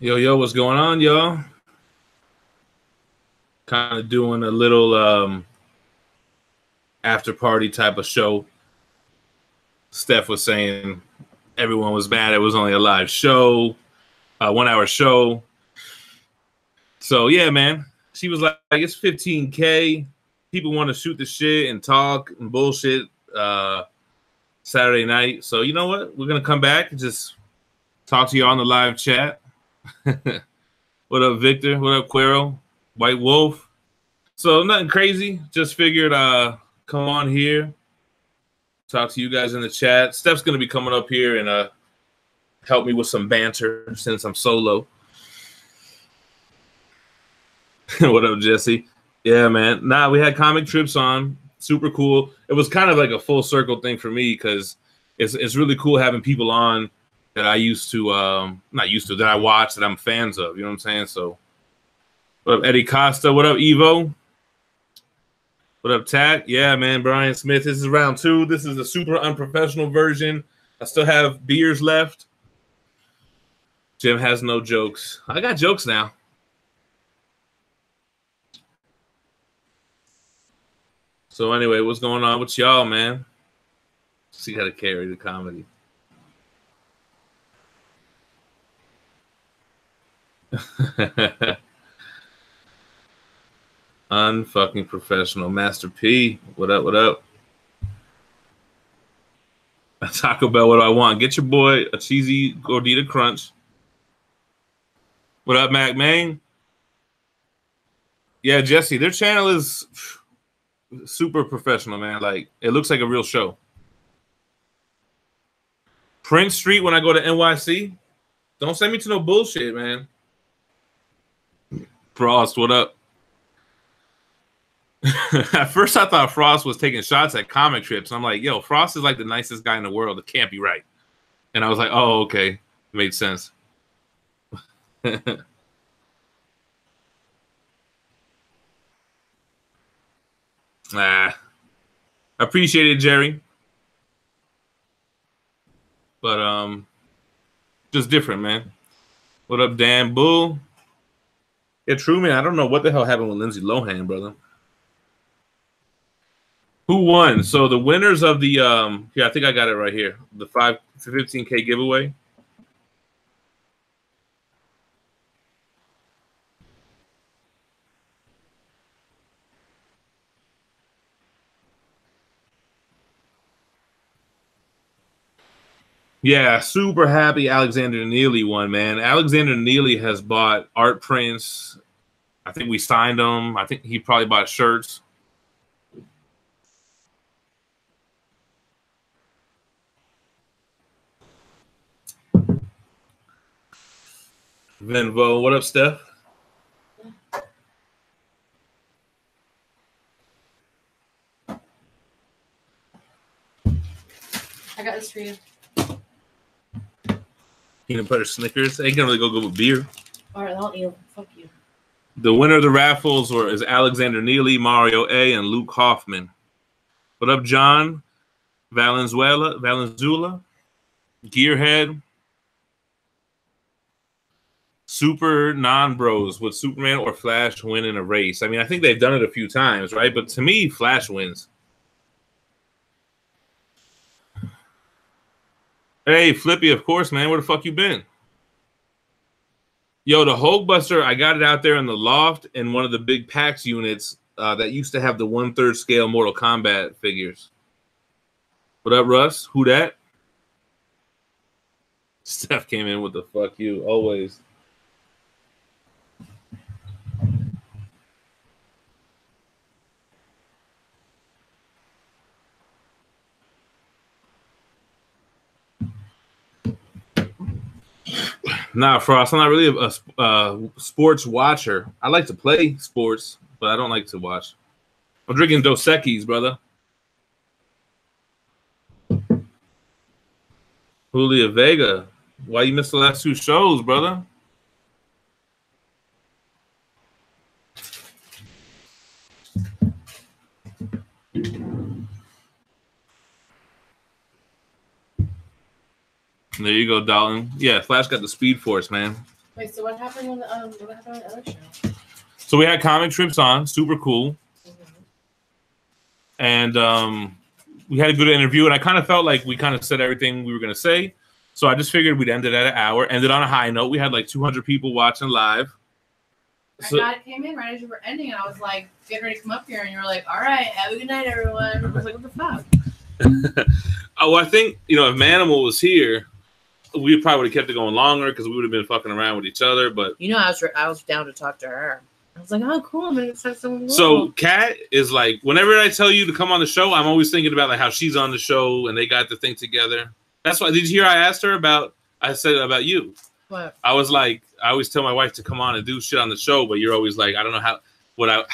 Yo, yo, what's going on, y'all? Kind of doing a little after party type of show. Steph was saying everyone was mad it was only a live show, 1 hour show. So yeah, man. She was like it's 15K. People want to shoot the shit and talk and bullshit Saturday night. So you know what? We're gonna come back and just talk to you on the live chat. What up, Victor? What up, Quero? White Wolf? So nothing crazy. Just figured come on here, talk to you guys in the chat. Steph's gonna be coming up here and help me with some banter since I'm solo. What up, Jesse? Yeah, man. Nah, we had comic trips on. Super cool. It was kind of like a full circle thing for me because it's really cool having people on that I used to not used to that I watch that I'm fans of. You know what I'm saying? So what up, Eddie Costa? What up, Evo? What up, Tat? Yeah, man, Brian Smith. This is round 2. This is the super unprofessional version. I still have beers left. Jim has no jokes. I got jokes now. So anyway, what's going on with y'all, man? See how to carry the comedy. Unfucking professional. Master P. What up, what up? Taco Bell, what do I want? Get your boy a cheesy gordita crunch. What up, Mac Main? Yeah, Jesse, their channel is super professional, man. Like, it looks like a real show. Prince Street when I go to NYC. Don't send me to no bullshit, man. Frost, what up? At first, I thought Frost was taking shots at comic trips. I'm like, yo, Frost is like the nicest guy in the world. It can't be right. And I was like, oh, okay. It made sense. I appreciate it, Jerry. But just different, man. What up, Dan Bull? Yeah, true, man. I don't know what the hell happened with Lindsay Lohan, brother. Who won? So the winners of the here, I think I got it right here. The 15K giveaway. Yeah, super happy Alexander Neely won, man. Alexander Neely has bought art prints. I think we signed them. I think he probably bought shirts. Venvo, what up, Steph? I got this for you. Peanut butter Snickers. Ain't gonna really go good with beer. All right, I'll eat. Fuck you. The winner of the raffles is Alexander Neely, Mario A, and Luke Hoffman. What up, John? Valenzuela, Gearhead, Super non-bros. Would Superman or Flash win in a race? I mean, I think they've done it a few times, right? But to me, Flash wins. Hey, Flippy, of course, man. Where the fuck you been? Yo, the Hulkbuster, I got it out there in the loft in one of the big PAX units that used to have the 1/3 scale Mortal Kombat figures. What up, Russ? Who that? Steph came in with the fuck you, always. Nah, Frost, I'm not really a sports watcher. I like to play sports, but I don't like to watch. I'm drinking Dos Equis, brother. Julia Vega. Why you missed the last 2 shows, brother? There you go, Dalton. Yeah, Flash got the Speed Force, man. Wait, so what happened on the other show? So we had comic trips on, super cool. And we had a good interview, and I kind of felt like we kind of said everything we were going to say. So I just figured we'd end it at an hour. Ended on a high note. We had like 200 people watching live. So, I came in right as you were ending, and I was like, getting ready to come up here, and you were like, all right, have a good night, everyone. I was like, what the fuck? Oh, I think, if Manimal was here, we probably would have kept it going longer because we would have been fucking around with each other. But I was down to talk to her. I was like, oh, cool. I'm going to talk to someone. So Kat is like, whenever I tell you to come on the show, I'm always thinking about like how she's on the show and they got the thing together. That's why. Did you hear I asked her about? I said about you. What? I was like, I always tell my wife to come on and do shit on the show, but you're always like, I don't know how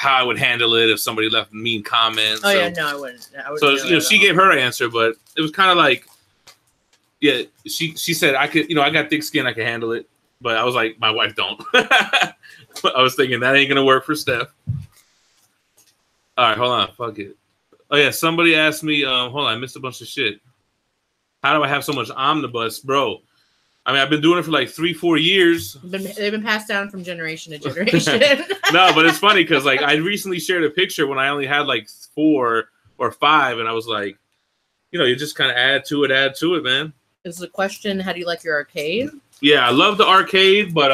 I would handle it if somebody left mean comments. Oh yeah, no, I wouldn't. So she gave her answer, but it was kind of like, yeah, she said I could, I got thick skin, I can handle it, but I was like, my wife don't. I was thinking that ain't gonna work for Steph. All right, hold on, fuck it. Oh yeah, somebody asked me. Hold on, I missed a bunch of shit. How do I have so much omnibus, bro? I mean, I've been doing it for like 3-4 years. They've been passed down from generation to generation. No, but it's funny because like I recently shared a picture when I only had like 4 or 5, and I was like, you just kind of add to it, man. Is the question, how do you like your arcade? Yeah, I love the arcade, but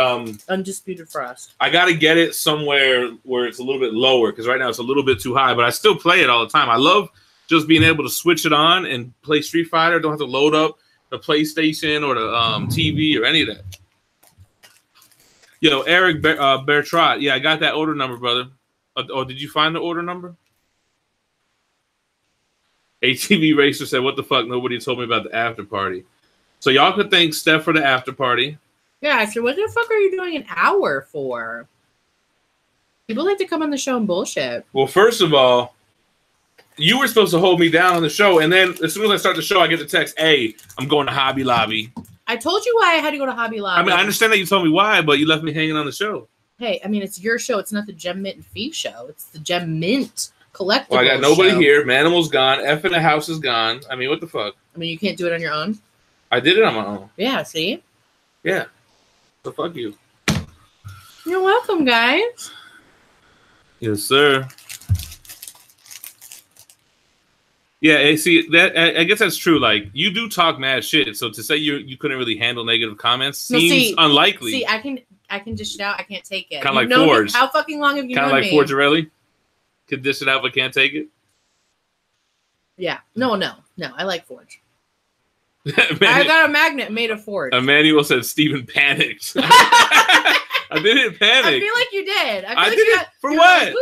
Undisputed Frost. I got to get it somewhere where it's a little bit lower because right now it's a little bit too high. But I still play it all the time. I love just being able to switch it on and play Street Fighter. Don't have to load up the PlayStation or the TV or any of that. Yo, Eric Bertrand. Yeah, I got that order number, brother. Oh, did you find the order number? ATV Racer said, "What the fuck? Nobody told me about the after party." So y'all could thank Steph for the after party. Yeah, actually, what the fuck are you doing an hour for? People like to come on the show and bullshit. Well, first of all, you were supposed to hold me down on the show, and then as soon as I start the show, I get the text, "Hey, I'm going to Hobby Lobby." I told you why I had to go to Hobby Lobby. I mean, I understand that you told me why, but you left me hanging on the show. Hey, I mean, it's your show. It's not the Gem Mint and Fee show. It's the Gem Mint Collectibles. Well, I got nobody here. Manimal's gone. F in the house is gone. I mean, what the fuck? I mean, you can't do it on your own. I did it on my own. Yeah, see? Yeah. So fuck you. You're welcome, guys. Yes, sir. Yeah, see, that I guess that's true. Like, you do talk mad shit. So to say you couldn't really handle negative comments seems unlikely. See, I can dish it out. I can't take it. Kind of like Forge. How fucking long have you known me? Kind of like Forgerelli. Could dish it out but can't take it. Yeah. No. I like Forge. I got a magnet made of Forge. Emmanuel said Steven panicked. I didn't panic. I feel like you did. I did it for what? Like,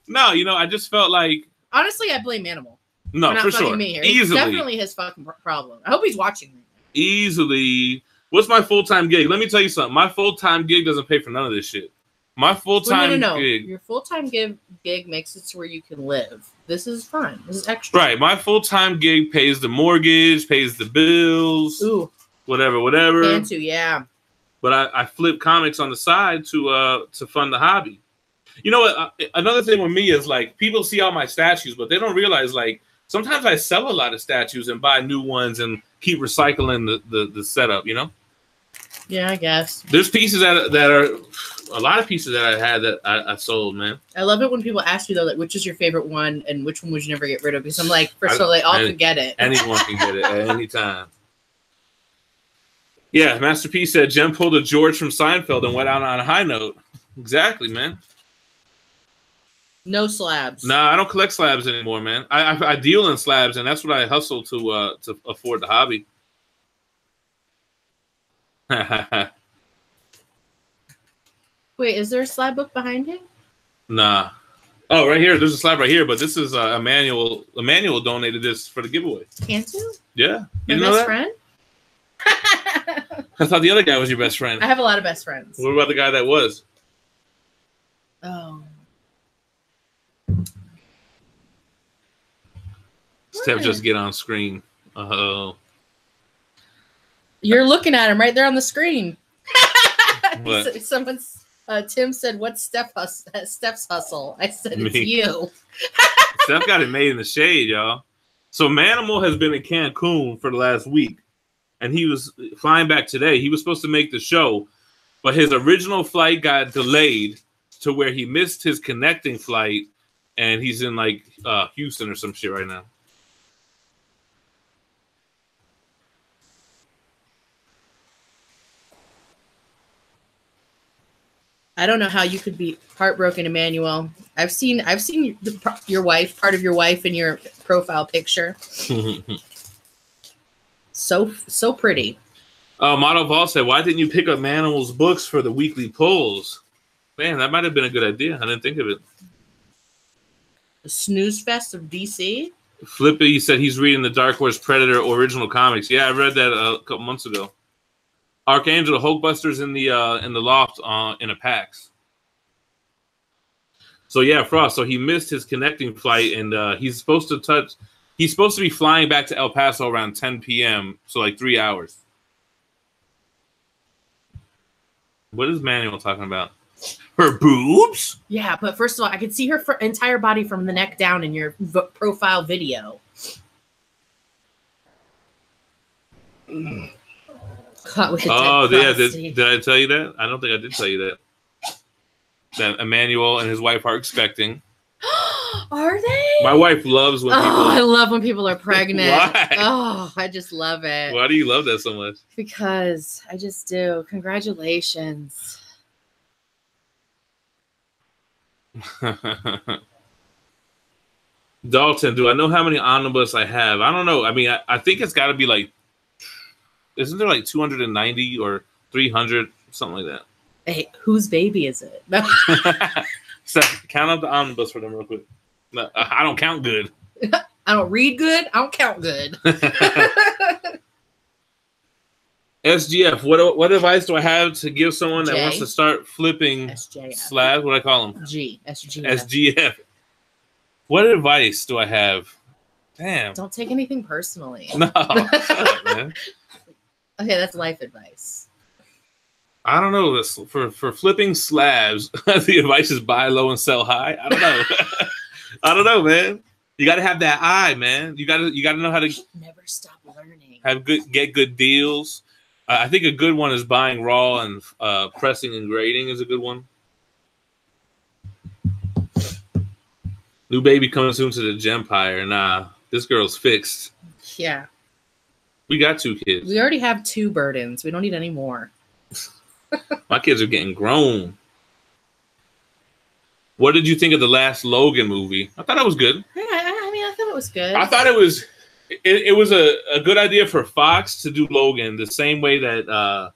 no, I just felt like. Honestly, I blame Animal. No, for sure. Me here. Easily. It's definitely his fucking problem. I hope he's watching me. Easily. What's my full-time gig? Let me tell you something. My full-time gig doesn't pay for none of this shit. My full-time gig. Your full-time gig makes it to where you can live. This is fun. This is extra. Right. My full-time gig pays the mortgage, pays the bills. Ooh. Whatever. Can too, yeah. But I flip comics on the side to fund the hobby. You know what? Another thing with me is like people see all my statues, but they don't realize like sometimes I sell a lot of statues and buy new ones and keep recycling the setup. Yeah, I guess. There's pieces that are a lot of pieces that I had that I sold, man. I love it when people ask you though, like, which is your favorite one and which one would you never get rid of? Because I'm like, first of all, they all can get it. Anyone can get it at any time. Yeah, Master P said Jem pulled a George from Seinfeld and went out on a high note. Exactly, man. No slabs. Nah, I don't collect slabs anymore, man. I deal in slabs, and that's what I hustle to afford the hobby. Wait, is there a slab book behind him? Nah. Oh, right here. There's a slab right here, but this is Emmanuel. Emmanuel donated this for the giveaway. Can't you? Yeah. You know that? Friend? I thought the other guy was your best friend. I have a lot of best friends. What about the guy that was? Oh. Steph just get on screen. Oh. You're looking at him right there on the screen. What? Tim said, "What's Steph's hustle?" I said, "It's you." Steph got it made in the shade, y'all. So Manimal has been in Cancun for the last week, and he was flying back today. He was supposed to make the show, but his original flight got delayed to where he missed his connecting flight, and he's in like Houston or some shit right now. I don't know how you could be heartbroken, Emmanuel. I've seen your wife, part of your wife in your profile picture. So pretty. Model Vault said, "Why didn't you pick up Manimal's books for the weekly polls?" Man, that might have been a good idea. I didn't think of it. The snooze fest of DC. Flippy said he's reading the Dark Horse Predator original comics. Yeah, I read that a couple months ago. Archangel, Hulkbuster's in the loft in a PAX. So yeah, Frost. So he missed his connecting flight, and he's supposed to be flying back to El Paso around 10 p.m. So like 3 hours. What is Manuel talking about? Her boobs? Yeah, but first of all, I could see her entire body from the neck down in your profile video. Oh, yeah. Did I tell you that? I don't think I did tell you that. That Emmanuel and his wife are expecting. Are they? My wife loves when people... I love when people are pregnant. Why? Oh, I just love it. Why do you love that so much? Because I just do. Congratulations. Dalton, do I know how many omnibus I have? I don't know. I mean, I think it's got to be like... Isn't there like 290 or 300? Something like that. Hey, whose baby is it? So, count up the omnibus for them real quick. No, I don't count good. I don't read good. I don't count good. SGF, what advice do I have to give someone that wants to start flipping slabs? What do I call them? SGF. What advice do I have? Damn. Don't take anything personally. No. Shut up, man. Okay, that's life advice. I don't know. This for flipping slabs, the advice is buy low and sell high. I don't know. I don't know, man. You got to have that eye, man. You got to know how to never stop learning. Get good deals. I think a good one is buying raw and pressing and grading is a good one. New baby coming soon to the Gempire. Nah, this girl's fixed. Yeah. We got 2 kids. We already have 2 burdens. We don't need any more. My kids are getting grown. What did you think of the last Logan movie? I thought it was good. Yeah, I mean, I thought it was good. I thought it was a good idea for Fox to do Logan the same way that I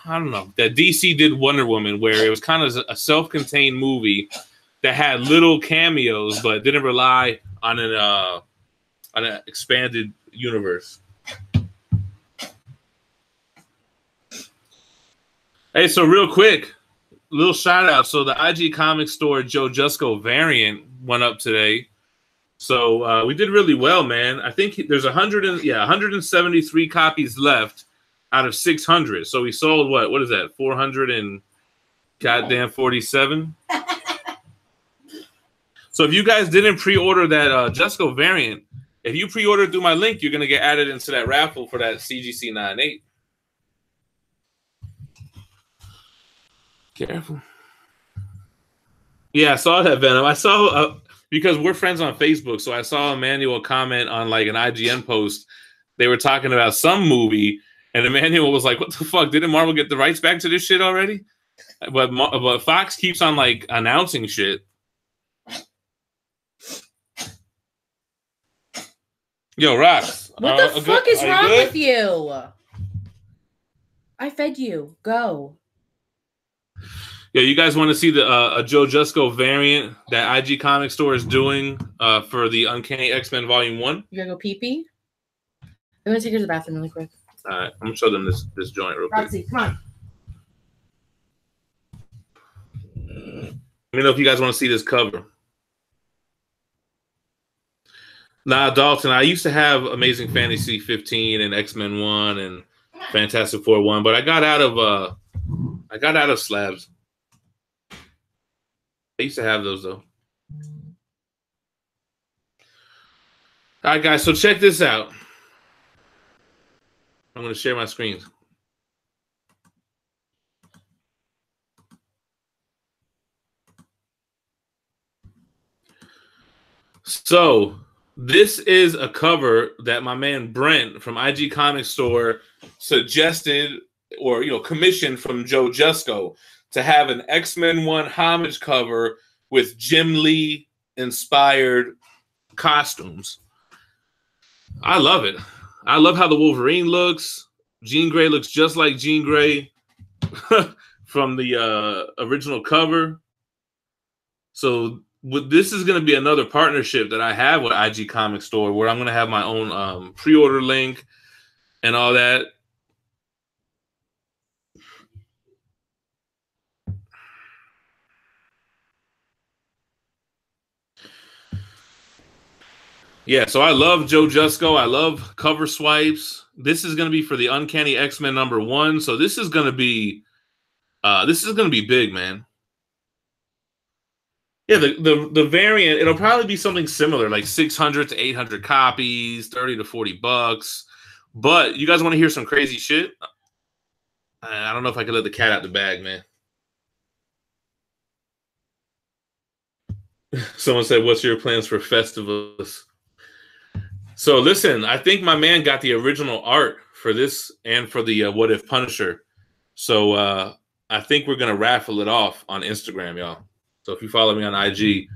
don't know, that DC did Wonder Woman, where it was kind of a self-contained movie that had little cameos but didn't rely on an expanded universe. Hey, so real quick, little shout out. So the IG Comics store Joe Jusko variant went up today. So we did really well, man. I think there's 173 copies left out of 600. So we sold what is that? 400 and goddamn 47. So if you guys didn't pre-order that Jusko variant, if you pre-order through my link, you're gonna get added into that raffle for that CGC 98. Careful. Yeah, I saw that, Venom. I saw because we're friends on Facebook, so I saw Emmanuel comment on like an IGN post. They were talking about some movie, and Emmanuel was like, "What the fuck? Didn't Marvel get the rights back to this shit already?" But Fox keeps on like announcing shit. Yo, Rox. What the fuck is wrong with you? I fed you. Go. Yeah, you guys want to see the a Joe Jusko variant that IG Comics store is doing for the Uncanny X-Men Volume 1? You gotta go pee-pee? I'm gonna take her to the bathroom really quick. All right, I'm gonna show them this joint real quick. Roxy, come on. Let me know if you guys want to see this cover. Nah, Dalton, I used to have Amazing Fantasy 15 and X-Men 1 and Fantastic Four 1, but I got out of slabs. I used to have those though. All right, guys, so check this out. I'm going to share my screen. So this is a cover that my man Brent from IG Comics Store suggested or commissioned from Joe Jusko to have an X-Men 1 homage cover with Jim Lee inspired costumes. I love it. I love how the Wolverine looks. Jean Grey looks just like Jean Grey from the original cover. So this is going to be another partnership that I have with IG Comics Store where I'm going to have my own pre-order link and all that. Yeah, so I love Joe Jusko. I love cover swipes. This is going to be for the Uncanny X-Men #1. So this is going to be big, man. Yeah, the variant, it'll probably be something similar, like 600 to 800 copies, 30 to 40 bucks. But you guys want to hear some crazy shit? I don't know if I can let the cat out the bag, man. Someone said, "What's your plans for festivals?" So listen, I think my man got the original art for this and for the What If Punisher. So I think we're going to raffle it off on Instagram, y'all. So if you follow me on IG,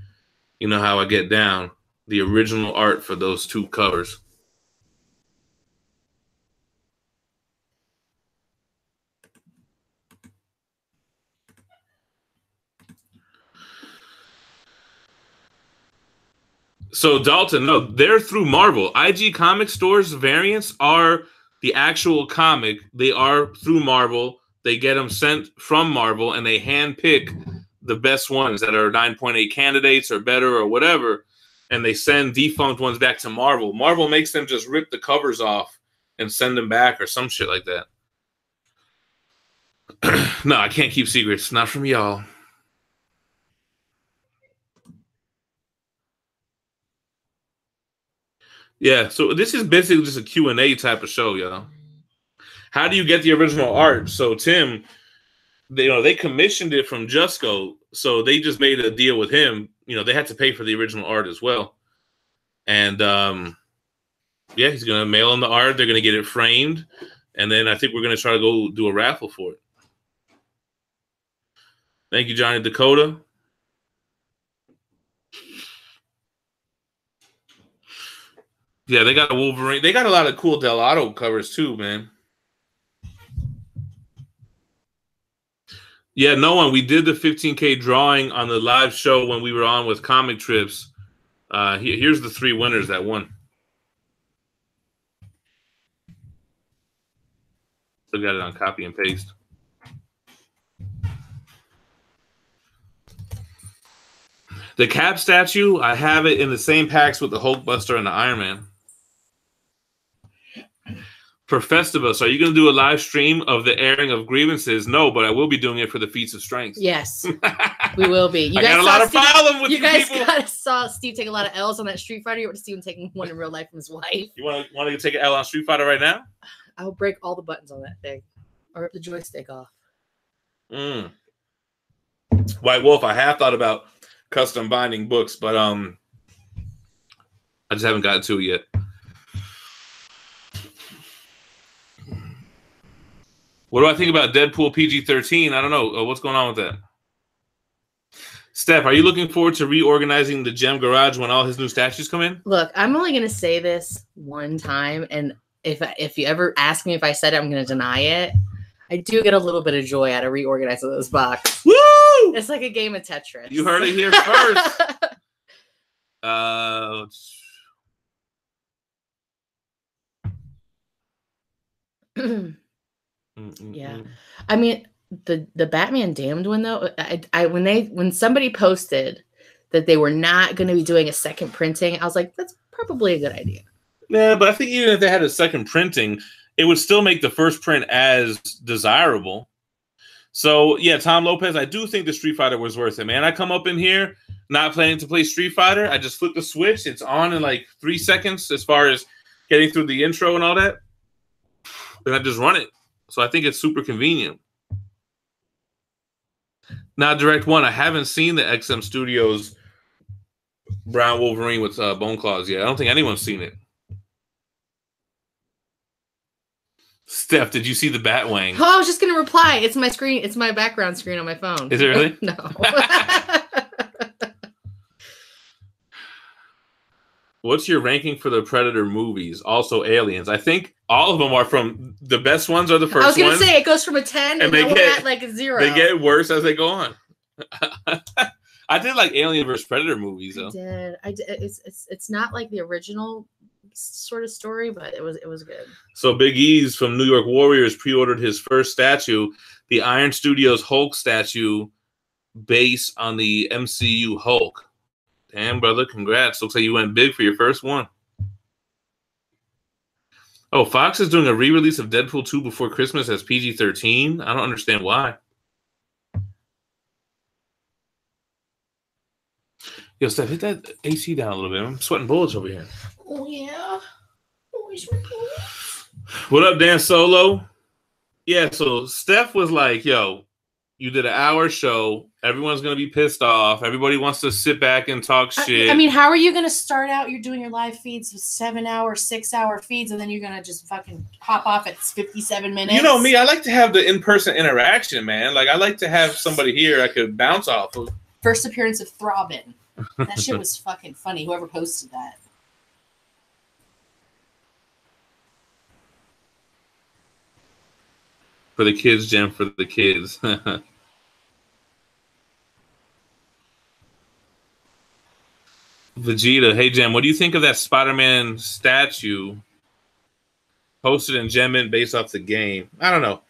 you know how I get down. The original art for those two covers. So Dalton, no, they're through Marvel. IG Comics Store's variants are the actual comic. They are through Marvel. They get them sent from Marvel, and they handpick the best ones that are 9.8 candidates or better or whatever, and they send defunct ones back to Marvel. Marvel makes them just rip the covers off and send them back or some shit like that. No, I can't keep secrets. Not from y'all. Yeah, so this is basically just a Q&A type of show, y'all. How do you get the original art? So Tim, they commissioned it from Jusko, so they just made a deal with him. They had to pay for the original art as well. And yeah, he's gonna mail them the art. They're gonna get it framed, and then I think we're gonna try to go do a raffle for it. Thank you, Johnny Dakota. Yeah, they got a Wolverine. They got a lot of cool Delato covers too, man. Yeah, no one. We did the 15K drawing on the live show when we were on with Comic Trips. Here's the 3 winners that won. Still got it on copy and paste. The Cap statue, I have it in the same packs with the Hulkbuster and the Iron Man. For Festivus, are you going to do a live stream of the airing of grievances? No, but I will be doing it for the feats of strength. Yes, we will be. You guys got a lot of problem with you guys. Saw Steve take a lot of L's on that Street Fighter. You want to see him taking one in real life from his wife? You want to take an L on Street Fighter right now? I'll break all the buttons on that thing, or rip the joystick off. White Wolf, I have thought about custom binding books, but I just haven't gotten to it yet. What do I think about Deadpool PG-13? I don't know. What's going on with that? Steph, are you looking forward to reorganizing the Gem Garage when all his new statues come in? Look, I'm only going to say this one time, and if you ever ask me if I said it, I'm going to deny it. I do get a little bit of joy out of reorganizing those boxes. Woo! It's like a game of Tetris. You heard it here first. Yeah, I mean the Batman Damned one though. When somebody posted that they were not going to be doing a second printing, I was like, that's probably a good idea. Yeah, but I think even if they had a second printing, it would still make the first print as desirable. So yeah, Tom Lopez, I do think the Street Fighter was worth it, man. I come up in here not planning to play Street Fighter. I just flip the switch. It's on in like 3 seconds as far as getting through the intro and all that. Then I just run it. So I think it's super convenient. Now, Direct One, I haven't seen the XM Studios Brown Wolverine with bone claws. Yeah, I don't think anyone's seen it. Steph, did you see the Batwing? Oh, I was just gonna reply. It's my screen. It's my background screen on my phone. Is it really? No. What's your ranking for the Predator movies? Also, Aliens. I think all of them are from the best ones are the first ones. I was gonna say it goes from a 10 and then we're at like a 0. They get worse as they go on. I did like Alien versus Predator movies though. I did. It's not like the original sort of story, but it was good. So Big E's from New York Warriors pre-ordered his first statue, the Iron Studios Hulk statue, based on the MCU Hulk. Damn, brother, congrats. Looks like you went big for your first one. Oh, Fox is doing a re-release of Deadpool 2 before Christmas as PG-13. I don't understand why. Yo, Steph, hit that AC down a little bit. I'm sweating bullets over here. Oh, yeah. What up, Dan Solo? Yeah, so Steph was like, yo, you did an hour show. Everyone's going to be pissed off. Everybody wants to sit back and talk shit. I mean, how are you going to start out? You're doing your live feeds with 7-hour, 6-hour feeds, and then you're going to just fucking hop off at 57 minutes. You know me. I like to have the in-person interaction, man. Like, I like to have somebody here I could bounce off of. First appearance of Throbbing. That shit was fucking funny. Whoever posted that. For the kids, Jen, for the kids. Vegeta, hey, Jen, what do you think of that Spider-Man statue posted in Gem based off the game? I don't know.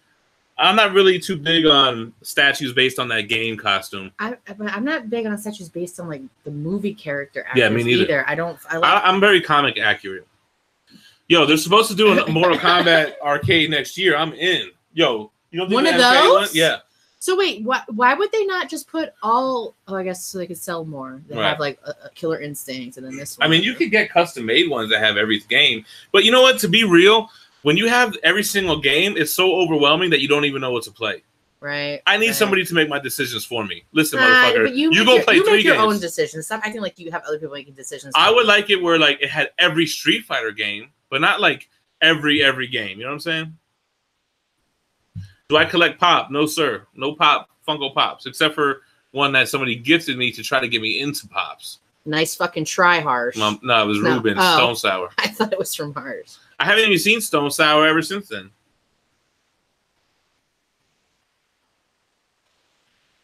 I'm not really too big on statues based on that game costume. I'm not big on statues based on like the movie character actors. Yeah, me neither. Either. I'm very comic accurate. Yo, they're supposed to do a Mortal Kombat arcade next year. I'm in. Yo, you don't think one of those? One? Yeah. So wait, why would they not just put all? Oh, I guess so they could sell more. They have like a Killer Instinct, and then this one. I mean, you could get custom made ones that have every game, but you know what? To be real, when you have every single game, it's so overwhelming that you don't even know what to play. Right. I need somebody to make my decisions for me. Listen, motherfucker, but you go play 3 games. You make your own decisions. Stop acting like you have other people making decisions. I would like it where like it had every Street Fighter game, but not like every game. You know what I'm saying? Do I collect pop? No, sir. No pop, Funko Pops, except for one that somebody gifted me to try to get me into pops. Nice fucking try, Harsh. No, it was Ruben Stone Sour. I thought it was from Harsh. I haven't even seen Stone Sour ever since then.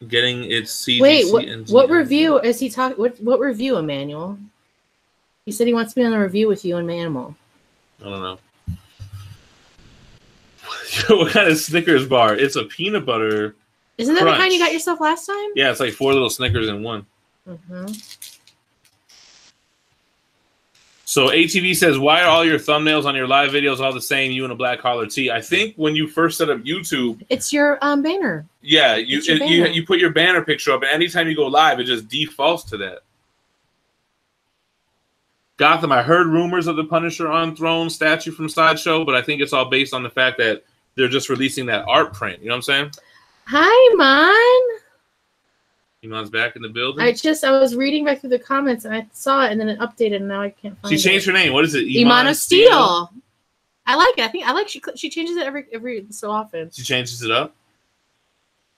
Getting its CGC. Wait, what review is he talking? What review, Emmanuel? He said he wants to be on the review with you and Manimal. I don't know. What kind of Snickers bar? It's a peanut butter. Isn't that the kind you got yourself last time? Yeah, it's like 4 little Snickers in one. Mm-hmm. So ATV says, why are all your thumbnails on your live videos all the same? You in a black collar tee. I think when you first set up YouTube, it's your banner. Yeah, you put your banner picture up, and anytime you go live, it just defaults to that. Gotham, I heard rumors of the Punisher on Throne statue from Sideshow, but I think it's all based on the fact that they're just releasing that art print. You know what I'm saying? Hi, Mon. Iman's back in the building. I was reading back through the comments and I saw it and then it updated and now I can't find it. She changed her name. What is it? Iman of Steel. I like it. I like she changes it every so often. She changes it up?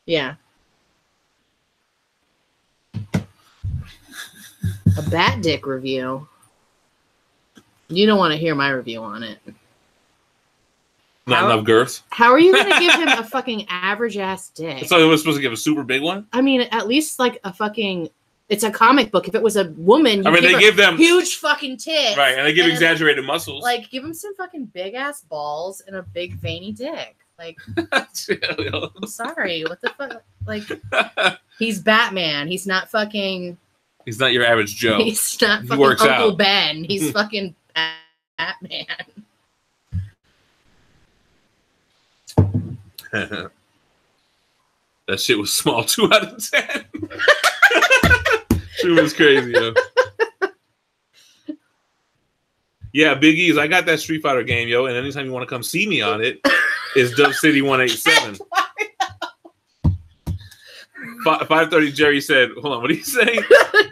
Yeah. A Bat Dick review. You don't want to hear my review on it. Not enough girth. How are you going to give him a fucking average ass dick? So it was supposed to give a super big one? I mean, at least like a fucking. It's a comic book. If it was a woman, they give them huge fucking tits, right? And they give exaggerated muscles. Like, give him some fucking big ass balls and a big veiny dick. Like, I'm sorry, what the fuck? Like, he's Batman. He's not fucking. He's not your average Joe. He's not fucking Uncle Ben. He's fucking Batman. That shit was small. 2 out of 10. She was crazy, yo. Yeah, Big E's. I got that Street Fighter game, yo. And anytime you want to come see me on it, it's Dub City 187. 5:30. Jerry said, "Hold on, what did he say?"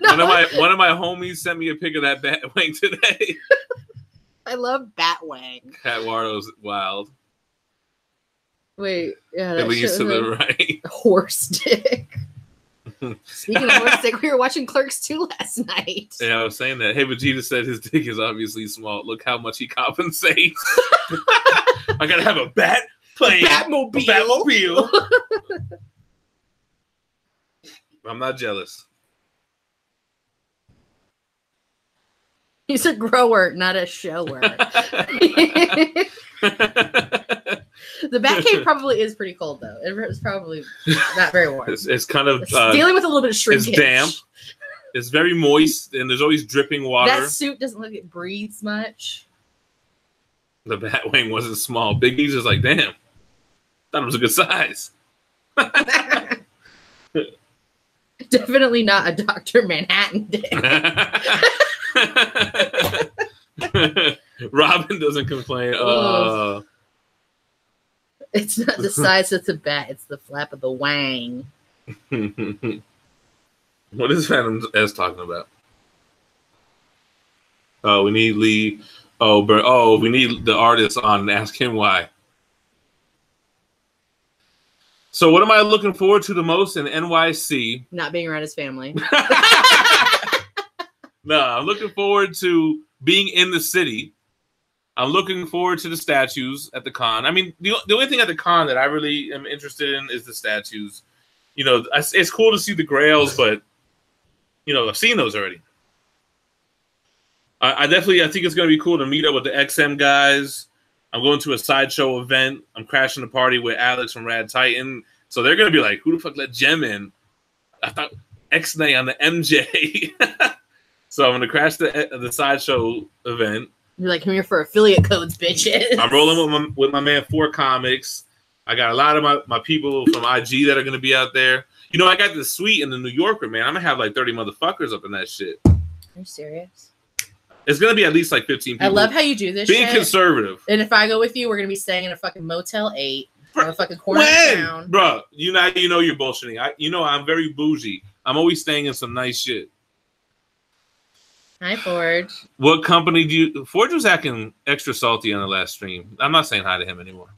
No. One of my homies sent me a pic of that Batwang today. I love Batwang. Cat Wardo's wild. Wait, yeah, it leads to the right. Horse dick. Speaking of horse dick, we were watching Clerks 2 last night. Yeah, I was saying that. Hey, Vegeta said his dick is obviously small. Look how much he compensates. I gotta have a bat plane. Batmobile. I'm not jealous. He's a grower, not a shower. The Batcave probably is pretty cold, though. It's probably not very warm. It's kind of dealing with a little bit of shrinkage. It's damp. It's very moist, and there's always dripping water. That suit doesn't look like it breathes much. The Batwing wasn't small. Big E's just like, damn. Thought it was a good size. Definitely not a Dr. Manhattan dick. Robin doesn't complain. It's not the size of the bat, it's the flap of the wang. What is Phantom S talking about? Oh, we need Lee. We need the artist on and ask him why. So what am I looking forward to the most in NYC? Not being around his family. No, I'm looking forward to being in the city. I'm looking forward to the statues at the con. I mean, the only thing at the con that I really am interested in is the statues. You know, it's cool to see the grails, but, you know, I've seen those already. I think it's going to be cool to meet up with the XM guys. I'm going to a sideshow event. I'm crashing the party with Alex from Rad Titan. So they're going to be like, who the fuck let Gem in? I thought X-Nay on the MJ. So I'm going to crash the sideshow event. You're like, come here for affiliate codes, bitches. I'm rolling with my man 4 Comics. I got a lot of my people from IG that are going to be out there. You know, I got this suite in the New Yorker, man. I'm going to have like 30 motherfuckers up in that shit. Are you serious? It's going to be at least like 15 people. I love how you do this Being conservative. And if I go with you, we're going to be staying in a fucking Motel 8. On a fucking corner of town. Bro, you know you're bullshitting. I'm very bougie. I'm always staying in some nice shit. Hi, Forge. What company do you... Forge was acting extra salty on the last stream. I'm not saying hi to him anymore.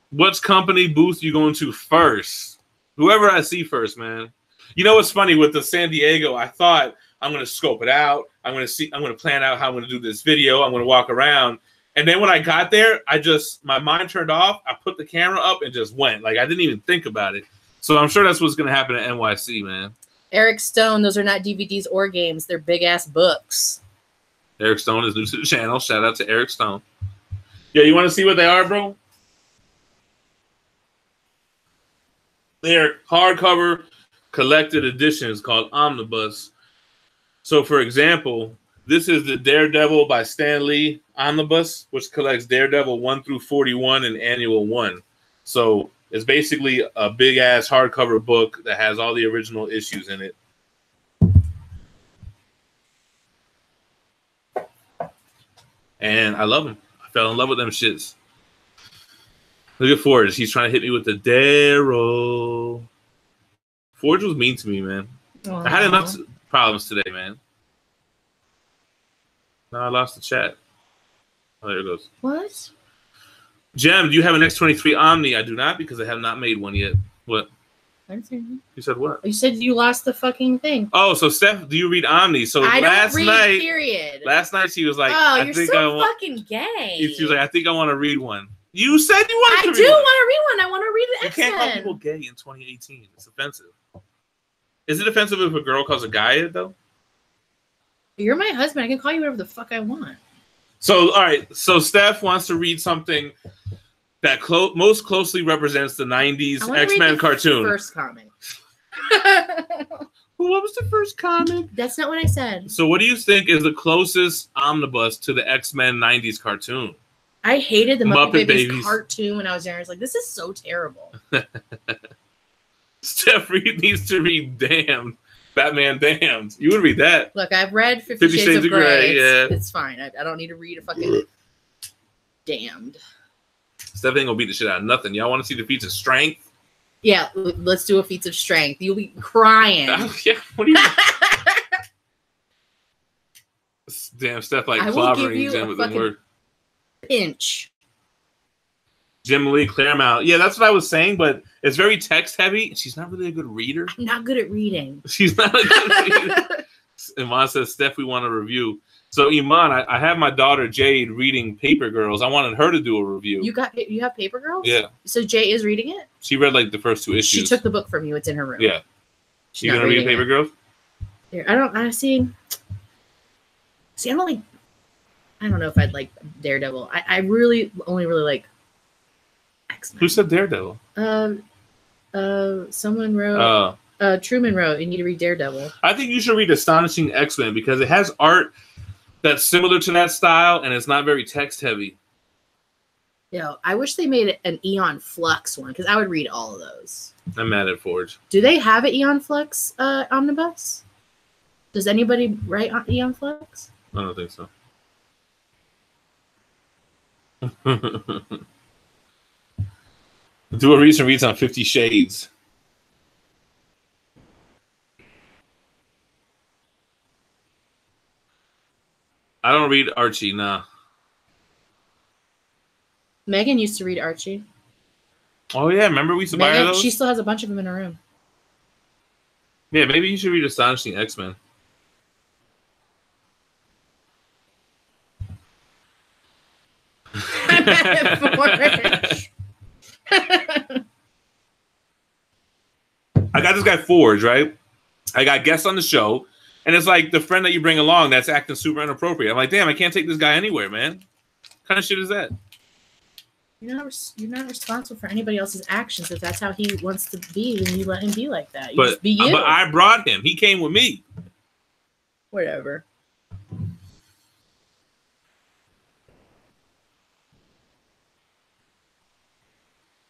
What's company booth you going to first? Whoever I see first, man. You know what's funny? With the San Diego, I thought I'm going to scope it out. I'm going to plan out how I'm going to do this video. I'm going to walk around. And then when I got there, my mind turned off. I put the camera up and just went. Like, I didn't even think about it. So I'm sure that's what's going to happen at NYC, man. Eric Stone, those are not DVDs or games. They're big-ass books. Eric Stone is new to the channel. Shout out to Eric Stone. Yeah, you want to see what they are, bro? They're hardcover collected editions called Omnibus. So, for example, this is the Daredevil by Stan Lee Omnibus, which collects Daredevil 1 through 41 and Annual 1. So it's basically a big-ass hardcover book that has all the original issues in it. And I love them. I fell in love with them shits. Look at Forge. He's trying to hit me with the Darrow. Forge was mean to me, man. Aww. I had enough problems today, man. No, I lost the chat. Oh, there it goes. What? Gem, do you have an X23 Omni? I do not, because I have not made one yet. What? I didn't say anything. You said what? You said you lost the fucking thing. Oh, so Steph, do you read Omni? So I don't read, period. Last night she was like, "Oh, you're so fucking gay." She was like, "I think I want to read one." You said you wanted to read one. I do want to read one. I want to read the X-Men. You can't call people gay in 2018. It's offensive. Is it offensive if a girl calls a guy it, though? You're my husband. I can call you whatever the fuck I want. So, all right. So, Steph wants to read something that most closely represents the 90s X-Men cartoon. First comic. What was the first comic? That's not what I said. So, what do you think is the closest omnibus to the X-Men 90s cartoon? I hated the Muppet Babies cartoon when I was young. I was like, this is so terrible. Steph needs to read Damned. Batman Damned. You would read that. Look, I've read 50 Shades of Grey. It's fine. I don't need to read a fucking Damned. Steph ain't gonna beat the shit out of nothing. Y'all want to see the feats of strength? Yeah, let's do a feats of strength. You'll be crying. Yeah, what do you? Damn, Steph like clobbering Jim with the word pinch. Jim Lee Claremont. Yeah, that's what I was saying, but it's very text heavy. She's not really a good reader. I'm not good at reading. She's not a good reader. Iman says, Steph, we want a review. So Iman, I have my daughter Jade reading Paper Girls. I wanted her to do a review. You have Paper Girls? Yeah. So Jay is reading it? She read like the first 2 issues. She took the book from you. It's in her room. Yeah. You gonna read Paper Girls? Here, I don't know if I'd like Daredevil. I really only really like X-Men. Who said Daredevil? Someone wrote Truman wrote, you need to read Daredevil. I think you should read Astonishing X-Men because it has art that's similar to that style and it's not very text heavy. Yeah, I wish they made an Eon Flux one because I would read all of those. I'm mad at Forge. Do they have an Eon Flux omnibus? Does anybody write on Eon Flux? I don't think so. Do a recent reads on 50 Shades. I don't read Archie, nah. Megan used to read Archie. Oh, yeah. Remember we used to buy those? She still has a bunch of them in her room. Yeah, maybe you should read Astonishing X-Men. I'm at Forge. I got this guy Forge, right? I got guests on the show, and it's like the friend that you bring along that's acting super inappropriate. I'm like, damn, I can't take this guy anywhere, man. What kind of shit is that? You're not responsible for anybody else's actions. If that's how he wants to be, then you let him be like that. You just be you. But I brought him. He came with me. Whatever.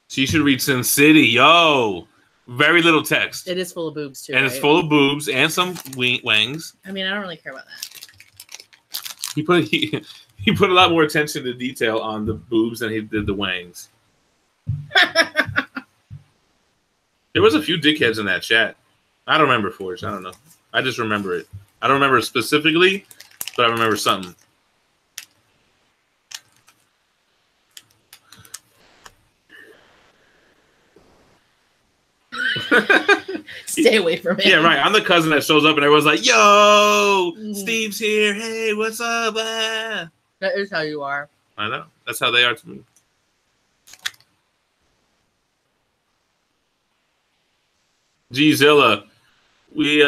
She should read Sin City. Yo. Very little text. It is full of boobs, too. And right? It's full of boobs and some wangs. I mean, I don't really care about that. He put a lot more attention to detail on the boobs than he did the wangs. There was a few dickheads in that chat. I don't remember Forge. I don't know. I just remember it. I don't remember it specifically, but I remember something. Stay away from it. Yeah, right. I'm the cousin that shows up and everyone's like, yo, Steve's here. Hey, what's up? That is how you are. I know. That's how they are to me. G-Zilla, we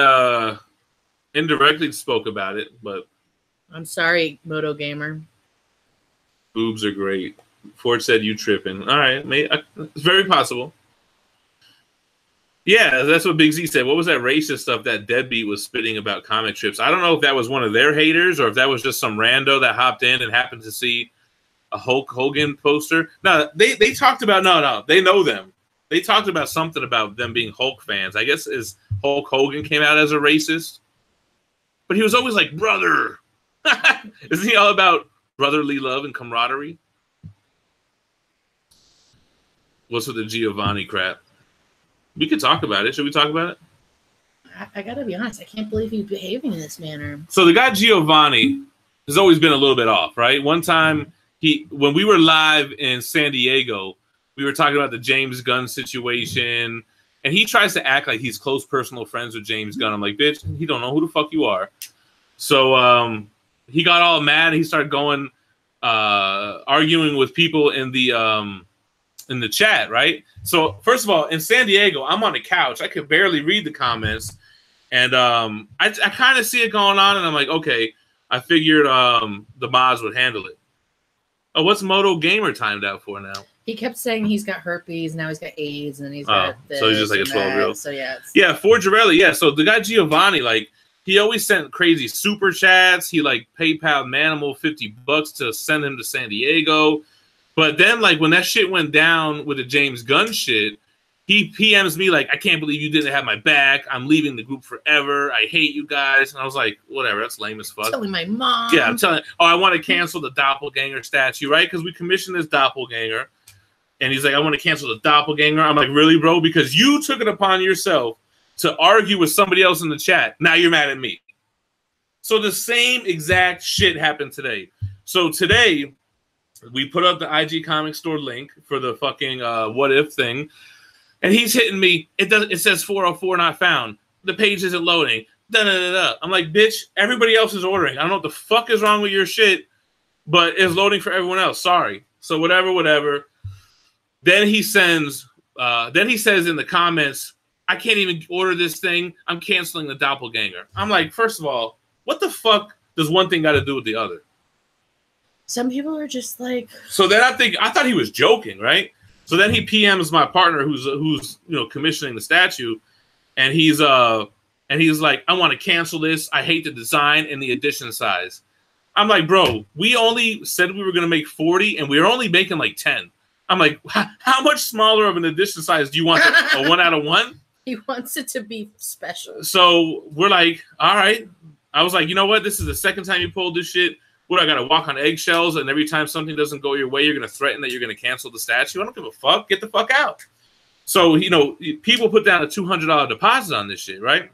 indirectly spoke about it, but I'm sorry, Moto Gamer. Boobs are great. Ford said you tripping. All right, it's very possible. Yeah, that's what Big Z said. What was that racist stuff that Deadbeat was spitting about comic strips? I don't know if that was one of their haters or if that was just some rando that hopped in and happened to see a Hulk Hogan poster. No, they talked about no, they know them. They talked about something about them being Hulk fans. I guess as Hulk Hogan came out as a racist, but he was always like, brother. Isn't he all about brotherly love and camaraderie? What's with the Giovanni crap? We could talk about it. Should we talk about it? I gotta be honest. I can't believe he's behaving in this manner. So the guy Giovanni has always been a little bit off, right? One time, when we were live in San Diego, we were talking about the James Gunn situation, and he tries to act like he's close personal friends with James Gunn. I'm like, bitch, he don't know who the fuck you are. So he got all mad. He started going, arguing with people in the chat, right? So first of all, in San Diego, I'm on the couch. I could barely read the comments, and I kind of see it going on, and I'm like, okay. I figured the mods would handle it. Oh, what's Moto Gamer timed out for now? He kept saying he's got herpes, now he's got AIDS, and he's got this. So he's just like a 12-year-old. So yeah. Yeah, Forgerelli. Yeah, so the guy Giovanni, like, he always sent crazy super chats. He like PayPal Manimal $50 to send him to San Diego. But then, like, when that shit went down with the James Gunn shit, he PMs me like, I can't believe you didn't have my back. I'm leaving the group forever. I hate you guys. And I was like, whatever. That's lame as fuck. Telling my mom. Yeah, I'm telling. Oh, I want to cancel the doppelganger statue, right? Because we commissioned this doppelganger, And he's like, I want to cancel the doppelganger. I'm like, really, bro? Because you took it upon yourself to argue with somebody else in the chat. Now you're mad at me. So the same exact shit happened today. So today, we put up the IG Comics Store link for the fucking what if thing. And he's hitting me. It says 404 not found. The page isn't loading. Da, da, da, da. I'm like, bitch, everybody else is ordering. I don't know what the fuck is wrong with your shit, but it's loading for everyone else. Sorry. So whatever. Then he says in the comments, I can't even order this thing. I'm canceling the doppelganger. I'm like, first of all, what the fuck does one thing got to do with the other? Some people are just like. So then I thought he was joking, right? So then he PMs my partner who's commissioning the statue, and he's like, I want to cancel this. I hate the design and the edition size. I'm like, bro, we only said we were gonna make 40, and we were only making like 10. I'm like, how much smaller of an edition size do you want? A 1 out of 1? He wants it to be special. So we're like, all right. I was like, you know what? This is the second time you pulled this shit. What, I got to walk on eggshells, and every time something doesn't go your way, you're going to threaten that you're going to cancel the statue? I don't give a fuck. Get the fuck out. So, people put down a $200 deposit on this shit, right?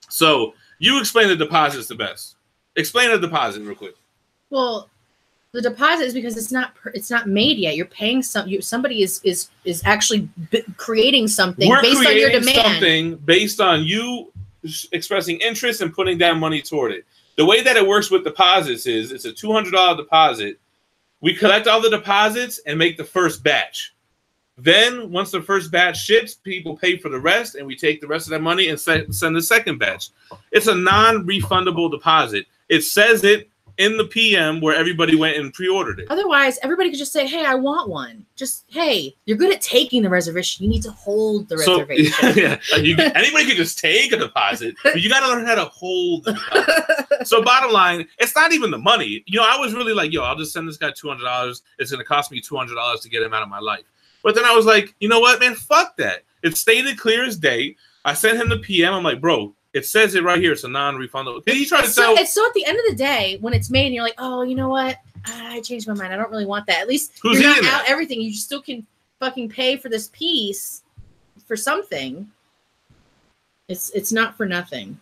So you explain the deposit's the best. Explain the deposit real quick. Well, the deposit is because it's not made yet. You're paying somebody is actually creating something based on your demand. Something based on you expressing interest and putting down money toward it. The way that it works with deposits is it's a $200 deposit. We collect all the deposits and make the first batch. Then once the first batch ships, people pay for the rest, and we take the rest of that money and send the second batch. It's a non-refundable deposit. It says it in the PM where everybody went and pre-ordered it. Otherwise, everybody could just say, hey, I want one. Just, hey, you're good at taking the reservation. You need to hold the reservation. Yeah, anybody can just take a deposit, but you got to learn how to hold the deposit. So bottom line, it's not even the money. I was really like, I'll just send this guy $200. It's going to cost me $200 to get him out of my life. But then I was like, you know what, man? Fuck that. It's stated clear as day. I sent him the PM. I'm like, bro, it says it right here. It's a non-refundable. Did he try to sell? So at the end of the day, when it's made and you're like, oh, you know what? I changed my mind. I don't really want that. At least you're not out everything. You still can fucking pay for this piece for something. It's not for nothing.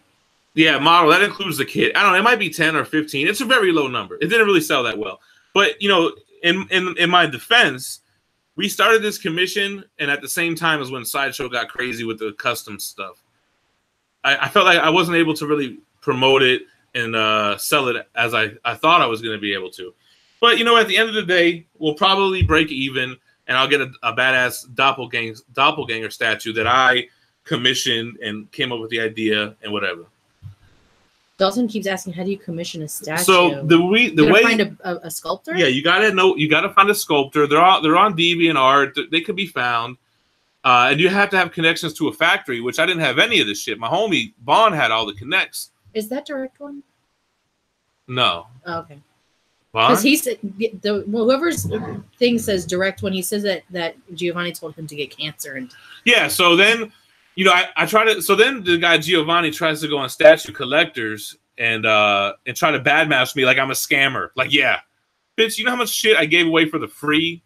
Yeah, model. That includes the kit. I don't know. It might be 10 or 15. It's a very low number. It didn't really sell that well. But, in my defense, we started this commission, and at the same time as when Sideshow got crazy with the custom stuff. I felt like I wasn't able to really promote it and sell it as I thought I was going to be able to. But, at the end of the day, we'll probably break even, and I'll get a badass doppelganger statue that I commissioned and came up with the idea and whatever. Dalton keeps asking, how do you commission a statue? So the way find a sculptor? Yeah, you gotta find a sculptor. They're on DeviantArt. They could be found. And you have to have connections to a factory, which I didn't have any of this shit. My homie Vaughn had all the connects. Is that Direct One? No. Oh, okay. Because he said whoever's thing says Direct One. He says that Giovanni told him to get cancer and. Yeah. So then, I try to. So then the guy Giovanni tries to go on Statue Collectors and try to badmouth me like I'm a scammer. Like, yeah, bitch, you know how much shit I gave away for the free?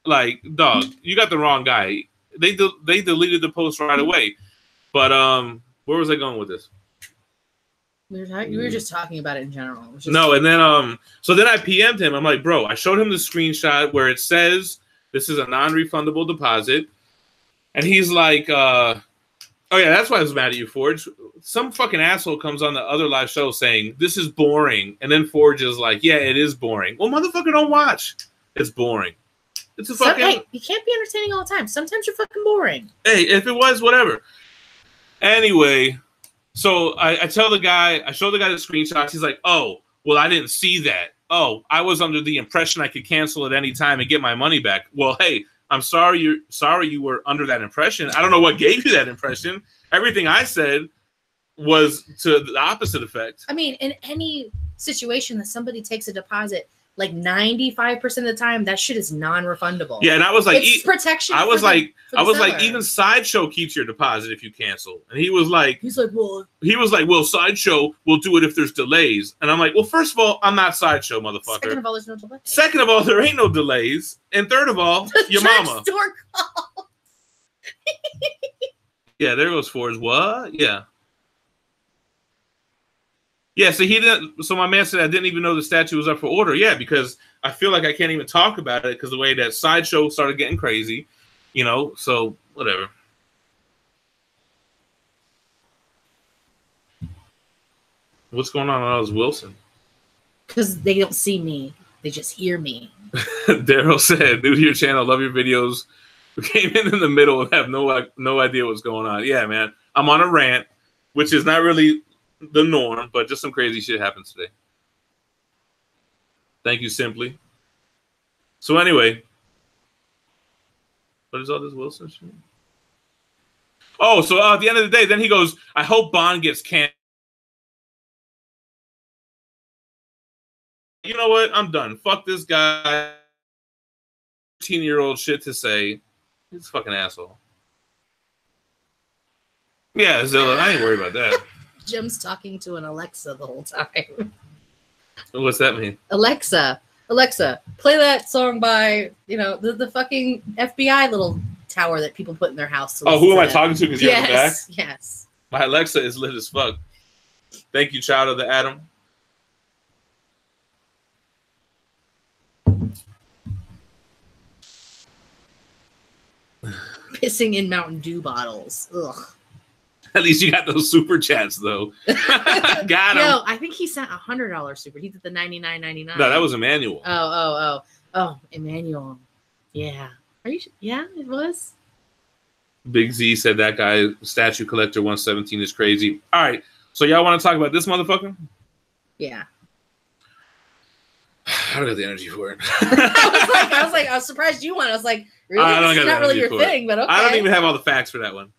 Like, dog, you got the wrong guy. They deleted the post right away. But where was I going with this? We were just talking about it in general. No, and then so then I PM'd him. I'm like, bro, I showed him the screenshot where it says this is a non-refundable deposit, and he's like, oh yeah, that's why I was mad at you, Forge. Some fucking asshole comes on the other live show saying this is boring, and then Forge is like, yeah, it is boring. Well, motherfucker, don't watch. It's boring. It's a fucking. Hey, you can't be entertaining all the time. Sometimes you're fucking boring. Hey, if it was, whatever. Anyway, so I show the guy the screenshots. He's like, oh, well, I didn't see that. Oh, I was under the impression I could cancel at any time and get my money back. Well, hey, I'm sorry you were under that impression. I don't know what gave you that impression. Everything I said was to the opposite effect. I mean, in any situation that somebody takes a deposit, like 95% of the time, that shit is non-refundable. Yeah, and I was like, it's protection. I was like, even Sideshow keeps your deposit if you cancel. And he was like, well, Sideshow will do it if there's delays. And I'm like, well, first of all, I'm not Sideshow, motherfucker. Second of all, there's no delays. Second of all, there ain't no delays. And third of all, your mama. Store called. Yeah, there goes Forrest. What? Yeah. Yeah, so he didn't. So my man said I didn't even know the statue was up for order. Yeah, because I feel like I can't even talk about it because the way that Sideshow started getting crazy, you know. So whatever. What's going on? I was Wilson. Because they don't see me; they just hear me. Daryl said, "New to your channel, love your videos. We came in the middle and have no idea what's going on." Yeah, man, I'm on a rant, which is not really the norm, but just some crazy shit happens today. Thank you, Simply. So anyway, what is all this Wilson shit? Oh, so at the end of the day, then he goes, I hope Bond gets canceled. You know what? I'm done. Fuck this guy. 13-year-old shit to say. He's a fucking asshole. Yeah, Zilla, I ain't worried about that. Jim's talking to an Alexa the whole time. What's that mean? Alexa, play that song by, the fucking FBI little tower that people put in their house. Oh, who am I talking to? Because you're in the back? Yes. My Alexa is lit as fuck. Thank you, child of the atom. Pissing in Mountain Dew bottles. Ugh. At least you got those super chats, though. Got him. No, I think he sent $100 super. He did the $99.99. No, that was Emmanuel. Oh, Emmanuel. Yeah. Are you? Yeah, it was. Big Z said that guy, statue collector 117 is crazy. All right, so y'all want to talk about this motherfucker? Yeah. I don't got the energy for it. I was surprised you won. I was like, really? It's not really your thing, but okay. I don't even have all the facts for that one.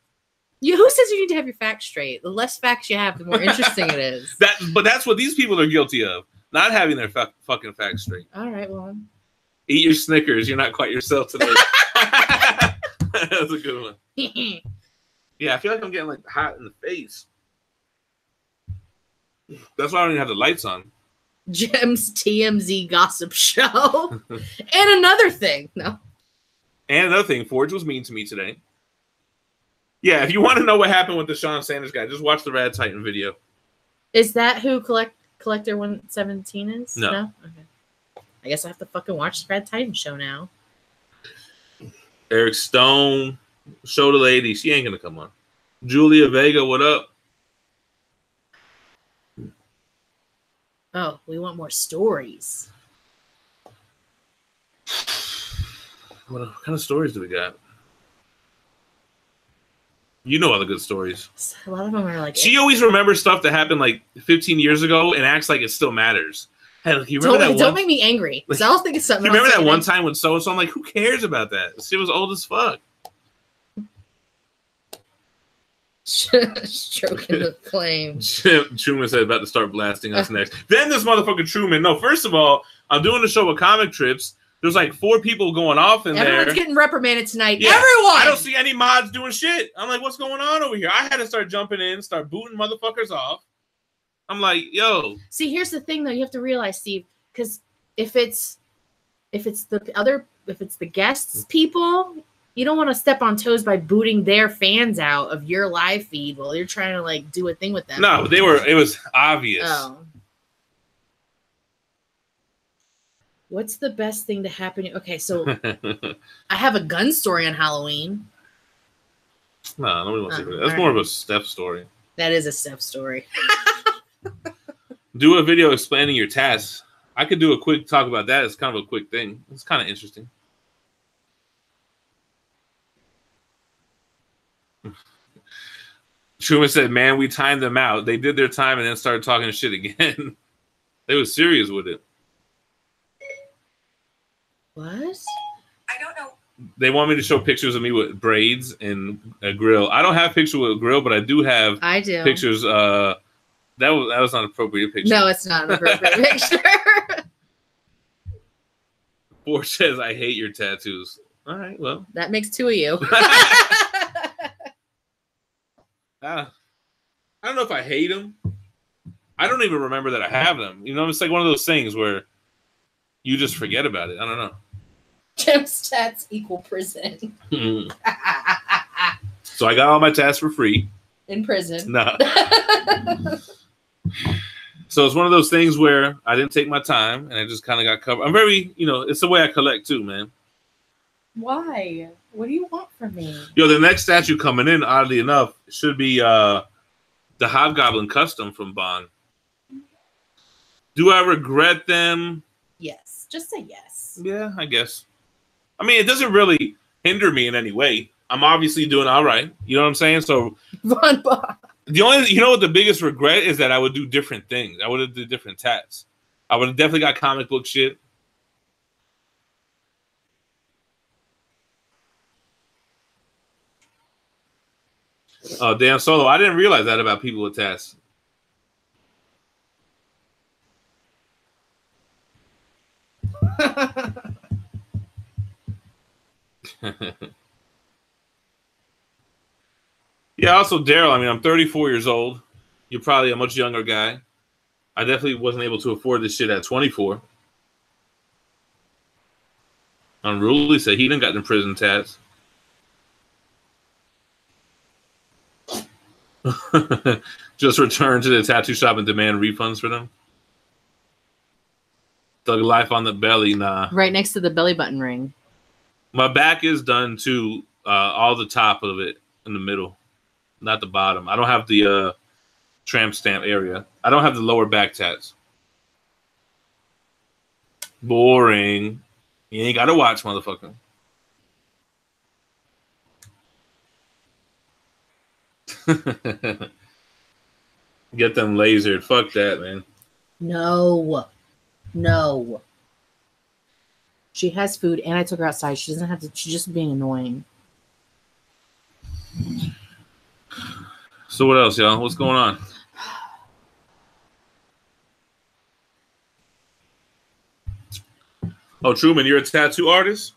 Who says you need to have your facts straight? The less facts you have, the more interesting it is. But that's what these people are guilty of. Not having their fucking facts straight. All right, well. Eat your Snickers. You're not quite yourself today. That's a good one. Yeah, I feel like I'm getting like hot in the face. That's why I don't even have the lights on. Jem's TMZ gossip show. And another thing. No. And another thing. Forge was mean to me today. Yeah, if you want to know what happened with the Sean Sanders guy, just watch the Rad Titan video. Is that who Collector 117 is? No. Okay. I guess I have to fucking watch the Rad Titan show now. Eric Stone, show the lady. She ain't going to come on. Julia Vega, what up? Oh, we want more stories. What kind of stories do we got? You know all the good stories. A lot of them are like... She always remembers stuff that happened like 15 years ago and acts like it still matters. Hey, you remember don't make me angry. Like, I don't think it's something. You remember that one time when so-and-so? I'm like, who cares about that? She was old as fuck. Stroking the flame. Truman said about to start blasting us next. Then this motherfucker Truman. No, first of all, I'm doing a show with comic trips. There's like 4 people going off in there. Everyone's getting reprimanded tonight. Yeah, everyone! I don't see any mods doing shit. I'm like, what's going on over here? I had to start jumping in, start booting motherfuckers off. I'm like, yo. See, here's the thing, though. You have to realize, Steve, because if it's the guests people, you don't want to step on toes by booting their fans out of your live feed while you're trying to like do a thing with them. No, it was obvious. Oh. What's the best thing to happen? Okay, so I have a gun story on Halloween. No, nobody wants to hear that. That's more of a Steph story. That is a Steph story. Do a video explaining your tasks. I could do a quick talk about that. It's kind of a quick thing. It's kind of interesting. Truman said, man, we timed them out. They did their time and then started talking shit again. They were serious with it. What? I don't know. They want me to show pictures of me with braids and a grill. I don't have pictures with a grill, but I do have pictures. That was not an appropriate picture. No, it's not an appropriate picture. Four says, I hate your tattoos. All right, well. That makes two of you. I don't know if I hate them. I don't even remember that I have them. You know, it's like one of those things where you just forget about it. I don't know. Jim's tats equal prison. So I got all my tats for free. In prison. No. So it's one of those things where I didn't take my time and I just kind of got covered. I'm very, it's the way I collect too, man. Why? What do you want from me? Yo, the next statue coming in, oddly enough, should be the Hobgoblin Custom from Bond. Do I regret them? Yes. Just say yes. Yeah, I guess. I mean, it doesn't really hinder me in any way. I'm obviously doing all right. You know what I'm saying? So Von Bond. the only, what the biggest regret is that I would do different things. I would have did different tats. I would have definitely got comic book shit. Oh, damn, Solo. I didn't realize that about people with tats. Yeah, also, Daryl, I mean, I'm 34 years old. You're probably a much younger guy. I definitely wasn't able to afford this shit at 24. Unruly said he done got in prison tats. Just return to the tattoo shop and demand refunds for them. Thug life on the belly, nah. Right next to the belly button ring. My back is done too. All the top of it in the middle, not the bottom. I don't have the tramp stamp area. I don't have the lower back tats. Boring. You ain't got to watch, motherfucker. Get them lasered. Fuck that, man. No. She has food, and I took her outside. She doesn't have to. She's just being annoying. So what else, y'all? What's going on? Oh, Truman, you're a tattoo artist?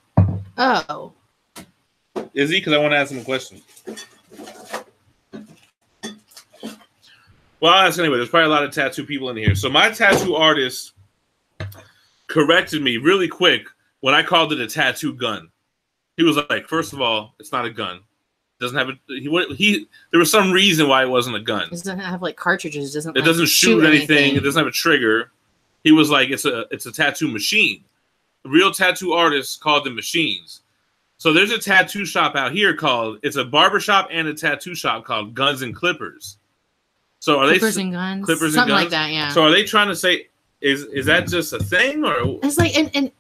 Oh. Is he? Because I want to ask him a question. Well, I'll ask anyway. There's probably a lot of tattoo people in here. So my tattoo artist corrected me really quick when I called it a tattoo gun. He was like, first of all, it's not a gun. Doesn't have a there was some reason why it wasn't a gun. It doesn't have like cartridges. It doesn't shoot anything. It doesn't have a trigger. He was like, it's a tattoo machine. Real tattoo artists called them machines. So there's a tattoo shop out here it's a barber shop and a tattoo shop called Guns and Clippers. So are Clippers and Guns? Clippers Something and Guns? like that, yeah. So are they trying to say, is that just a thing? Or it's like, and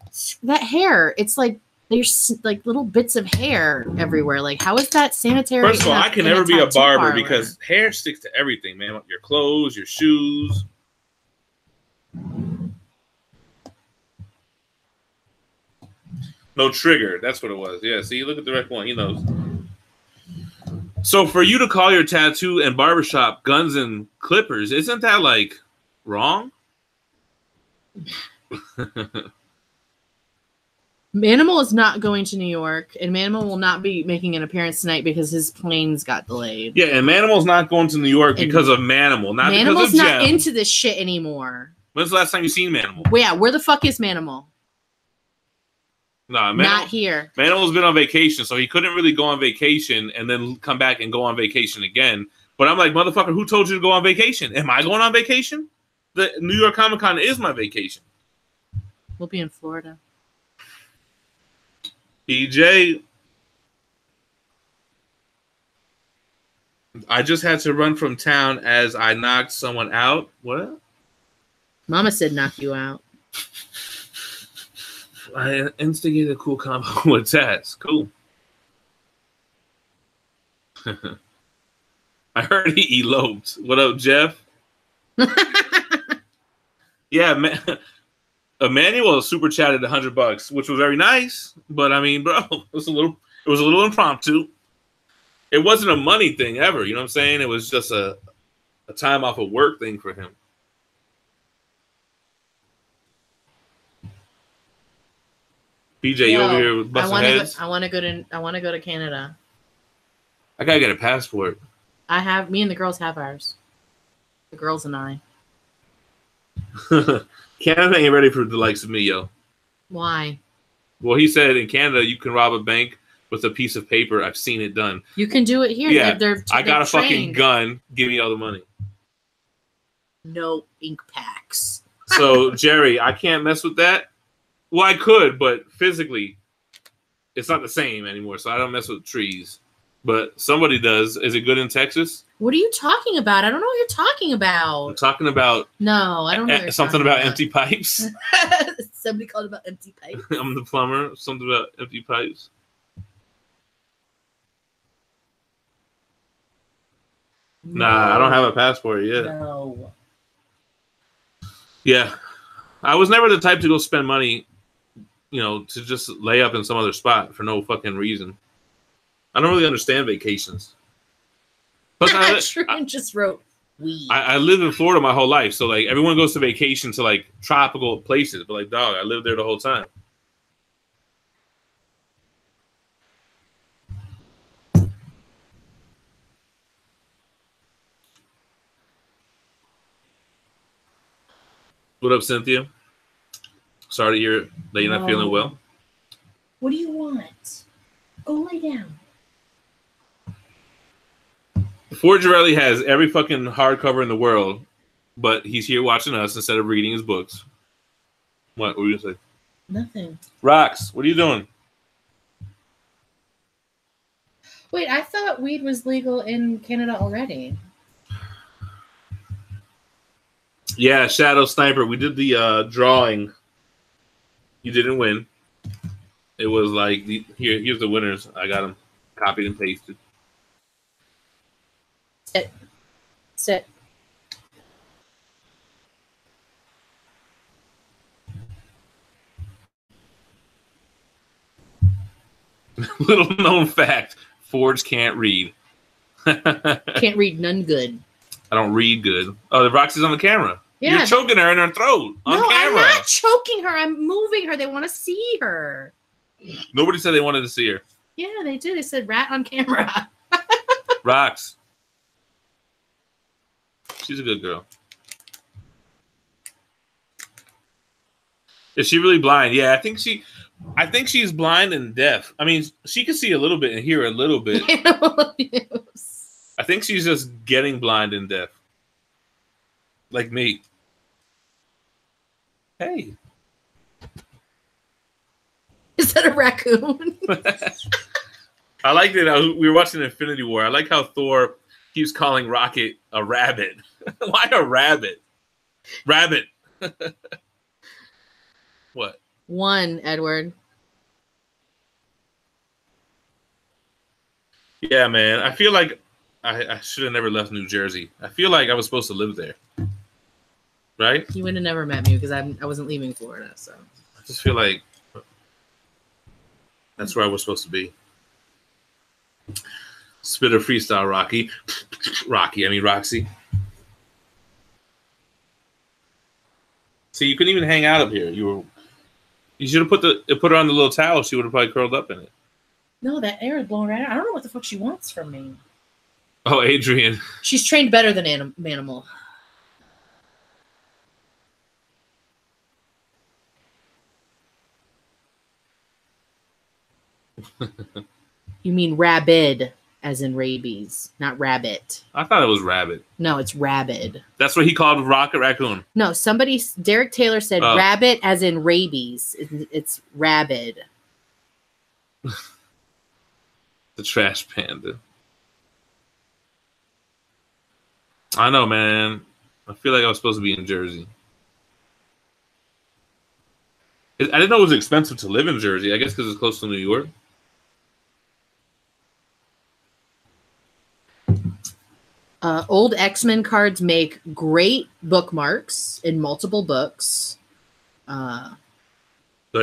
that hair, it's like, there's like little bits of hair everywhere. Like, how is that sanitary? First of all, I can never be a barber because hair sticks to everything, man. Your clothes, your shoes. No trigger. That's what it was. Yeah, see, look at the right one. He knows. So for you to call your tattoo and barbershop Guns and Clippers, isn't that like wrong? Manimal is not going to New York, and Manimal will not be making an appearance tonight because his planes got delayed. Yeah, and Manimal's not going to New York because of Manimal, not Manimal's because of not Gem. into this shit anymore. When's the last time you seen Manimal? Well, yeah, where the fuck is Manimal? Nah, not here. Manimal's been on vacation, so he couldn't really go on vacation and then come back and go on vacation again. But I'm like, motherfucker, who told you to go on vacation? Am I going on vacation? The New York Comic Con is my vacation. We'll be in Florida. DJ, I just had to run from town as I knocked someone out. What? Mama said knock you out. I instigated a cool combo with tats. Cool. I heard he eloped. What up, Jeff? Yeah, man. Emmanuel super chatted $100, which was very nice. But I mean, bro, it was a little impromptu. It wasn't a money thing ever. You know what I'm saying? It was just a time off of work thing for him. PJ, you over here busting heads? I want to go to Canada. I gotta get a passport. Me and the girls have ours. The girls and I. Canada ain't ready for the likes of me, yo. Why? Well, he said in Canada you can rob a bank with a piece of paper. I've seen it done. You can do it here. Yeah, I got a trained. fucking gun. Give me all the money. No ink packs. So, Jerry, I can't mess with that. Well, I could, but physically, it's not the same anymore. So I don't mess with trees. But somebody does. Is it good in Texas? What are you talking about? I don't know what you're talking about. I'm talking about... No, I don't know. Something about empty pipes. Somebody called about empty pipes. I'm the plumber. Something about empty pipes. No. Nah, I don't have a passport yet. No. Yeah. I was never the type to go spend money, to just lay up in some other spot for no fucking reason. I don't really understand vacations. Plus, Truman just wrote weed. I lived in Florida my whole life, so like everyone goes to vacation to like tropical places, but like dog, I lived there the whole time. What up, Cynthia? Sorry to hear that you're not feeling well. What do you want? Go lay down. Ford Girelli has every fucking hardcover in the world, but he's here watching us instead of reading his books. What were you going to say? Nothing. Rox, what are you doing? Wait, I thought weed was legal in Canada already. Yeah, Shadow Sniper. We did the drawing. You didn't win. It was like, here's the winners. I got them copied and pasted. Sit. Little known fact, Forge can't read. Can't read none good. I don't read good. Oh, the Roxy's on the camera. Yeah. You're choking her in her throat on camera. I'm not choking her. I'm moving her. They want to see her. Nobody said they wanted to see her. Yeah, they did. They said rat on camera. Rox. She's a good girl. Is she really blind? Yeah, I think she's blind and deaf. I mean, she can see a little bit and hear a little bit. I think she's just getting blind and deaf. Like me. Hey. Is that a raccoon? I like that. We were watching Infinity War. I like how Thor keeps calling Rocket a rabbit. Why a rabbit? Rabbit. What? One, Edward. Yeah, man. I feel like I should have never left New Jersey. I feel like I was supposed to live there. Right? You would have never met me because I wasn't leaving Florida. So I just feel like that's where I was supposed to be. Spit a freestyle, Roxy. See, you couldn't even hang out up here. You should have put her on the little towel. She would have probably curled up in it. No, that air is blowing right out. I don't know what the fuck she wants from me. Oh, Adrian. She's trained better than Animal. You mean rabid, as in rabies, not rabbit. I thought it was rabbit. No, it's rabid. That's what he called Rocket Raccoon. No, Derek Taylor said rabbit as in rabies. It's rabid. The trash panda. I know, man. I feel like I was supposed to be in Jersey. I didn't know it was expensive to live in Jersey. I guess because it's close to New York. Old X-Men cards make great bookmarks in multiple books. Do I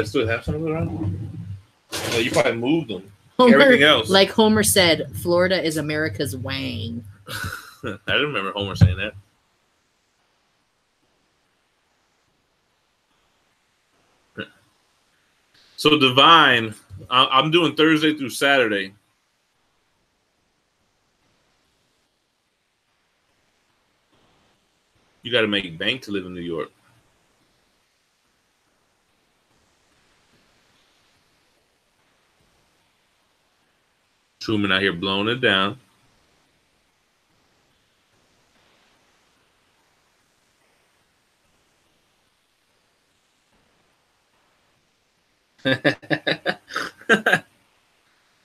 still have some of them around? Oh, you probably moved them. Everything else. Like Homer said, Florida is America's Wang. I didn't remember Homer saying that. So Divine, I'm doing Thursday through Saturday. You got to make bank to live in New York. Truman out here blowing it down.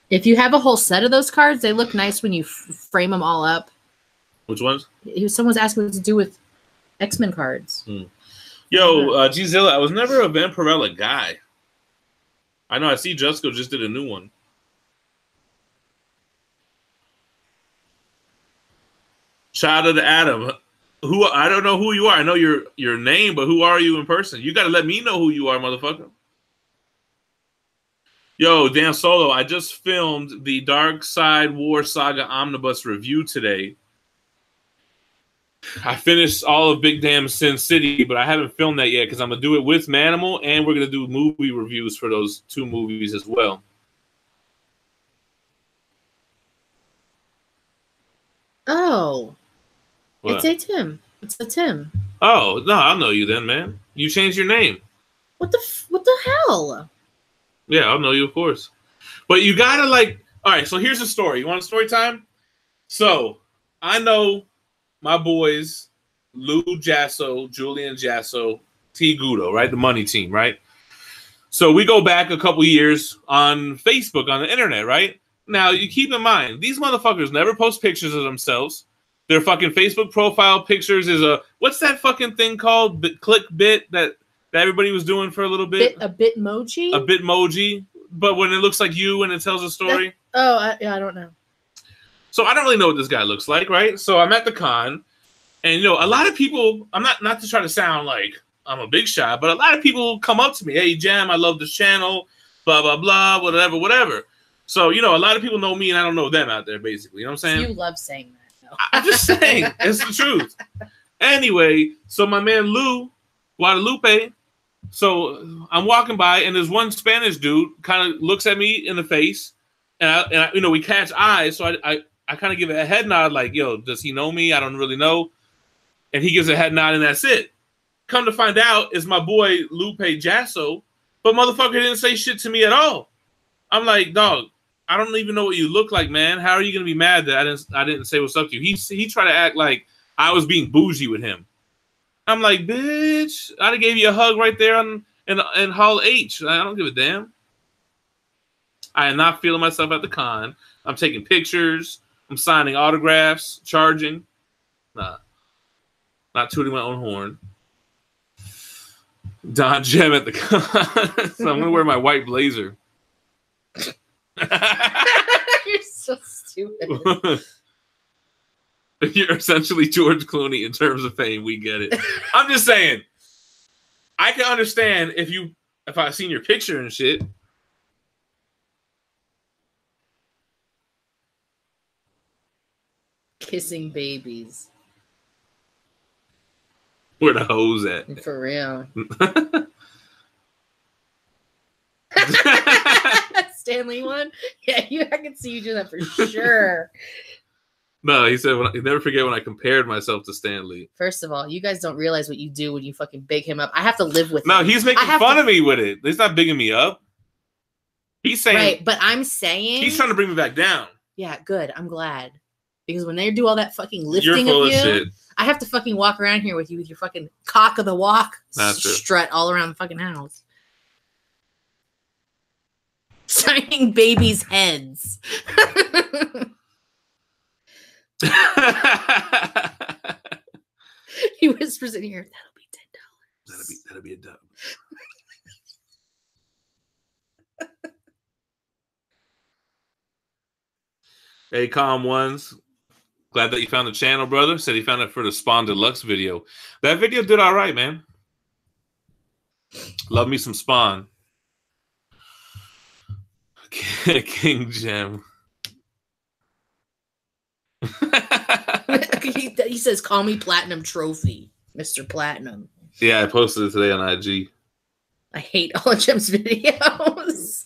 If you have a whole set of those cards, they look nice when you frame them all up. Which ones? Someone's asking what to do with X-Men cards. Yo, G-Zilla, I was never a Vampirella guy. I know, I see Jusco just did a new one. Shout out to Adam. Who I don't know who you are. I know your name, but who are you in person? You got to let me know who you are, motherfucker. Yo, Dan Solo, I just filmed the Dark Side War Saga Omnibus review today. I finished all of Big Damn Sin City, but I haven't filmed that yet because I'm going to do it with Manimal, and we're going to do movie reviews for those 2 movies as well. Oh. What? It's a Tim. It's a Tim. Oh, no, I'll know you then, man. You changed your name. What the hell? Yeah, I'll know you, of course. But you got to, like... All right, so here's the story. You want a story time? So, I know my boys, Lou Jasso, Julian Jasso, T. Gudo, right? The money team, right? So we go back a couple years on Facebook, on the internet, right? Now, you keep in mind, these motherfuckers never post pictures of themselves. Their fucking Facebook profile pictures is a... What's that fucking thing called? Clickbit that everybody was doing for a little bit? A Bitmoji? A Bitmoji. But when it looks like you and it tells a story. I don't know. So I don't really know what this guy looks like, right? So I'm at the con, and a lot of people. I'm not to try to sound like I'm a big shot, but a lot of people come up to me, "Hey, Jam, I love this channel, blah blah blah, whatever." So a lot of people know me, and I don't know them out there. Basically, you know what I'm saying? You love saying that. No. I'm just saying, it's the truth. Anyway, so my man Lou Guadalupe. So I'm walking by, and there's one Spanish dude kind of looks at me in the face, and I we catch eyes. So I kind of give it a head nod, like, yo, does he know me? I don't really know. And he gives a head nod, and that's it. Come to find out, it's my boy Lupe Jasso, but motherfucker didn't say shit to me at all. I'm like, dog, I don't even know what you look like, man. How are you gonna be mad that I didn't say what's up to you? He tried to act like I was being bougie with him. I'm like, bitch, I'd have gave you a hug right there in Hall H. I don't give a damn. I am not feeling myself at the con. I'm taking pictures. I'm signing autographs, charging. Nah. Not tooting my own horn. Don Gem at the con. So I'm going to wear my white blazer. You're so stupid. You're essentially George Clooney in terms of fame. We get it. I'm just saying. I can understand if I've seen your picture and shit. Kissing babies. Where the hoes at? For real. Stanley one? Yeah, I can see you do that for sure. No, he said, never forget when I compared myself to Stan Lee. First of all, you guys don't realize what you do when you fucking big him up. I have to live with No, him. he's making fun of me with it. He's not bigging me up. He's saying... Right, but I'm saying... He's trying to bring me back down. Yeah, good. I'm glad. Because when they do all that fucking lifting You're full of you, shit. I have to fucking walk around here with you with your fucking cock of the walk That's strut all around the fucking house. Signing babies' heads. He whispers in here, that'll be $10. That'll be a dub. Hey, Calm Ones. Glad that you found the channel, brother. Said he found it for the Spawn Deluxe video. That video did all right, man. Love me some Spawn. King Gem. He says, call me Platinum Trophy, Mr. Platinum. Yeah, I posted it today on IG. I hate all of Jim's videos.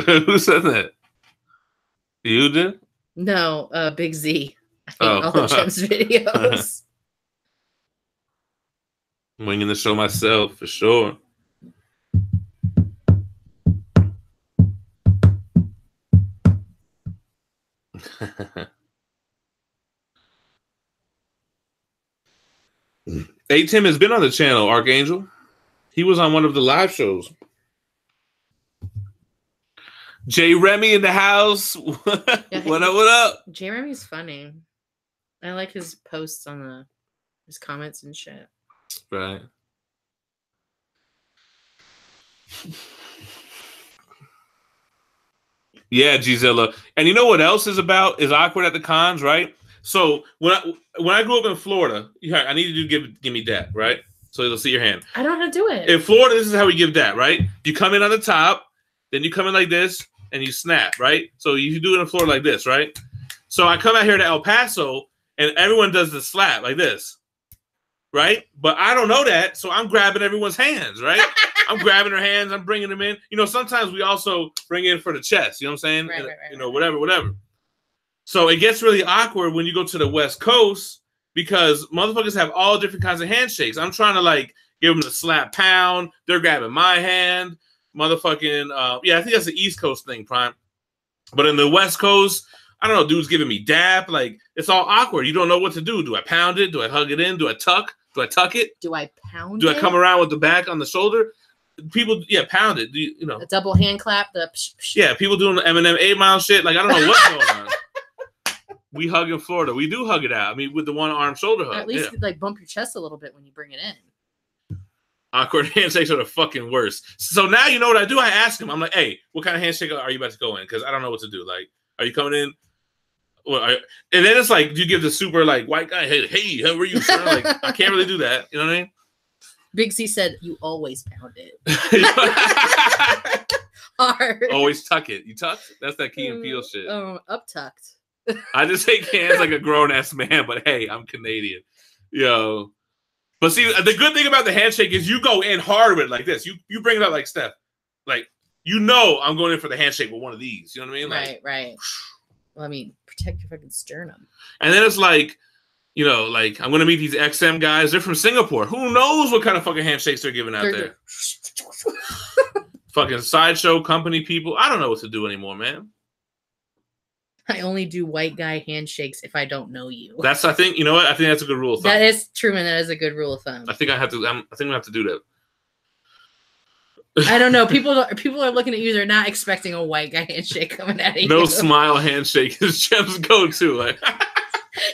Who said that? You did? No, Big Z. I hate all of Jim's videos. Winging the show myself, for sure. Hey, Tim has been on the channel, Archangel. He was on one of the live shows. Jay Remy in the house. Yeah, What up? Jay Remy's funny. I like his posts on his comments and shit. Right. Yeah, Gisela. And you know what else is awkward at the cons, right? So when I grew up in Florida, I need you to give me that, right? So they'll see your hand. I don't know how to do it. In Florida, this is how we give that, right? You come in on the top, then you come in like this, and you snap, right? So you do it in Florida like this, right? So I come out here to El Paso, and everyone does the slap like this, right? But I don't know that, so I'm grabbing everyone's hands, right? I'm grabbing their hands, I'm bringing them in. You know, sometimes we also bring in for the chest, you know what I'm saying? Right, you know, whatever. So it gets really awkward when you go to the West Coast because motherfuckers have all different kinds of handshakes. I'm trying to like give them the slap pound. They're grabbing my hand. Motherfucking, yeah, I think that's the East Coast thing, Prime. But in the West Coast, I don't know, dude's giving me dap. Like, it's all awkward. You don't know what to do. Do I pound it? Do I hug it in? Do I tuck? Do I tuck it? Do I pound Do I come around with the back on the shoulder? People, yeah, pound it. You know. A double hand clap. Yeah, people doing the Eminem 8 Mile shit. Like, I don't know what's going on. We hug in Florida. We do hug it out. I mean, with the one arm shoulder hug. At least like bump your chest a little bit when you bring it in. Awkward handshakes are the fucking worst. So now you know what I do. I ask him. I'm like, hey, what kind of handshake are you about to go in? Because I don't know what to do. Like, are you coming in? Well, and then it's like, do you give the super like white guy, hey, how are you, sir? Like, I can't really do that. You know what I mean? Big C said, you always pound it. Hard. Always tuck it. You tuck? That's that Key and Peele shit. Up tucked. I just shake hands like a grown-ass man, but hey, I'm Canadian. Yo. But see, the good thing about the handshake is you go in hard with it like this. You bring it up like Steph. Like, you know I'm going in for the handshake with one of these. You know what I mean? Like, right. Well, I mean, protect your fucking sternum. And then it's like, you know, like, I'm going to meet these XM guys. They're from Singapore. Who knows what kind of fucking handshakes they're giving out there? Fucking sideshow company people. I don't know what to do anymore, man. I only do white guy handshakes if I don't know you. I think, you know what? I think that's a good rule of thumb. That is true, man. That is a good rule of thumb. I think I have to do that. I don't know. People are looking at you. They're not expecting a white guy handshake coming at you. No smile handshake is Jem's go-to. Like,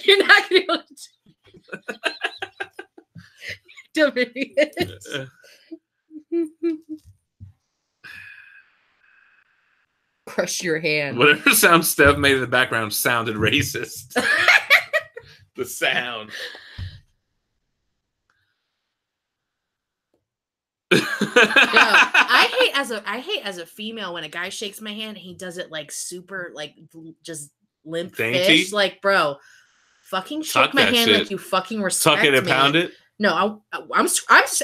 you're not going to be able to do it. Crush your hand. Whatever sound Steph made in the background sounded racist. The sound. I hate as a female when a guy shakes my hand and he does it like super like just limp dainty fish. Like, bro, fucking shake my hand shit. Like you fucking respect tuck it and me. Pound it. No, I'm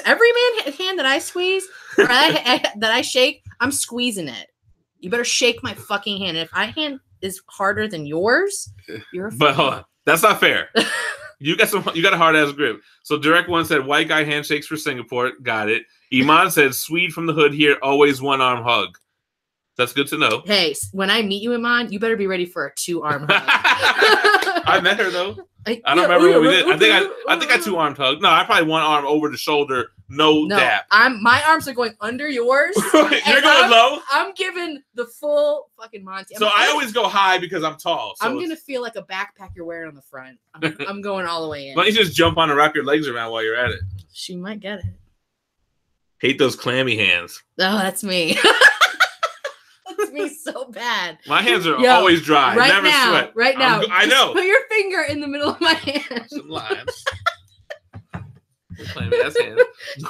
every hand that I squeeze or that I shake, I'm squeezing it. You better shake my fucking hand. And if my hand is harder than yours, you're a but hold on, that's not fair. You got a hard ass grip. So Direct One said white guy handshakes for Singapore. Got it. Iman said Swede from the hood here, always one arm hug. That's good to know. Hey, when I meet you, Iman, you better be ready for a 2-arm hug. I met her though. I don't remember what we did. I think I 2-armed hug. No, I probably 1 arm over the shoulder, no dap. My arms are going under yours. You're going low. I'm giving the full fucking Monty. So I always go high because I'm tall. So I'm gonna feel like a backpack you're wearing on the front. I'm going all the way in. Why don't you just jump on and wrap your legs around while you're at it? She might get it. Hate those clammy hands. Oh, that's me. That's me so bad. My hands are always dry. Right never now, sweat. Right now. I know. Put your finger in the middle of my hand. Some lives. Clammy ass hands.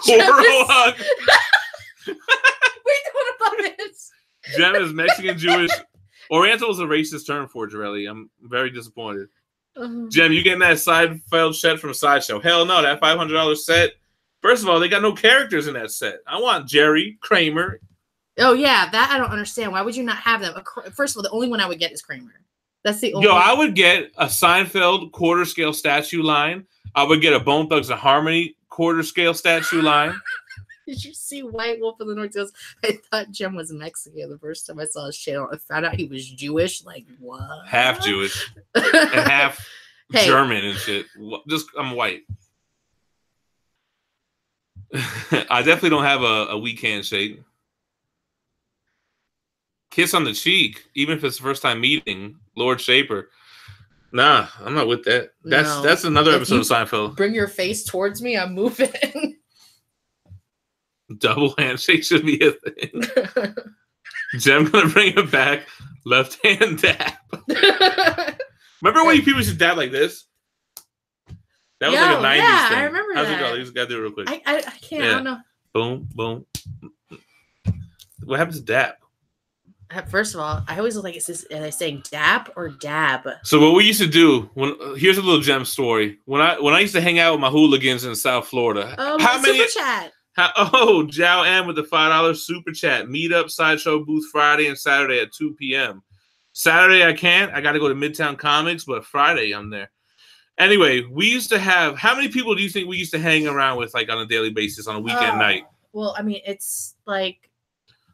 Goro hug. Wait, what about it? Jem is Mexican, Jewish. Oriental is a racist term for Jarelli. I'm very disappointed. Jem, you getting that Seinfeld set from Sideshow? Hell no, that $500 set First of all, they got no characters in that set. I want Jerry, Kramer. Oh yeah, that I don't understand. Why would you not have them? First of all, the only one I would get is Kramer. That's the only. Yo, I would get a Seinfeld quarter scale statue line. I would get a Bone Thugs and Harmony quarter scale statue line. Did you see White Wolf of the North Hills? I thought Jim was Mexican the first time I saw his channel. I found out he was Jewish. Like, what? Half Jewish and half German and shit. Just I'm white. I definitely don't have a weak handshake. Kiss on the cheek, even if it's the first time meeting. Lord Shaper. Nah, I'm not with that. That's another episode of Seinfeld. Bring your face towards me, I'm moving. Double handshake should be a thing. Jem gonna bring it back. Left hand dab. Remember when people used to dab like this? That was like a 90s thing. I remember that. How's it go? You gotta do it real quick. I can't. I don't know. Boom, boom. What happens to dab? First of all, I always look like are they saying dap or dab? So what we used to do here's a little Jem story. When I used to hang out with my hooligans in South Florida. Oh, how many super chat? Jow M with the $5 super chat. Meetup Sideshow booth Friday and Saturday at 2 p.m. Saturday I can't. I got to go to Midtown Comics, but Friday I'm there. Anyway, we used to have. How many people do you think we used to hang around with like on a daily basis on a weekend night? Well, I mean, it's like.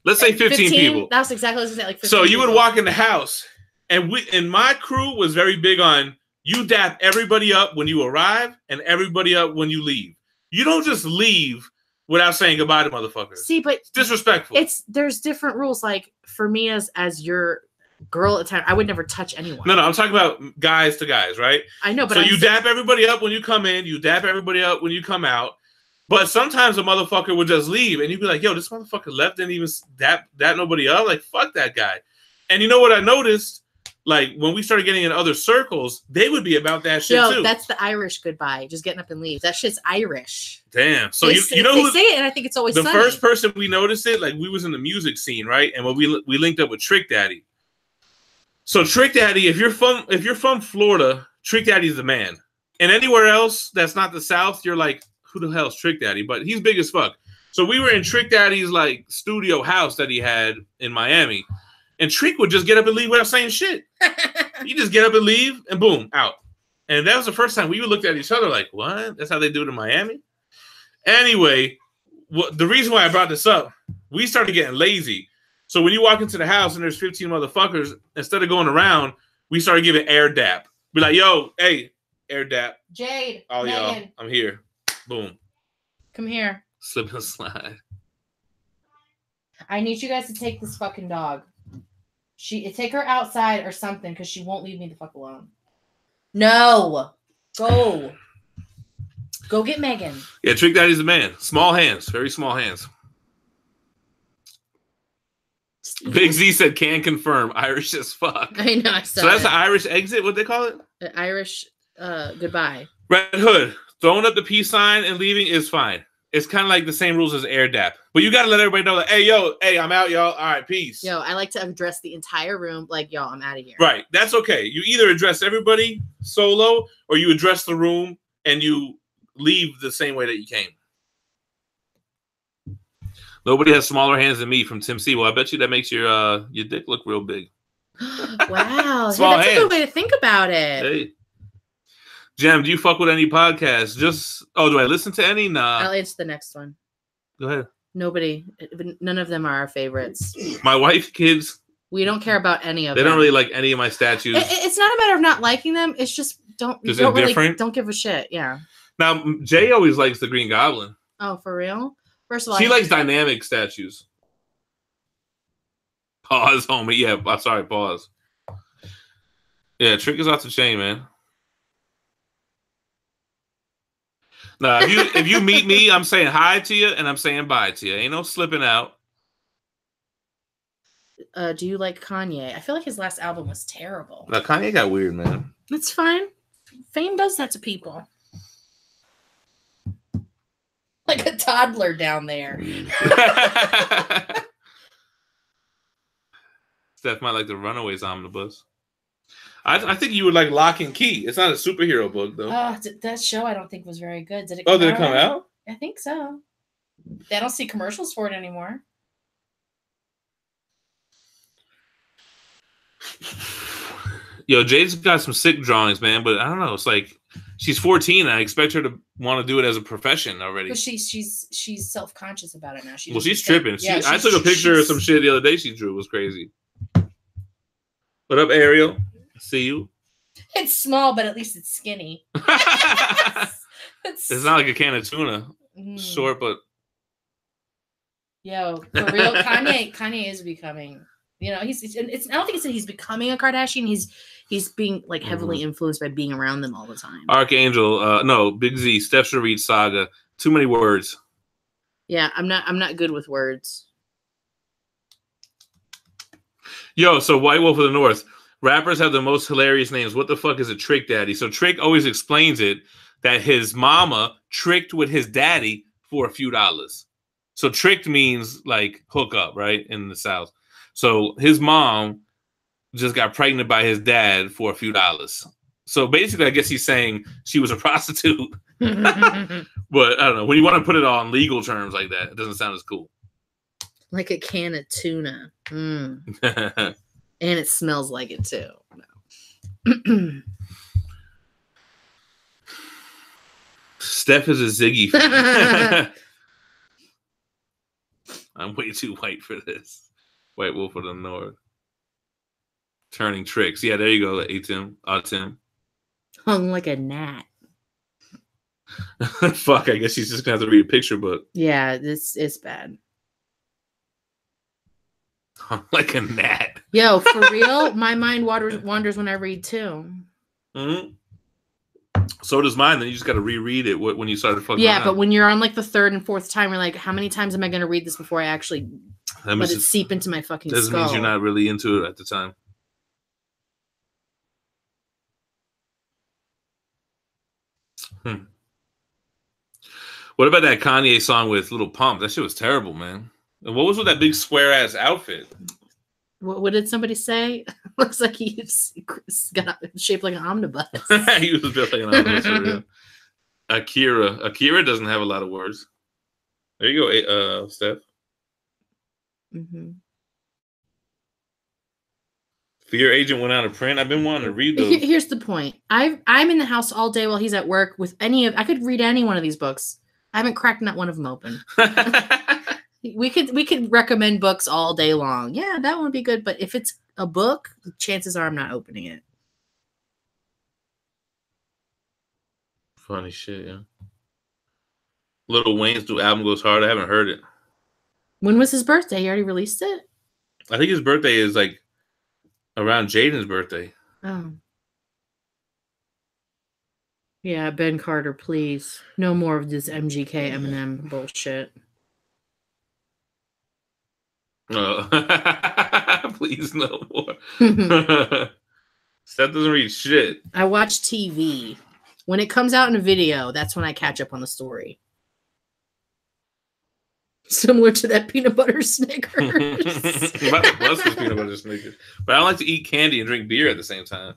Let's say 15 people. That's exactly what I was saying. Like 15 so you people. would walk in the house, and my crew was very big on you dap everybody up when you arrive and everybody up when you leave. You don't just leave without saying goodbye to motherfuckers. See, but it's disrespectful. There's different rules. Like for me as your girl at the time, I would never touch anyone. No, I'm talking about guys to guys, right? I know, but so you dap everybody up when you come in, you dap everybody up when you come out. But sometimes a motherfucker would just leave, and you'd be like, yo, this motherfucker left, didn't even dap nobody up. Like, fuck that guy. And you know what I noticed? Like, when we started getting in other circles, they would be about that shit, too. That's the Irish goodbye. Just getting up and leave. That shit's Irish. Damn. So, you know they say it, and I think it's always the sunny. first person we noticed it, like, we was in the music scene, right? And when we linked up with Trick Daddy. So, Trick Daddy, if you're from Florida, Trick Daddy's the man. And anywhere else that's not the South, you're like, who the hell's Trick Daddy? But he's big as fuck. So we were in Trick Daddy's like studio house that he had in Miami, and Trick would just get up and leave without saying shit. He just get up and leave, and boom, out. And that was the first time we looked at each other like, what? That's how they do it in Miami? Anyway, the reason why I brought this up, we started getting lazy. So when you walk into the house and there's 15 motherfuckers, instead of going around, we started giving air dap. Be like, yo, hey, air dap. Jade, all y'all, I'm here. Boom. Come here. Slip and slide. I need you guys to take this fucking dog. Take her outside or something because she won't leave me the fuck alone. No. Go. Go get Megan. Yeah, Trick Daddy's the man. Small hands. Very small hands. Big Z said, can confirm. Irish as fuck. I know. I saw so that's the Irish exit? What they call it? Irish goodbye. Red Hood. Throwing up the peace sign and leaving is fine. It's kind of like the same rules as air dap. But you got to let everybody know that, hey, I'm out, y'all. All right, peace. Yo, I like to address the entire room like, y'all, I'm out of here. Right. That's okay. You either address everybody solo or you address the room and you leave the same way that you came. Nobody has smaller hands than me from Tim C. Well, I bet you that makes your dick look real big. Wow. Hey, that's a good way to think about it. Hey. Jem, do you fuck with any podcasts? Do I listen to any? Nah. I'll answer the next one. Go ahead. Nobody. None of them are our favorites. My wife, kids. We don't care about any of them. They don't really like any of my statues. It's not a matter of not liking them. It's just don't give a shit. Yeah. Now, Jay always likes the Green Goblin. Oh, for real? First of all, she likes dynamic statues. Pause, homie. Yeah, I'm sorry. Pause. Yeah, Trick is off the chain, man. Nah, if you meet me, I'm saying hi to you and I'm saying bye to you. Ain't no slipping out. Do you like Kanye? I feel like his last album was terrible. Now, Kanye got weird, man. That's fine. Fame does that to people. Like a toddler down there. Steph might like the Runaways omnibus. I think you would like Lock and Key. It's not a superhero book, though. That show I don't think was very good. Did it come out? I think so. They don't see commercials for it anymore. Yo, Jade's got some sick drawings, man, but I don't know. It's like she's 14. I expect her to want to do it as a profession already. But she's self-conscious about it now. She's tripping. I took a picture of some shit the other day she drew. It was crazy. What up, Ariel? See you. It's small, but at least it's skinny. It's not like a can of tuna. Short, but yo, for real, Kanye is becoming. You know, I don't think it's that he's becoming a Kardashian. He's being like heavily influenced by being around them all the time. Archangel, no, Big Z, Steph should read Saga. Too many words. Yeah, I'm not good with words. Yo, so White Wolf of the North. Rappers have the most hilarious names. What the fuck is a trick daddy? So Trick always explains it that his mama tricked with his daddy for a few dollars. So tricked means like hook up, right? In the South. So his mom just got pregnant by his dad for a few dollars. So basically, I guess he's saying she was a prostitute. But I don't know. When you want to put it on legal terms like that, it doesn't sound as cool. Like a can of tuna. And it smells like it too. No. Steph is a Ziggy fan. I'm way too white for this. White Wolf of the North. Turning tricks. Yeah, there you go. Tim. Tim. Hung like a gnat. Fuck, I guess she's just going to have to read a picture book. Yeah, it's bad. Like a gnat. Yo, for real, my mind wanders when I read too. Mm-hmm. So does mine. Then you just got to reread it when you start to fucking. Yeah, but when you're on like the third and fourth time, you're like, how many times am I going to read this before I actually let it seep into my fucking skull? Doesn't mean you're not really into it at the time. What about that Kanye song with Lil Pump? That shit was terrible, man. And what was with that big square ass outfit? What did somebody say? Looks like he's got shaped like an omnibus. He was built like an omnibus for real. Akira doesn't have a lot of words. There you go, Steph. Mm-hmm. Fear Agent went out of print. I've been wanting to read those. Here's the point. I'm in the house all day while he's at work with I could read any one of these books. I haven't cracked not one of them open. We could recommend books all day long. Yeah, that would be good. But if it's a book, chances are I'm not opening it. Funny shit, yeah. Lil Wayne's new album goes hard. I haven't heard it. When was his birthday? He already released it? I think his birthday is like around Jaden's birthday. Oh. Yeah, Ben Carter, please. No more of this MGK Eminem bullshit. Please, no more. Seth doesn't read shit. I watch TV. When it comes out in a video, that's when I catch up on the story. Similar to that peanut butter Snickers. I'm about to bust this peanut butter Snickers. But I don't like to eat candy and drink beer at the same time.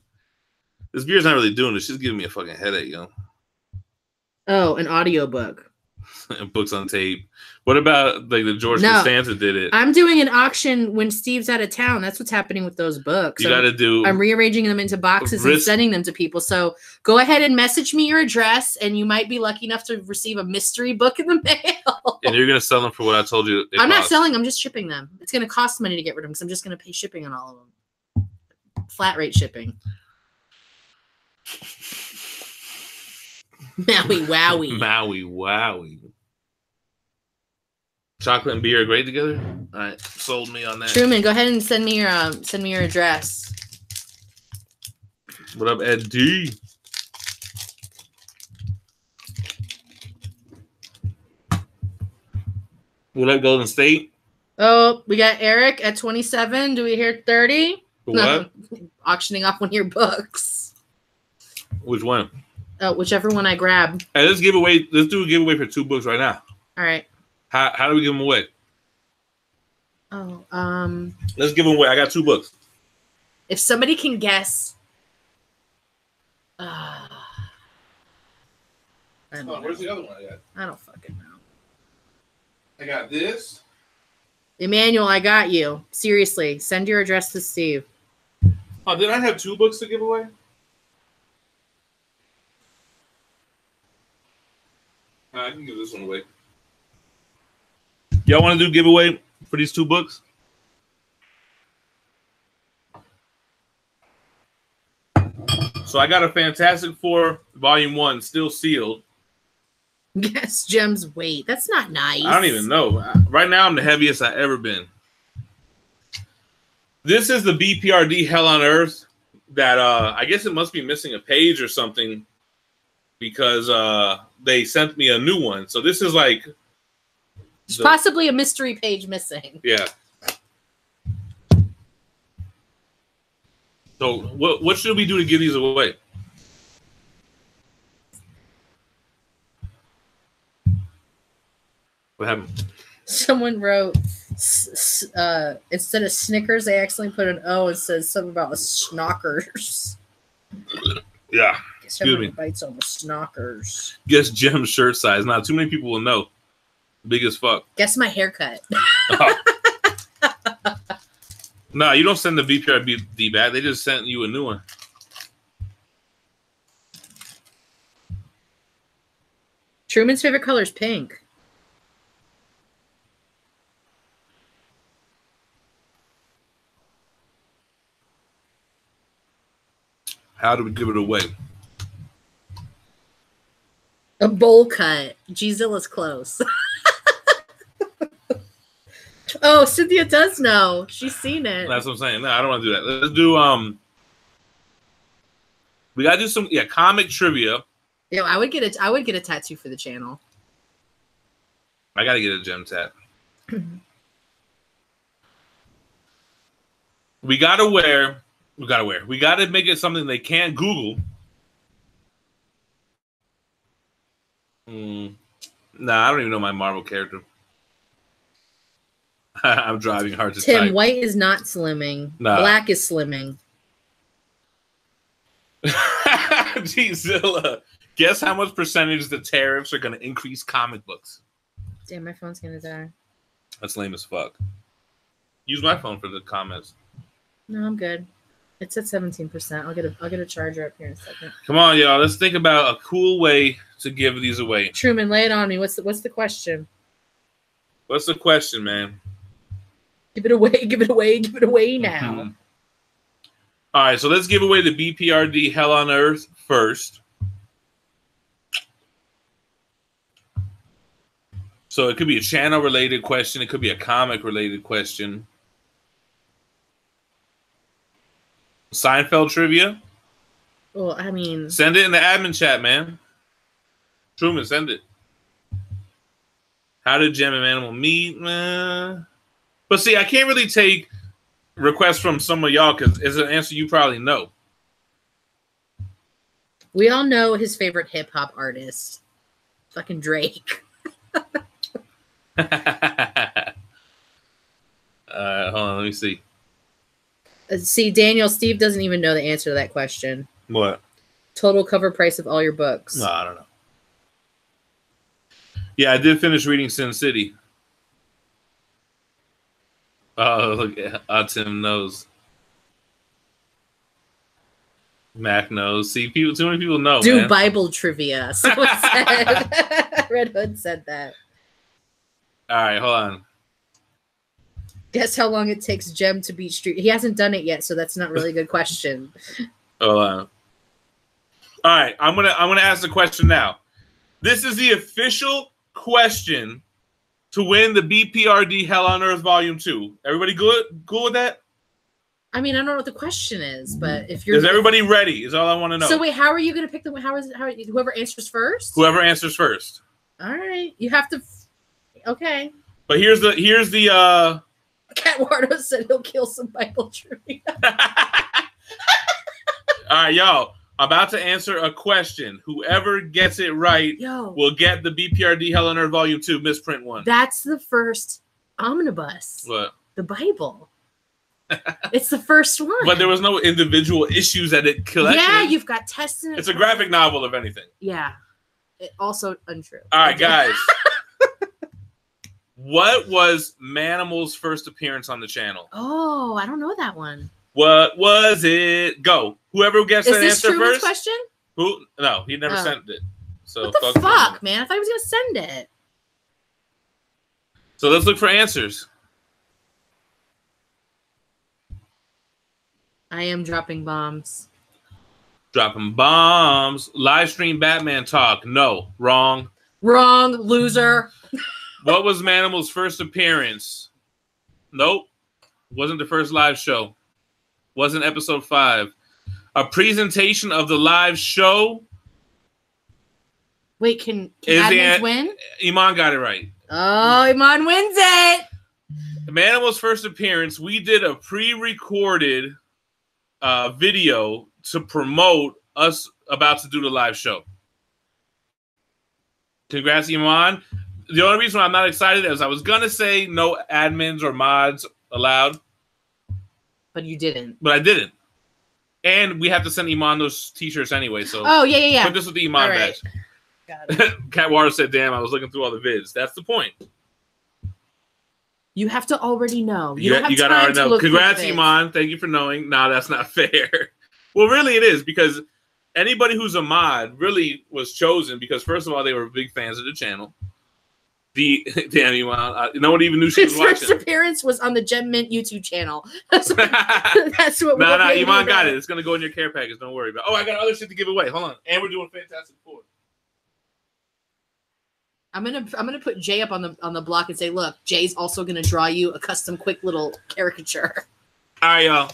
This beer's not really doing it. It's just giving me a fucking headache, yo. Oh, an audiobook. Books on tape. What about like the George Costanza did it? I'm doing an auction when Steve's out of town. That's what's happening with those books. You got to do. I'm rearranging them into boxes and sending them to people. So go ahead and message me your address, and you might be lucky enough to receive a mystery book in the mail. And you're gonna sell them for what I told you. I'm not selling. I'm just shipping them. It's gonna cost money to get rid of them because I'm just gonna pay shipping on all of them. Flat rate shipping. Maui wowie. Maui wowie. Chocolate and beer are great together. All right, sold me on that. Truman, go ahead and send me your address. What up, Ed D? What up, Golden State? Oh, we got Eric at 27. Do we hear 30? For what? Auctioning off one of your books. Which one? Whichever one I grab. Hey, let's do a giveaway for 2 books right now. All right. How do we give them away? Oh, let's give them away. I got 2 books. If somebody can guess, where's the other one I got? I don't fucking know. I got this. Emmanuel, I got you. Seriously, send your address to Steve. Oh, did I have 2 books to give away? I can give this one away. Y'all want to do giveaway for these 2 books? So I got a Fantastic Four Volume 1 still sealed. Guess Gem's weight. That's not nice. I don't even know. Right now, I'm the heaviest I've ever been. This is the BPRD Hell on Earth that I guess it must be missing a page or something because they sent me a new one. So this is like... There's possibly a mystery page missing. Yeah. So what should we do to give these away? What happened? Someone wrote instead of Snickers, they accidentally put an O and says something about a Snockers. Yeah. Excuse me. Bites on the Snockers. Guess Gem's shirt size. Not too many people will know. Big as fuck. Guess my haircut. Oh. No, you don't send the BPRD back. They just sent you a new one. Truman's favorite color is pink. How do we give it away? A bowl cut. G-Zilla's close. Oh, Cynthia does know. She's seen it. That's what I'm saying. No, I don't want to do that. Let's do we gotta do some comic trivia. Yeah, I would get a tattoo for the channel. I gotta get a Gem tat. We gotta make it something they can't Google. Nah, I don't even know my Marvel character. I'm driving hard to Tim, type. white is not slimming. Nah. Black is slimming. G-Zilla. Guess how much percentage the tariffs are going to increase comic books? Damn, my phone's going to die. That's lame as fuck. Use my phone for the comments. No, I'm good. It's at 17%. I'll get a charger up here in a second. Come on, y'all. Let's think about a cool way to give these away. Truman, lay it on me. What's the question? What's the question, man? Give it away. Give it away. Give it away now. Mm-hmm. All right, so let's give away the BPRD Hell on Earth first. So it could be a channel-related question. It could be a comic-related question. Seinfeld trivia. Well, I mean... Send it in the admin chat, man. Truman, send it. How did Gem and Animal meet? But see, I can't really take requests from some of y'all because it's an answer you probably know. We all know his favorite hip-hop artist. Fucking Drake. Hold on, let me see. See, Daniel, Steve doesn't even know the answer to that question. What? Total cover price of all your books. No, I don't know. Yeah, I did finish reading Sin City. Oh, look, Tim knows. Mac knows. See, too many people know. Do man. Bible trivia. Someone said. Red Hood said that. All right, hold on. Guess how long it takes Gem to beat Street. He hasn't done it yet, so that's not really a good question. Hold on. All right, I'm gonna ask the question now. This is the official question to win the BPRD Hell on Earth Volume 2. Everybody good? Cool with that? I mean, I don't know what the question is, but if you're... Is everybody ready? Is all I want to know. So wait, how are you going to pick the... whoever answers first? Whoever answers first. All right. You have to... Okay. But here's the Cat Wardo said he'll kill some Bible trivia. All right, y'all. I'm about to answer a question. Whoever gets it right will get the BPRD Hell on Earth Volume 2 misprint one. That's the first omnibus. What? The Bible. It's the first one. But there was no individual issues that it collected. Yeah, you've got tests in it. It's a graphic novel, if anything. Yeah. Also untrue. All right, guys. What was Manimal's first appearance on the channel? Oh, I don't know that one. What was it? Go. Whoever gets that answer Truman's first. Question? Who? No, he never sent it. So what the fuck, man? I thought he was gonna send it. So let's look for answers. I am dropping bombs. Dropping bombs. Live stream Batman talk. No. Wrong. Wrong. Loser. What was Manimal's first appearance? Nope. Wasn't the first live show. Wasn't episode 5. A presentation of the live show. Wait, can admins win? Iman got it right. Oh, Iman wins it. Manimal's first appearance, we did a pre-recorded video to promote us about to do the live show. Congrats, Iman. The only reason why I'm not excited is I was going to say no admins or mods allowed. But you didn't. But I didn't. And we have to send Iman those t-shirts anyway. So oh, yeah. Put this with the Iman badge. Got it. Catwater said, damn, I was looking through all the vids. That's the point. You have to already know. You got to already know. Congrats, Iman. Thank you for knowing. Nah, that's not fair. Well, really it is, because anybody who's a mod really was chosen because, first of all, they were big fans of the channel. Damn, Iman. No one even knew she was watching. His first appearance was on the Gem Mint YouTube channel. That's what No, Iman got it. It's going to go in your care package. Don't worry about it. Oh, I got other shit to give away. Hold on. And we're doing Fantastic Four. I'm gonna put Jay up on the block and say, look, Jay's also gonna draw you a custom quick little caricature. All right, y'all.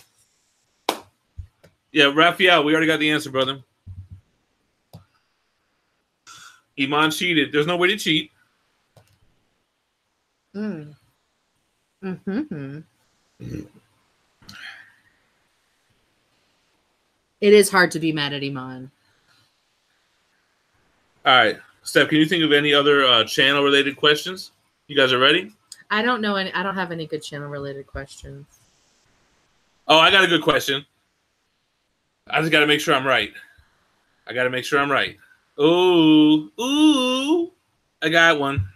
Yeah, Raphael, we already got the answer, brother. Iman cheated. There's no way to cheat. Mm. It is hard to be mad at Iman. All right. Steph, can you think of any other channel-related questions? You guys are ready? I don't know any. I don't have any good channel-related questions. Oh, I got a good question. I just got to make sure I'm right. Ooh, I got one.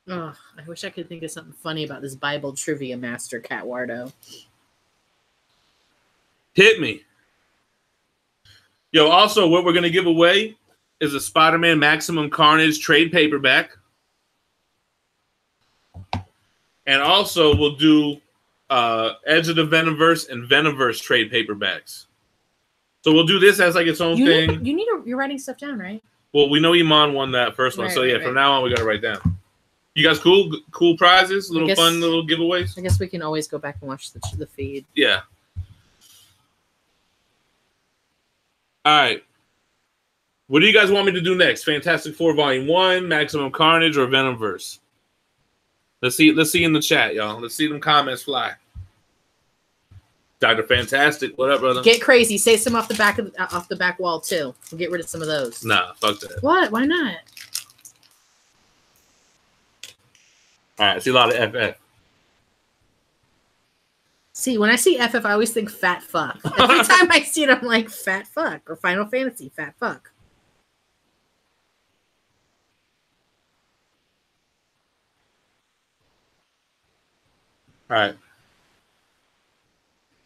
Oh, I wish I could think of something funny about this Bible trivia master, Catwardo. Hit me. Yo, also, what we're going to give away is a Spider-Man Maximum Carnage trade paperback. And also, we'll do Edge of the Venomverse and Venomverse trade paperbacks. So we'll do this as like its own thing. You're writing stuff down, right? Well, we know Iman won that first one. So, yeah, from now on, we got to write down. You guys cool? Cool prizes? Fun little giveaways? I guess we can always go back and watch the feed. Yeah. All right. What do you guys want me to do next? Fantastic Four Volume 1, Maximum Carnage, or Venomverse? Let's see in the chat, y'all. Let's see them comments fly. Dr. Fantastic, what up, brother? Get crazy. Say some off the back wall too. We'll get rid of some of those. Nah, fuck that. What? Why not? All right, I see a lot of FF. See, when I see FF, I always think fat fuck. Every time I see it, I'm like, fat fuck. Or Final Fantasy, fat fuck. All right.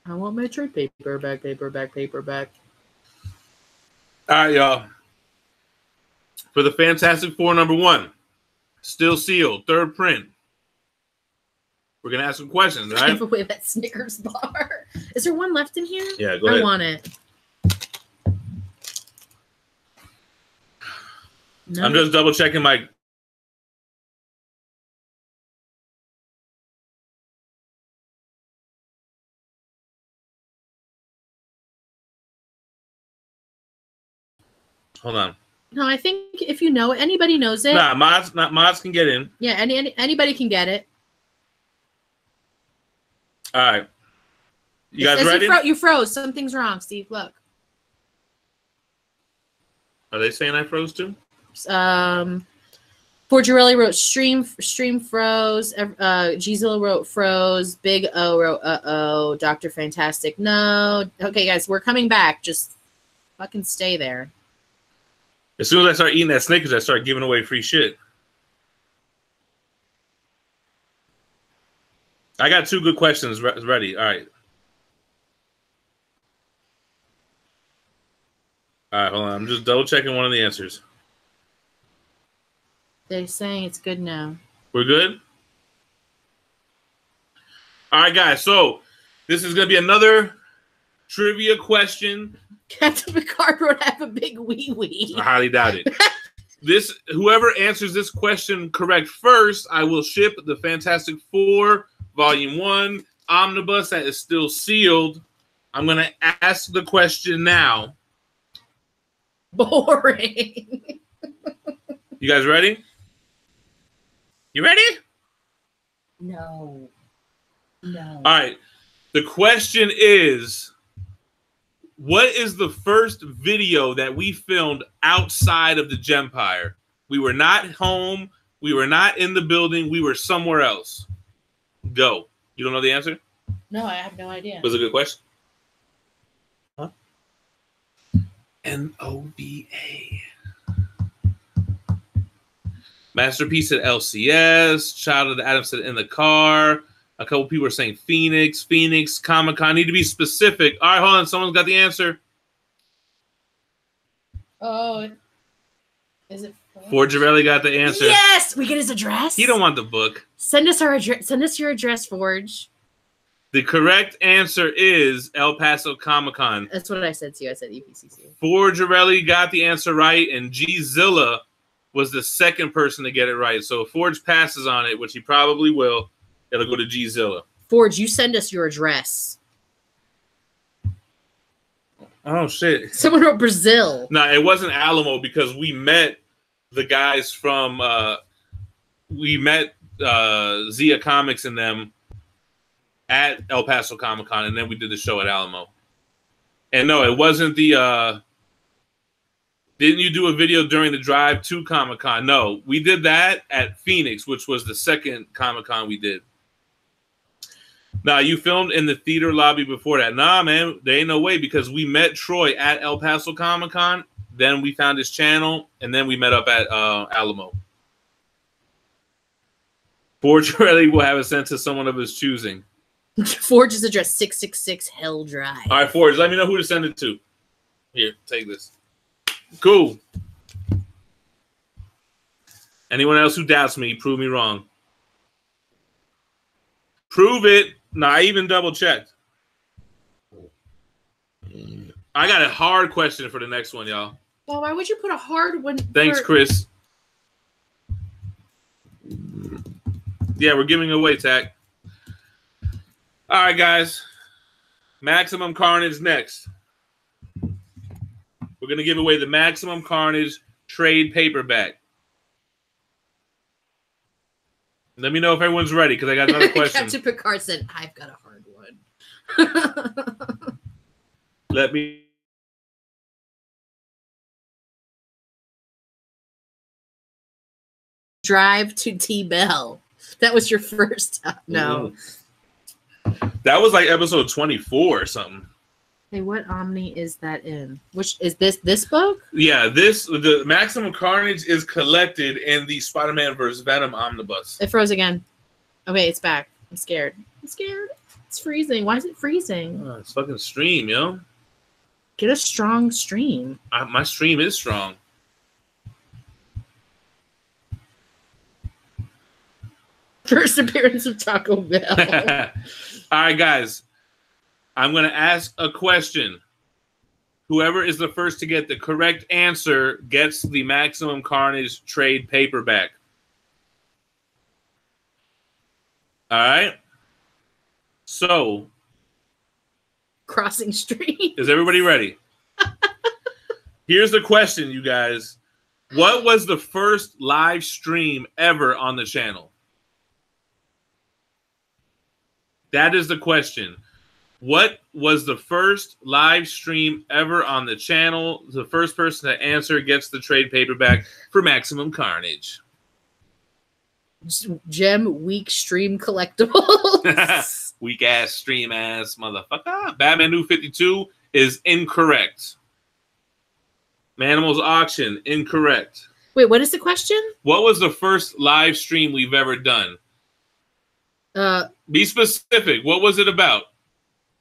I want my trade paperback. All right, y'all. For the Fantastic Four #1, still sealed, 3rd print. We're going to ask some questions, right? Give away that Snickers bar. Is there one left in here? Yeah, go ahead. I want it. No. I'm just double checking my... Hold on. No, I think if you know it, anybody knows it. Nah, mods can get in. Yeah, anybody can get it. All right. You guys ready? You froze. Something's wrong, Steve. Look. Are they saying I froze too? Porgerelli wrote stream froze. Gisela wrote froze. Big O wrote uh-oh. Dr. Fantastic, no. Okay, guys, we're coming back. Just fucking stay there. As soon as I start eating that Snickers, I start giving away free shit. I got 2 good questions ready. All right. All right, hold on. I'm just double checking one of the answers. They're saying it's good now. We're good? All right, guys. So this is going to be another trivia question. Captain Picard would have a big wee-wee. I highly doubt it. Whoever answers this question correct first, I will ship the Fantastic Four Volume 1 Omnibus that is still sealed. I'm going to ask the question now. Boring. You guys ready? You ready? No. All right. The question is, what is the first video that we filmed outside of the Gempire? We were not home. We were not in the building. We were somewhere else. Go. You don't know the answer? No, I have no idea. Was it a good question? Huh? NOVA. Masterpiece at LCS. Child of the Atom said in the car. A couple people are saying Phoenix, Comic-Con. Need to be specific. All right, hold on. Someone's got the answer. Oh, is it? Ford Girelli got the answer. Yes, we get his address. He don't want the book. Send us our address. Send us your address, Forge. The correct answer is El Paso Comic-Con. That's what I said to you. I said EPCC. Ford Girelli got the answer right, and G Zilla was the second person to get it right. So if Forge passes on it, which he probably will, it'll go to G Zilla. Forge, you send us your address. Oh shit! Someone wrote Brazil. No, it wasn't Alamo because we met the guys from Zia Comics and them at El Paso Comic Con, and then we did the show at Alamo. And no, it wasn't the. Didn't you do a video during the drive to Comic Con? No, we did that at Phoenix, which was the second Comic Con we did. Nah, you filmed in the theater lobby before that. Nah, man, there ain't no way because we met Troy at El Paso Comic Con. Then we found his channel, and then we met up at Alamo. Forge Riley will have it sent to someone of his choosing. Forge's address 666 Hell Drive. All right, Forge, let me know who to send it to. Here, take this. Cool. Anyone else who doubts me, prove me wrong. Prove it. No, I even double checked. I got a hard question for the next one, y'all. Well, why would you put a hard one? Thanks, Chris. Yeah, we're giving away, Tack. All right, guys. Maximum Carnage next. We're going to give away the Maximum Carnage trade paperback. Let me know if everyone's ready, because I got another question. Captain Picard said, I've got a hard one. Let me... Drive to T-Bell. That was your first time. No. That was like episode 24 or something. Hey, what Omni is that in? Which is this book? Yeah, the Maximum Carnage is collected in the Spider-Man vs. Venom omnibus. It froze again. Okay, it's back. I'm scared. It's freezing. Why is it freezing? Oh, it's fucking stream, yo. Get a strong stream. My stream is strong. First appearance of Taco Bell. All right, guys. I'm going to ask a question. Whoever is the first to get the correct answer gets the Maximum Carnage trade paperback. All right? So. Crossing street. Is everybody ready? Here's the question, you guys. What was the first live stream ever on the channel? That is the question. What was the first live stream ever on the channel? The first person to answer gets the trade paperback for Maximum Carnage. Gem Week Stream Collectibles. Weak ass stream ass motherfucker. Batman New 52 is incorrect. Manimal's Auction, incorrect. Wait, what is the question? What was the first live stream we've ever done? Be specific. What was it about?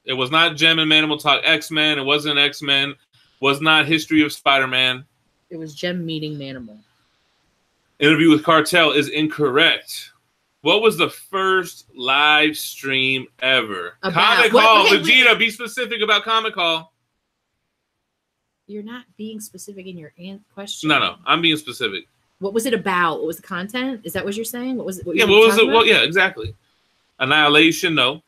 It was not Gem and Manimal Talk X-Men. It wasn't X-Men. Was not History of Spider-Man. It was Gem meeting Manimal. Interview with Cartel is incorrect. What was the first live stream ever? Comic Hall. Vegeta, be specific about Comic Hall. You're not being specific in your question. No, I'm being specific. What was it about? What was the content? Is that what you're saying? What was it? What was it? Well, yeah, exactly. Annihilation, no.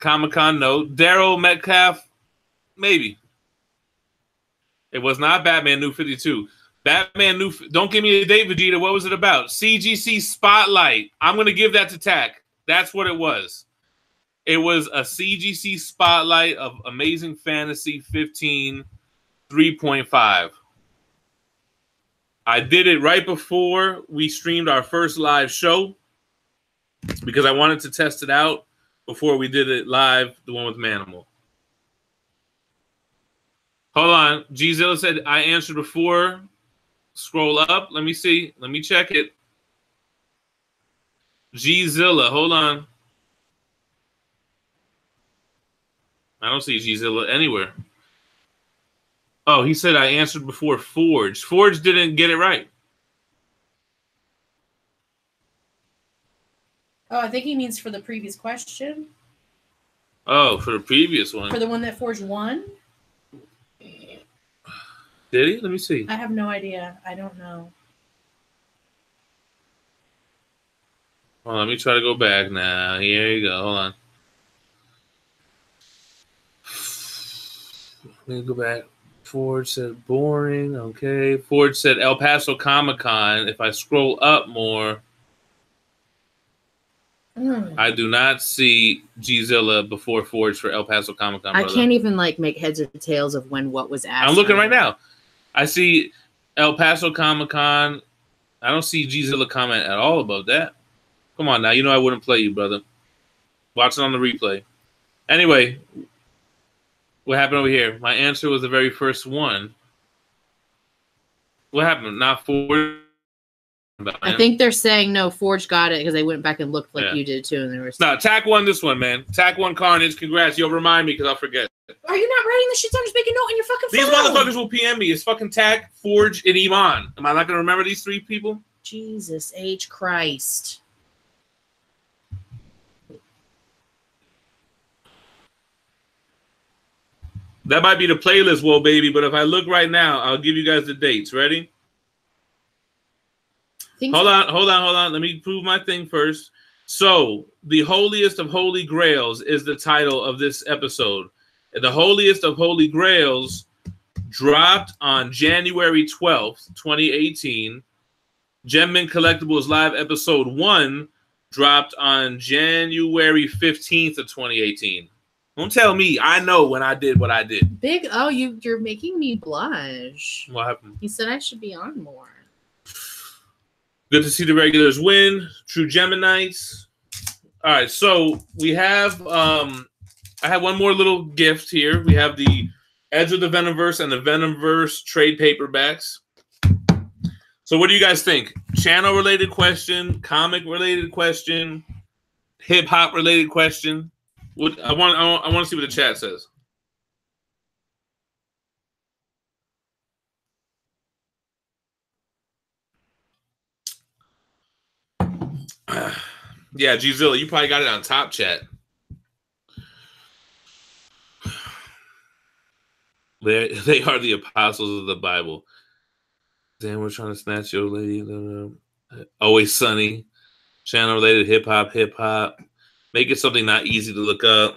Comic-Con, no. Daryl Metcalf, maybe. It was not Batman New 52. Batman New... Don't give me a date, Vegeta. What was it about? CGC Spotlight. I'm going to give that to Tack. That's what it was. It was a CGC Spotlight of Amazing Fantasy 15 3.5. I did it right before we streamed our first live show because I wanted to test it out before we did it live, the one with Manimal. Hold on. G-Zilla said I answered before. Scroll up. Let me see. Let me check it. G-Zilla. Hold on. I don't see G-Zilla anywhere. Oh, he said I answered before Forge. Forge didn't get it right. Oh, I think he means for the previous question. Oh, for the previous one. For the one that Forge won? Did he? Let me see. I have no idea. I don't know. Well, let me try to go back now. Here you go. Hold on. Let me go back. Forge said boring. Okay. Forge said El Paso Comic-Con. If I scroll up more, I do not see G-Zilla before Forge for El Paso Comic-Con. I can't even make heads or tails of when what was asked. I'm looking right now. I see El Paso Comic-Con. I don't see G-Zilla comment at all about that. Come on now. You know I wouldn't play you, brother. Watch it on the replay. Anyway, what happened over here? My answer was the very first one. What happened? Not Forge. I think they're saying no. Forge got it because they went back and looked like you did too, and they were. No, Tack won this one, man. Tack won Carnage. Congrats. You'll remind me because I'll forget. Are you not writing this shit down? Just make a note on your fucking phone. These motherfuckers will PM me. It's fucking Tack, Forge, and Iman. Am I not gonna remember these three people? Jesus H Christ. That might be the playlist, whoa, baby. But if I look right now, I'll give you guys the dates. Ready? Hold on. Let me prove my thing first. So, the holiest of holy grails is the title of this episode. The holiest of holy grails dropped on January 12th, 2018. Gemmin Collectibles Live Episode 1 dropped on January 15th of 2018. Don't tell me. I know when I did what I did. You're making me blush. What happened? He said I should be on more. Good to see the regulars win. True Geminies. All right, so we have I have one more little gift here. We have the Edge of the Venomverse and the Venomverse trade paperbacks. So what do you guys think? Channel related question, comic related question, hip hop related question? I want to see what the chat says. Yeah, G-Zilla, you probably got it on top chat. They are the apostles of the Bible. Damn, we're trying to snatch your lady. Always Sunny. Channel related hip hop. Make it something not easy to look up.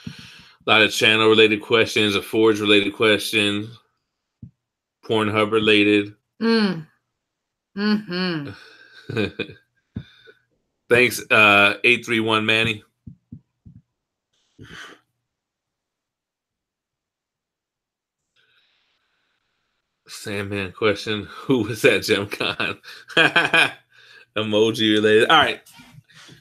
A lot of channel related questions, a Forge related question, Pornhub related. Thanks, 831 Manny. Sandman question. Who was that GemCon? Emoji related. All right.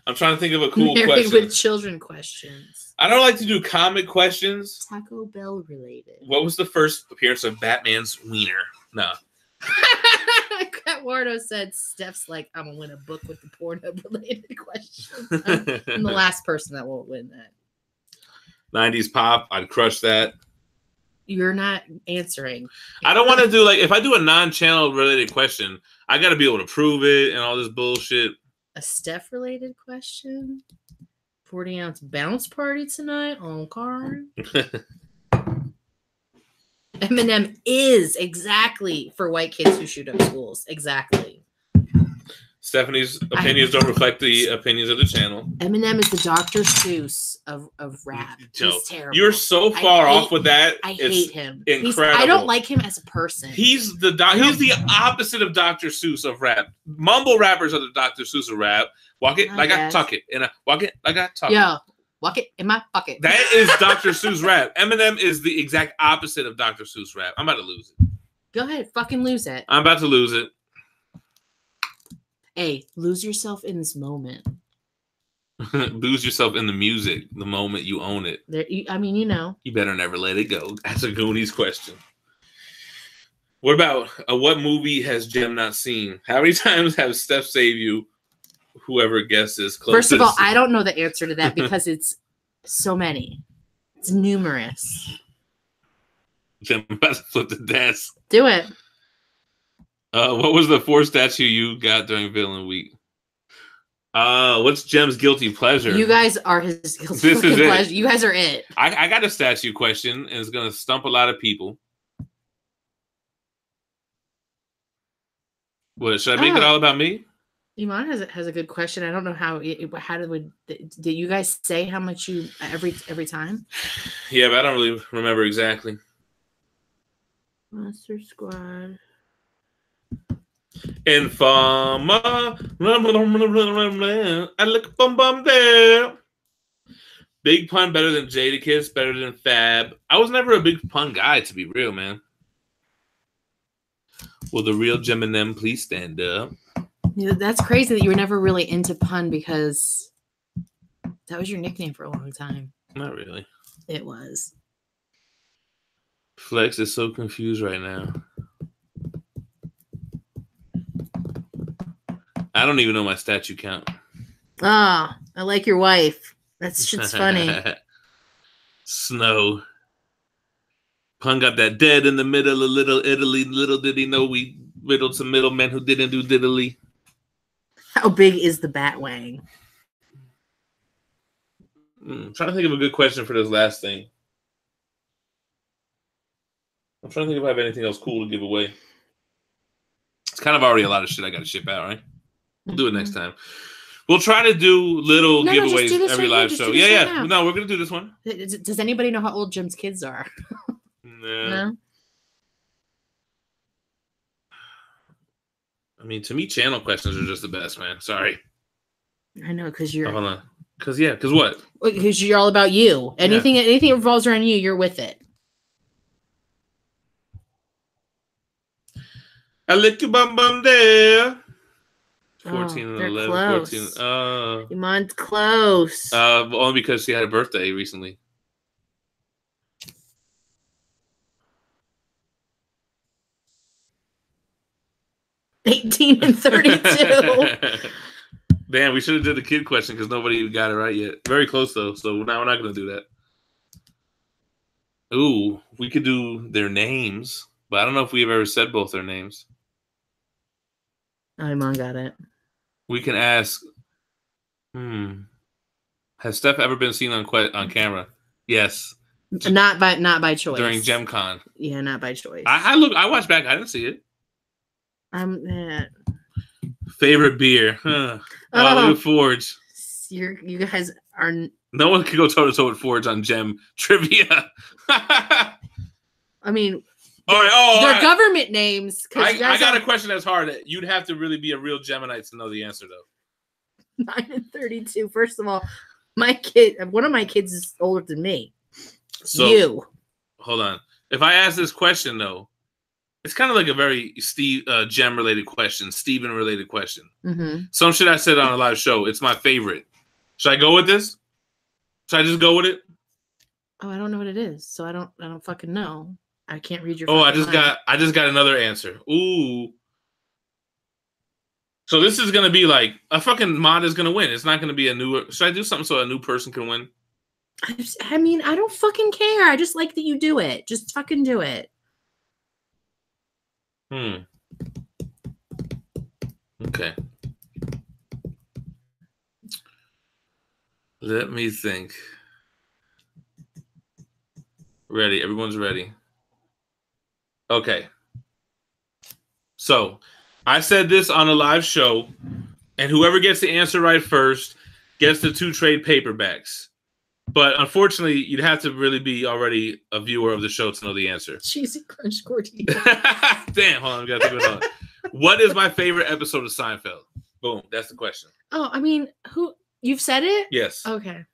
I'm trying to think of a cool question. With children questions. I don't like to do comic questions. Taco Bell related. What was the first appearance of Batman's wiener? No. Cat Wardo said, Steph's like, I'm gonna win a book with the Pornhub related questions. I'm the last person that won't win that. 90s pop, I'd crush that. You're not answering. I don't want to do like if I do a non-channel related question, I got to be able to prove it and all this bullshit. A Steph related question. 40-ounce bounce party tonight on card. Eminem is exactly for white kids who shoot up schools. Exactly. Stephanie's opinions don't reflect the opinions of the channel. Eminem is the Dr. Seuss of rap. He's terrible. You're so far off with that. I hate him. Incredible. I don't like him as a person. He's the opposite of Dr. Seuss of rap. Mumble rappers are the Dr. Seuss of rap. Walk it like I tuck it, and I walk it like I tuck it. Yo, walk it in my pocket. That is Dr. Seuss rap. Eminem is the exact opposite of Dr. Seuss rap. I'm about to lose it. Go ahead, fucking lose it. I'm about to lose it. Hey, lose yourself in this moment. Lose yourself in the music the moment you own it. I mean, you know. You better never let it go. That's a Goonies question. What about what movie has Jem not seen? How many times have Steph saved you? Whoever guesses closest. First of all, I don't know the answer to that because it's so many. It's numerous. Jem about to flip the desk. Do it. What was the 4th statue you got during Villain Week? What's Jem's guilty pleasure? You guys are his guilty pleasure. You guys are it. I got a statue question, and it's going to stump a lot of people. What, should I make it all about me? Iman has a good question. I don't know how did you guys say how much you every time? Yeah, but I don't really remember exactly. Monster Squad. Informer. I look bum there. Big pun better than Jadakiss, better than Fab. I was never a big pun guy, to be real, man. Will the real Gemini please stand up? Yeah, that's crazy that you were never really into pun because that was your nickname for a long time. Not really. It was. Flex is so confused right now. I don't even know my statue count. Ah, I like your wife. That's shit's funny. Snow. Pun got that dead in the middle of Little Italy. Little did he know we riddled some middlemen who didn't do diddly. How big is the Batwang? I'm trying to think of a good question for this last thing. I'm trying to think if I have anything else cool to give away. It's kind of already a lot of shit I got to ship out, right? We'll do it next time. We'll try to do little giveaways every live show. Yeah. No, we're going to do this one. Does anybody know how old Jim's kids are? No. I mean, to me, channel questions are just the best, man. Sorry. I know, because you're... hold on. Because what? Because you're all about you. Anything that revolves around you, you're with it. I lick your bum there. 14 and 11. Close. 14. Iman's close. Only because she had a birthday recently. $18 and $32. Damn, we should have did the kid question because nobody got it right yet. Very close though, so now we're not going to do that. Ooh, we could do their names, but I don't know if we've ever said both their names. Iman got it. We can ask. Has Steph ever been seen on camera? Yes. Not by choice. During GemCon. Yeah, not by choice. I watched back. I didn't see it. Favorite beer? Huh. Forge. You guys are. No one can go toe to toe with Forge on Gem trivia. I mean. All right. They're government names. I got a question that's hard. You'd have to really be a real Gemini to know the answer, though. 9 and 32. First of all, one of my kids is older than me. So, hold on. If I ask this question, though, it's kind of like a very Gem-related question, Steven-related question. Mm-hmm. Some shit I said on a live show. It's my favorite. Should I go with this? Should I just go with it? Oh, I don't know what it is, so I don't fucking know. I can't read your. Oh, I just got another answer. Ooh. So this is gonna be like a fucking mod is gonna win. It's not gonna be a new. Should I do something so a new person can win? I mean, I don't fucking care. I just like that you do it. Just fucking do it. Okay. Let me think. Ready. Everyone's ready. Okay. So I said this on a live show, and whoever gets the answer right first gets the 2 trade paperbacks. But unfortunately, you'd have to really be already a viewer of the show to know the answer. Cheesy Crunch Gordita. Damn, hold on. We got to think about it. What is my favorite episode of Seinfeld? Boom. That's the question. Oh, I mean, you've said it? Yes. Okay.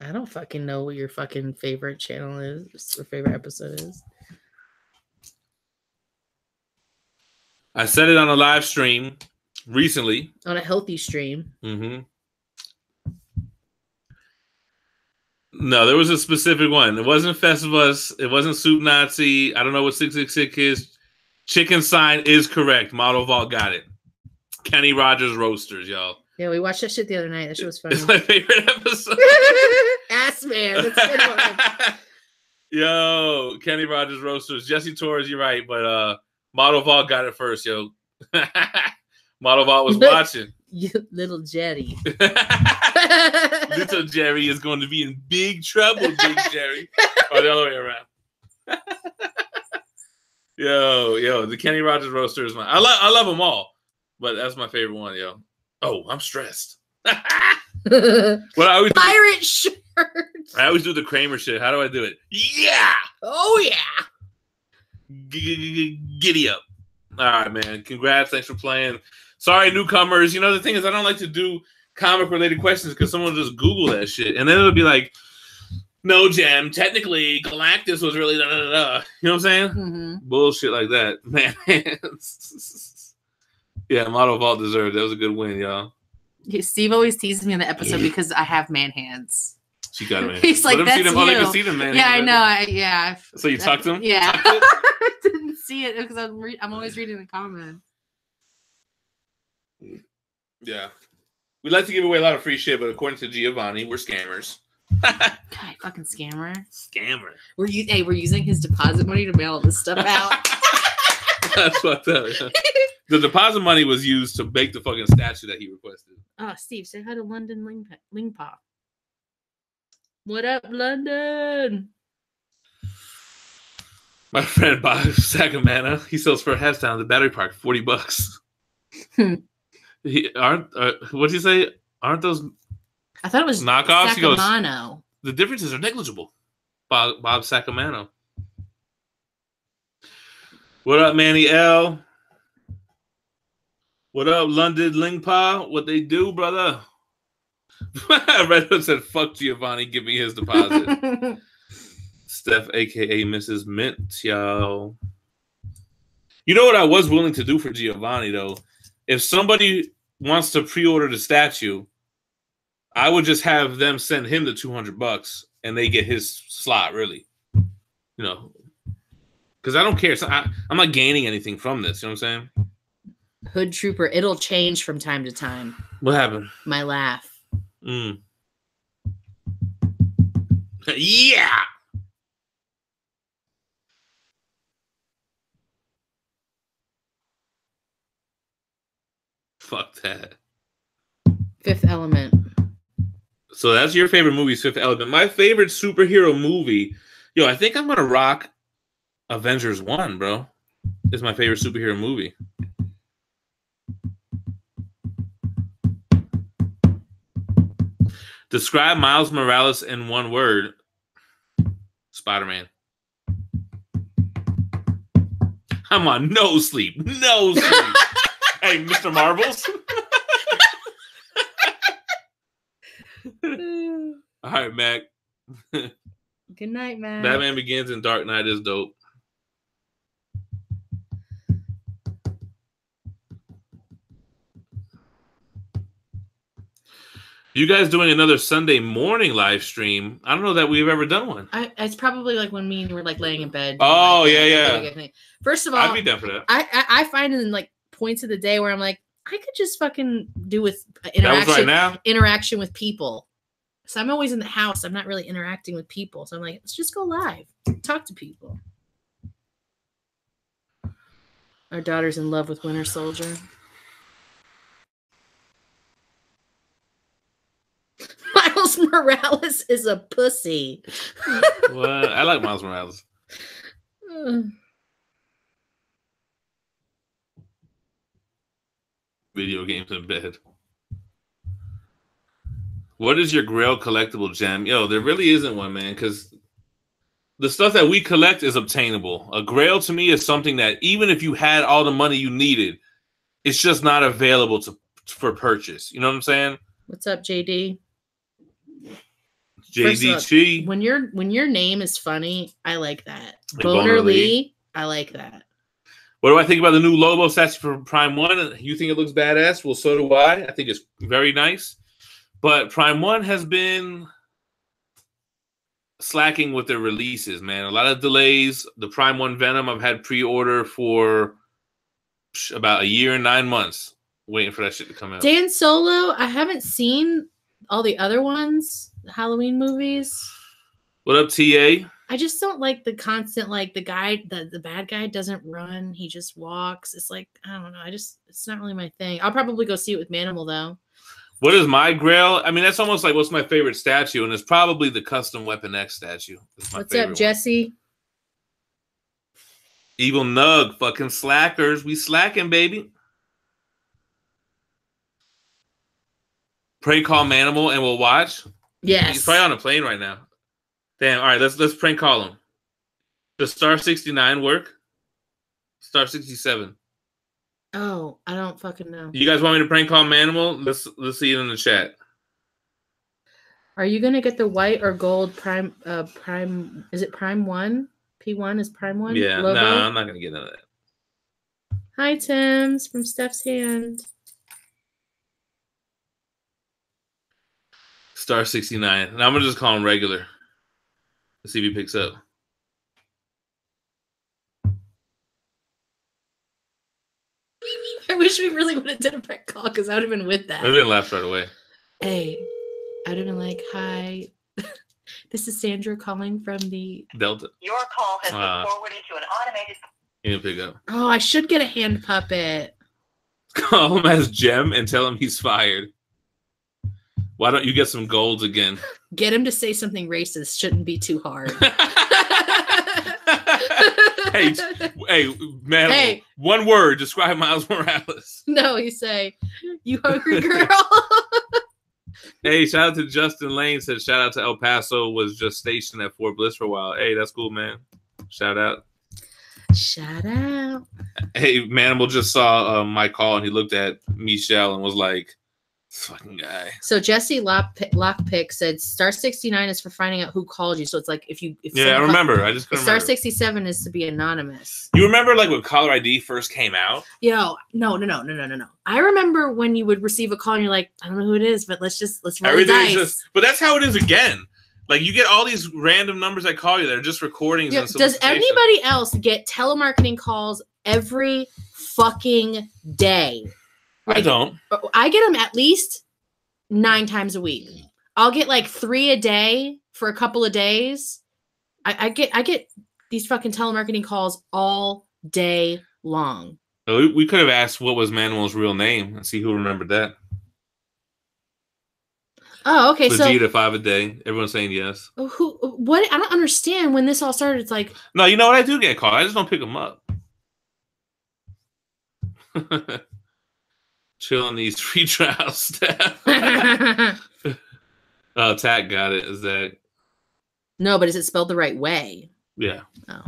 I don't fucking know what your fucking favorite channel is, or favorite episode is. I said it on a live stream recently. On a healthy stream. Mm-hmm. No, there was a specific one. It wasn't Festivus. It wasn't Soup Nazi. I don't know what 666 is. Chicken Sign is correct. Model Vault got it. Kenny Rogers Roasters, y'all. Yeah, we watched that shit the other night. That shit was funny. It's my favorite episode. Ass Man. That's a good one. Yo, Kenny Rogers Roasters. Jesse Torres, you're right. But Model Vault got it first, yo. Model Vault was watching. You little Jerry. Little Jerry is going to be in big trouble, Big Jerry. Or the other way around. Yo, the Kenny Rogers Roaster is mine. I love them all, but that's my favorite one, yo. Oh, I'm stressed. What I always pirate shirt. I always do the Kramer shit. How do I do it? Yeah. Oh yeah. Giddy up. All right, man. Congrats. Thanks for playing. Sorry, newcomers. You know, the thing is, I don't like to do comic-related questions because someone will just Google that shit. And then it'll be like, no, Gem, technically, Galactus was really da-da-da-da. You know what I'm saying? Mm-hmm. Bullshit like that. Man. Yeah, Model Vault deserved. That was a good win, y'all. Yeah, Steve always teases me in the episode because I have man hands. She got him. He's like, that's you. They can see them, man. Yeah, I know. Yeah. So you tucked him? Yeah. I didn't see it because I'm always reading the comments. Yeah. We like to give away a lot of free shit, but according to Giovanni, we're scammers. God, fucking scammer. Scammer. We're using his deposit money to mail all this stuff out. That's fucked up. Yeah. The deposit money was used to make the fucking statue that he requested. Oh, Steve, say hi to London Lingpa. What up, London? My friend Bob Sacramento, he sells for half down the battery park, $40. What did he say? Aren't those? I thought it was knockoffs. Sacramento. He goes, the differences are negligible. Bob Sacramento. What up, Manny L? What up, London Lingpa? What they do, brother? Red Hood said, fuck Giovanni, give me his deposit. Steph, a.k.a. Mrs. Mint, yo. You know what I was willing to do for Giovanni, though? If somebody wants to pre-order the statue, I would just have them send him the $200 and they get his slot, really. You know, because I don't care. I'm not gaining anything from this. You know what I'm saying? Hood Trooper, it'll change from time to time. What happened? My laugh. Yeah. Fuck that. Fifth Element. So that's your favorite movie, Fifth Element. My favorite superhero movie, yo, I think I'm gonna rock Avengers 1, bro. It's my favorite superhero movie. Describe Miles Morales in one word. Spider-Man. I'm on no sleep. No sleep. Hey, Mr. Marbles. All right, Mac. Good night, Mac. Batman Begins and Dark Knight is dope. You guys doing another Sunday morning live stream? I don't know that we've ever done one. It's probably like when me and you were like laying in bed. Oh, like, yeah. First of all, I'd be down for that. I find in like points of the day where I'm like, I could just fucking do with interaction with people. So I'm always in the house. I'm not really interacting with people. So I'm like, let's just go live. Talk to people. Our daughter's in love with Winter Soldier. Miles Morales is a pussy. What? I like Miles Morales. Video games in bed. What is your Grail collectible gem? Yo, there really isn't one, man, because the stuff that we collect is obtainable. A Grail to me is something that even if you had all the money you needed, it's just not available for purchase. You know what I'm saying? What's up, JD? JDG. When your name is funny, I like that. Like Boner Lee, I like that. What do I think about the new Lobo statue for Prime 1? You think it looks badass? Well, so do I. I think it's very nice. But Prime 1 has been slacking with their releases, man. A lot of delays. The Prime 1 Venom I've had pre-order for about a year and 9 months waiting for that shit to come out. Dan Solo, I haven't seen all the other ones, the Halloween movies. What up, TA? I just don't like the constant, like the bad guy doesn't run. He just walks. It's like, I don't know. It's not really my thing. I'll probably go see it with Manimal though. What is my Grail? I mean, that's almost like what's my favorite statue, and it's probably the custom Weapon X statue. What's up, Jesse? Evil Nug, fucking slackers. We slacking, baby. Prank call Manimal and we'll watch. Yes. He's probably on a plane right now. Damn. All right, let's prank call him. Does Star 69 work? Star 67. Oh, I don't fucking know. You guys want me to prank call Manimal? Let's see it in the chat. Are you gonna get the white or gold prime? Is it Prime 1? P1 is Prime 1? Yeah, logo? No, I'm not gonna get none of that. Hi, Tim's from Steph's hand. Star 69. And I'm gonna just call him regular. Let's see if he picks up. I wish we really would have done a prank call because I would have been with that. I didn't laugh right away. Hey, I'd have been like, hi. This is Sandra calling from the Delta. Your call has been forwarded to an automated. He didn't pick up. Oh, I should get a hand puppet. Call him as Gem and tell him he's fired. Why don't you get some golds again? Get him to say something racist. Shouldn't be too hard. hey, man. Hey. One word. Describe Miles Morales. No, you say, you hungry girl. Hey, shout out to Justin Lane. Said shout out to El Paso. Was just stationed at Fort Bliss for a while. Hey, that's cool, man. Shout out. Shout out. Hey, Manimal just saw my call and he looked at Michelle and was like, fucking guy. So Jesse Lockpick said Star 69 is for finding out who called you. So it's like if I remember. I just couldn't Star remember. 67 is to be anonymous. You remember like when caller ID first came out? Yo, no. I remember when you would receive a call and you're like, I don't know who it is, but let's roll the dice. But that's how it is again. Like you get all these random numbers that call you that are just recordings. Yeah, does anybody else get telemarketing calls every fucking day? Like, I don't. I get them at least 9 times a week. I'll get like 3 a day for a couple of days. I get these fucking telemarketing calls all day long. We could have asked what was Manuel's real name and see who remembered that. Oh, okay. Vegeta 5 a day. Everyone's saying yes. What? I don't understand when this all started. It's like, no, you know what? I do get called. I just don't pick them up. Chill on these free trial stuff. Oh, Tack got it. Is that? No, but is it spelled the right way? Yeah. Oh.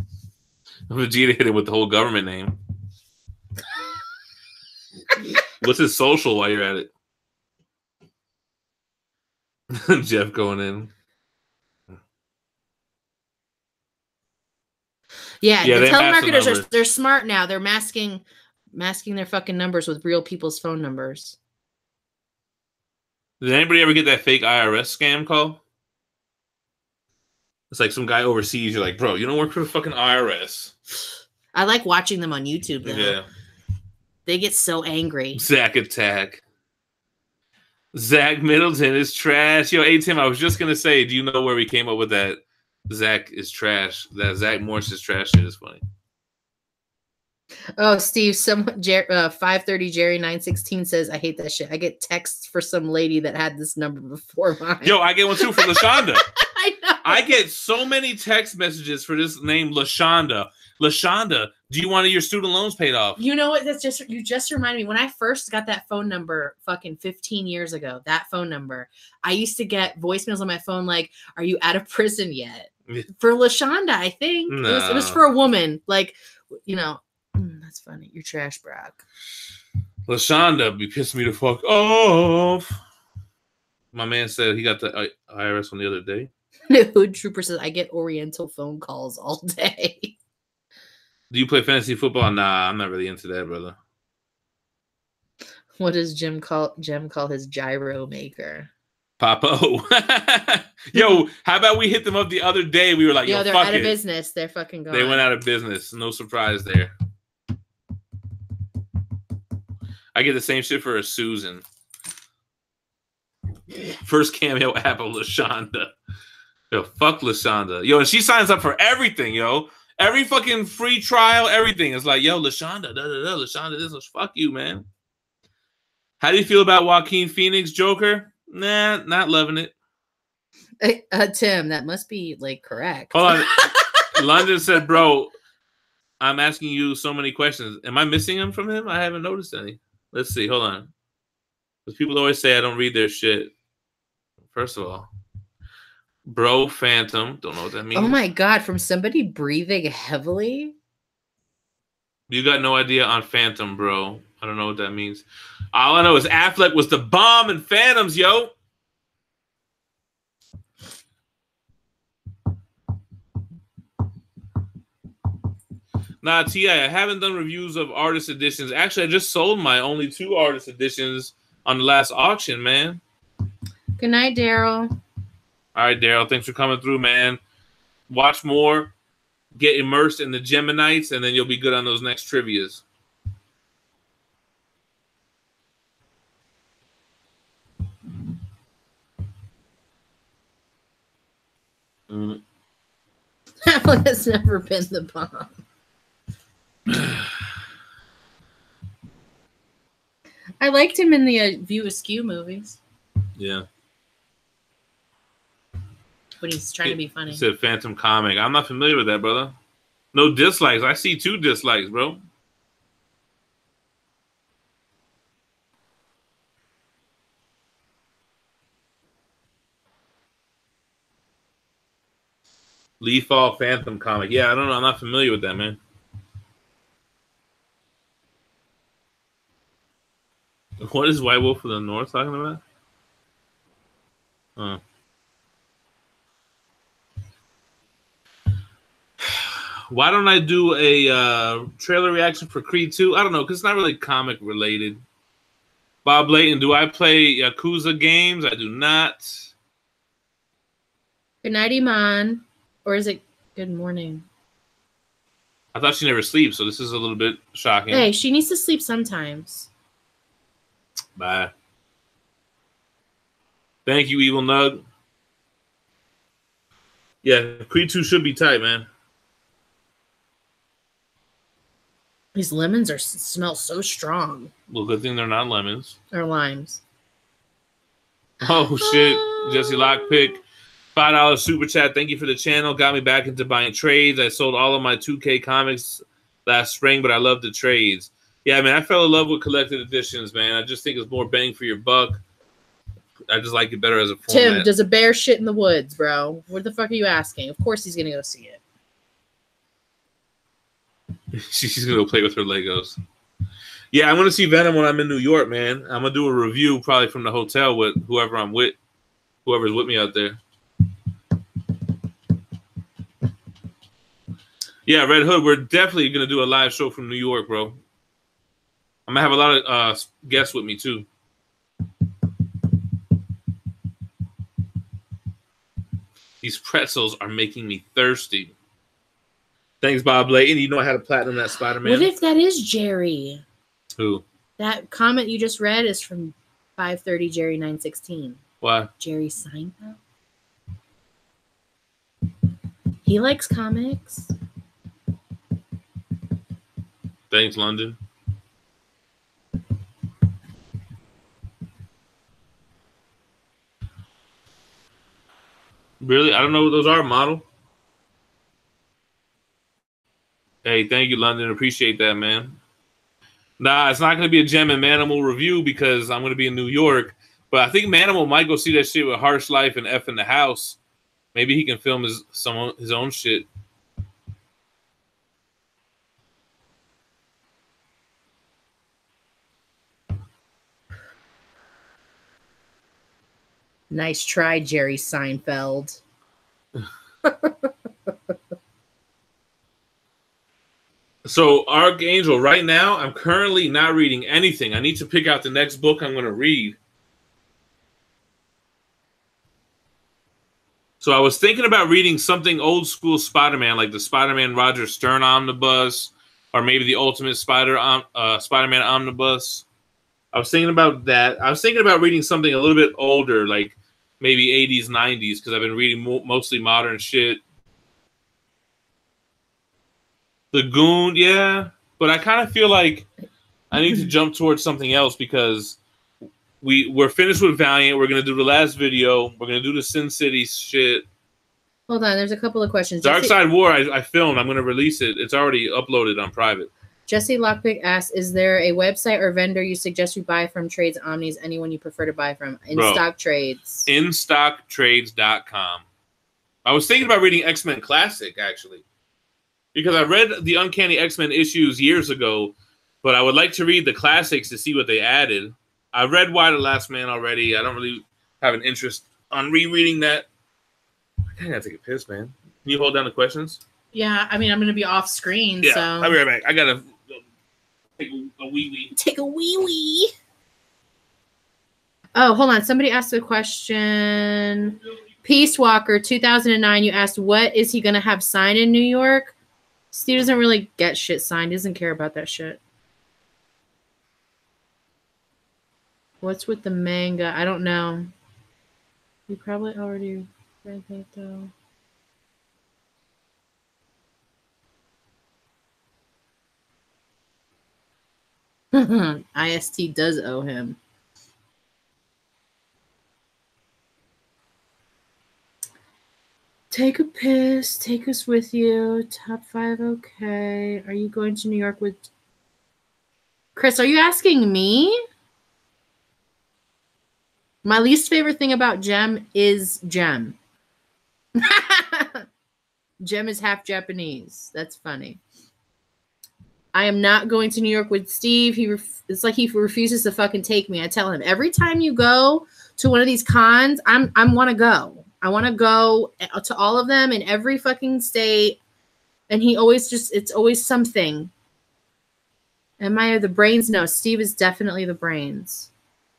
Vegeta hit it with the whole government name. What's his social while you're at it? Jeff going in. Yeah, the telemarketers they're smart now. They're masking their fucking numbers with real people's phone numbers. Did anybody ever get that fake IRS scam call? It's like some guy overseas. You're like, bro, you don't work for the fucking IRS. I like watching them on YouTube, though. Yeah. They get so angry. Zach Attack. Zach Middleton is trash. Yo, A-Tim, I was just going to say, do you know where we came up with that Zach is trash? That Zach Morris is trash shit is funny. Oh, Steve, 530 Jerry 916 says, I hate that shit. I get texts for some lady that had this number before mine. Yo, I get one too from LaShonda. I know. I get so many text messages for this name, LaShonda. LaShonda, do you want your student loans paid off? You know what? You just reminded me. When I first got that phone number fucking 15 years ago, that phone number, I used to get voicemails on my phone like, are you out of prison yet? For LaShonda, I think. No. It was for a woman. Like, you know, that's funny. You're trash, Brock. LaShonda be pissing me the fuck off. My man said he got the IRS one the other day. Hood Trooper says, I get Oriental phone calls all day. Do you play fantasy football? Nah, I'm not really into that, brother. What does Jim call his gyro maker? Papa. Yo, how about we hit them up the other day? We were like, yo, they're fuck out it. of business. They're fucking gone. They went out of business. No surprise there. I get the same shit for a Susan. First cameo app of LaShonda. Yo, fuck LaShonda. Yo, and she signs up for everything, yo. Every fucking free trial, everything. It's like, yo, LaShonda, LaShonda, this was fuck you, man. How do you feel about Joaquin Phoenix Joker? Nah, not loving it. Hey, Tim, that must be like correct. Hold on. London said, bro, I'm asking you so many questions. Am I missing them from him? I haven't noticed any. Let's see. Hold on. Because people always say I don't read their shit. First of all, Bro Phantom. Don't know what that means. Oh my God. From somebody breathing heavily? You got no idea on Phantom, bro. I don't know what that means. All I know is Affleck was the bomb in Phantoms, yo. Nah, T.I., I haven't done reviews of artist editions. Actually, I just sold my only 2 artist editions on the last auction, man. Good night, Daryl. All right, Daryl. Thanks for coming through, man. Watch more. Get immersed in the Geminies, and then you'll be good on those next trivias. Affleck has never been the bomb. I liked him in the View Askew movies. Yeah. When he's trying to be funny. He said Phantom Comic. I'm not familiar with that, brother. No dislikes. I see 2 dislikes, bro. Leafall Phantom Comic. Yeah, I don't know. I'm not familiar with that, man. What is White Wolf of the North talking about? Why don't I do a trailer reaction for Creed 2? I don't know, because it's not really comic related. Bob Layton, do I play Yakuza games? I do not. Good night, Iman. Or is it good morning? I thought she never sleeps, so this is a little bit shocking. Hey, she needs to sleep sometimes. Bye. Thank you, Evil Nug. Yeah, Creed 2 should be tight, man. These lemons smell so strong. Well, good thing they're not lemons. Or limes. Oh, shit. Jesse Lockpick. $5 super chat. Thank you for the channel. Got me back into buying trades. I sold all of my 2K comics last spring, but I love the trades. Yeah, man, I fell in love with collected editions, man. I just think it's more bang for your buck. I just like it better as a format. Tim, does a bear shit in the woods, bro? What the fuck are you asking? Of course he's going to go see it. She's going to go play with her Legos. Yeah, I'm going to see Venom when I'm in New York, man. I'm going to do a review probably from the hotel with whoever I'm with, whoever's with me out there. Yeah, Red Hood, we're definitely going to do a live show from New York, bro. I'm going to have a lot of guests with me, too. These pretzels are making me thirsty. Thanks, Bob Layton. You know I had a platinum that Spider-Man. What if that is Jerry? Who? That comment you just read is from 530 Jerry 916. Why? Jerry Seinfeld. He likes comics. Thanks, London. Really? I don't know what those are, model. Hey, thank you, London. Appreciate that, man. Nah, it's not going to be a Gem and Manimal review because I'm going to be in New York. But I think Manimal might go see that shit with Harsh Life and F in the House. Maybe he can film his own shit. Nice try, Jerry Seinfeld. So, Archangel, right now, I'm currently not reading anything. I need to pick out the next book I'm going to read. So, I was thinking about reading something old school Spider-Man, like the Spider-Man Roger Stern Omnibus, or maybe the Ultimate Spider-Man Omnibus. I was thinking about that. I was thinking about reading something a little bit older, like maybe 80s, 90s, because I've been reading mostly modern shit. The Goon, yeah. But I kind of feel like I need to jump towards something else because we're finished with Valiant. We're going to do the last video. We're going to do the Sin City shit. Hold on. There's a couple of questions. Dark Side War, I filmed. I'm going to release it. It's already uploaded on private. Jesse Lockpick asks, is there a website or vendor you suggest we buy from? Trades, Omnis, anyone you prefer to buy from? In-stock trades. InStockTrades.com. I was thinking about reading X-Men Classic, actually. Because I read the Uncanny X-Men issues years ago, but I would like to read the classics to see what they added. I read Why the Last Man already. I don't really have an interest on rereading that. I gotta take a piss, man. Can you hold down the questions? Yeah, I mean, I'm going to be off screen, yeah, so... I'll be right back. I gotta take a wee-wee. Take a wee-wee. Oh, hold on. Somebody asked a question. Peace Walker, 2009, you asked, what is he going to have signed in New York? Steve doesn't really get shit signed. He doesn't care about that shit. What's with the manga? I don't know. You probably already read that, though. IST does owe him. Take a piss. Take us with you. Top 5, okay. Are you going to New York with... Chris, are you asking me? My least favorite thing about Gem is Gem. Gem is half Japanese. That's funny. I am not going to New York with Steve. It's like he refuses to fucking take me. I tell him, every time you go to one of these cons, I want to go. I want to go to all of them in every fucking state. And he always it's always something. Am I the brains? No, Steve is definitely the brains.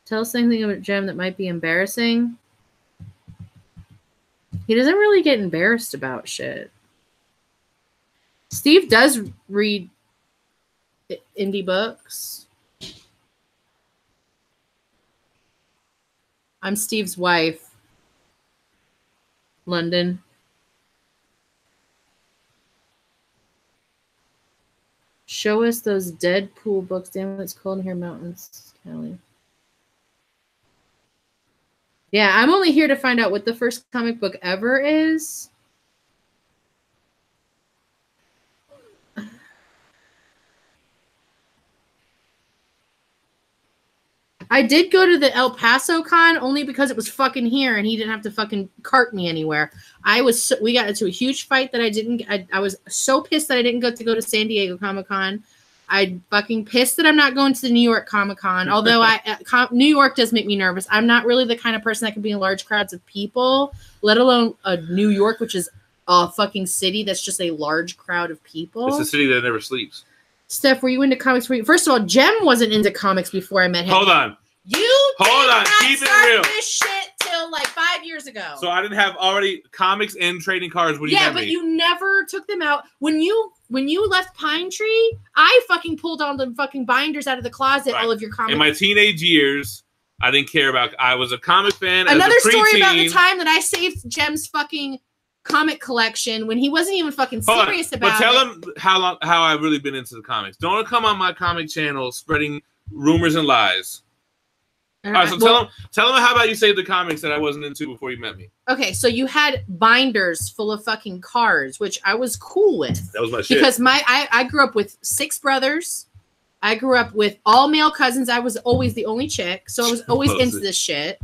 Tell us anything about Gem that might be embarrassing. He doesn't really get embarrassed about shit. Steve does read indie books. I'm Steve's wife. London. Show us those Deadpool books. Damn, it's cold here, mountains, Kelly. Yeah, I'm only here to find out what the first comic book ever is. I did go to the El Paso con only because it was fucking here and he didn't have to fucking cart me anywhere. We got into a huge fight that I was so pissed that I didn't get to go to San Diego Comic-Con. I'm fucking pissed that I'm not going to the New York Comic-Con. Although New York does make me nervous. I'm not really the kind of person that can be in large crowds of people, let alone New York, which is a fucking city that's just a large crowd of people. It's a city that never sleeps. Steph, were you into comics? First of all, Jem wasn't into comics before I met him. Hold on. You hold on. Keep it real. This shit till like 5 years ago. So I didn't have already comics and trading cards when you met me. Yeah, but you never took them out. When you left Pine Tree, I fucking pulled all the fucking binders out of the closet, all of your comics. In my teenage years, I didn't care about. I was a comic fan. Another story about the time that I saved Jem's fucking comic collection when he wasn't even fucking serious about it. But tell him how I've really been into the comics. Don't come on my comic channel spreading rumors and lies. All right, so tell him how about you saved the comics that I wasn't into before you met me. Okay, so you had binders full of fucking cards, which I was cool with. That was my shit. Because I grew up with 6 brothers. I grew up with all male cousins. I was always the only chick, so I was always into this shit.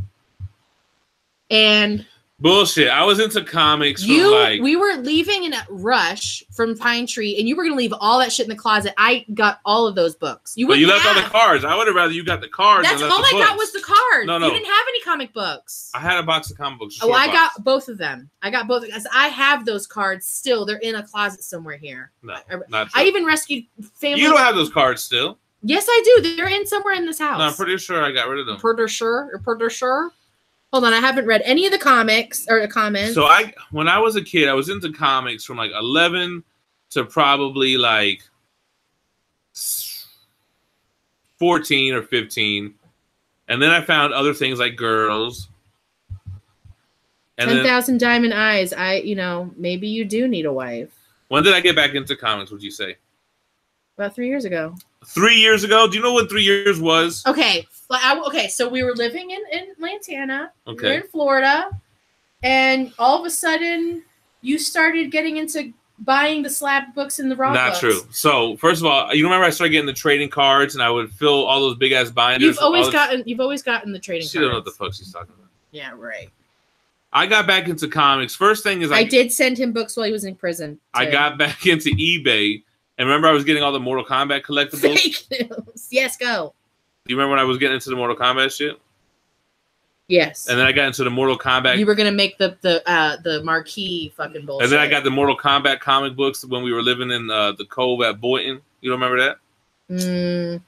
And bullshit. I was into comics. We were leaving in a rush from Pine Tree, and you were gonna leave all that shit in the closet. I got all of those books. But you left all the cards. I would have rather you got the cards. That's all I got was the cards. No. You didn't have any comic books. I had a box of comic books. Oh, I got both of them. I have those cards still. They're in a closet somewhere here. No, not true. I even rescued family. You don't have those cards still. Yes, I do. They're in somewhere in this house. No, I'm pretty sure I got rid of them. Pretty sure. Hold on, I haven't read any of the comics or the comments. So when I was a kid, I was into comics from like 11 to probably like 14 or 15. And then I found other things like girls. 10,000 Diamond Eyes. Maybe you do need a wife. When did I get back into comics, would you say? About 3 years ago. 3 years ago? Do you know what 3 years was? Okay. So we were living in Lantana. Okay. We were in Florida. And all of a sudden, you started getting into buying the slab books and the raw books. Not true. So, first of all, you remember I started getting the trading cards, and I would fill all those big-ass binders. You've always gotten the trading cards. She don't know what the fuck she's talking about. Yeah, right. I got back into comics. First thing is I did send him books while he was in prison. I got back into eBay. And remember I was getting all the Mortal Kombat collectibles? Fake news. Yes, go. Do you remember when I was getting into the Mortal Kombat shit? Yes. And then I got into the Mortal Kombat. You were gonna make the marquee fucking bullshit. And then I got the Mortal Kombat comic books when we were living in the Cove at Boynton. You don't remember that?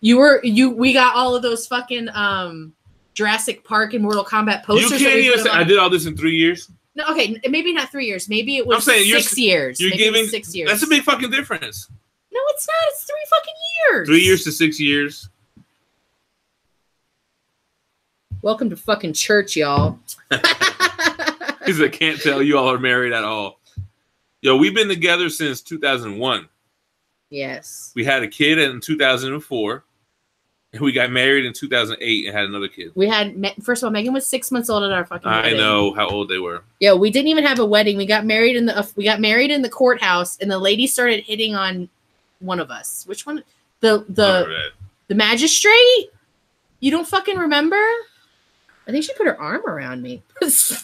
We got all of those fucking Jurassic Park and Mortal Kombat posters. You can't even say I did all this in 3 years. No, okay, maybe not 3 years. Maybe it was 6 years. You're giving 6 years. That's a big fucking difference. No, it's not. It's 3 fucking years. 3 years to 6 years. Welcome to fucking church, y'all. Because I can't tell you all are married at all. Yo, we've been together since 2001. Yes. We had a kid in 2004. And we got married in 2008 and had another kid. First of all, Megan was 6 months old at our fucking wedding. I know how old they were. Yeah, we didn't even have a wedding. We got married in the courthouse, and the lady started hitting on one of us. Which one? The magistrate? You don't fucking remember? I think she put her arm around me.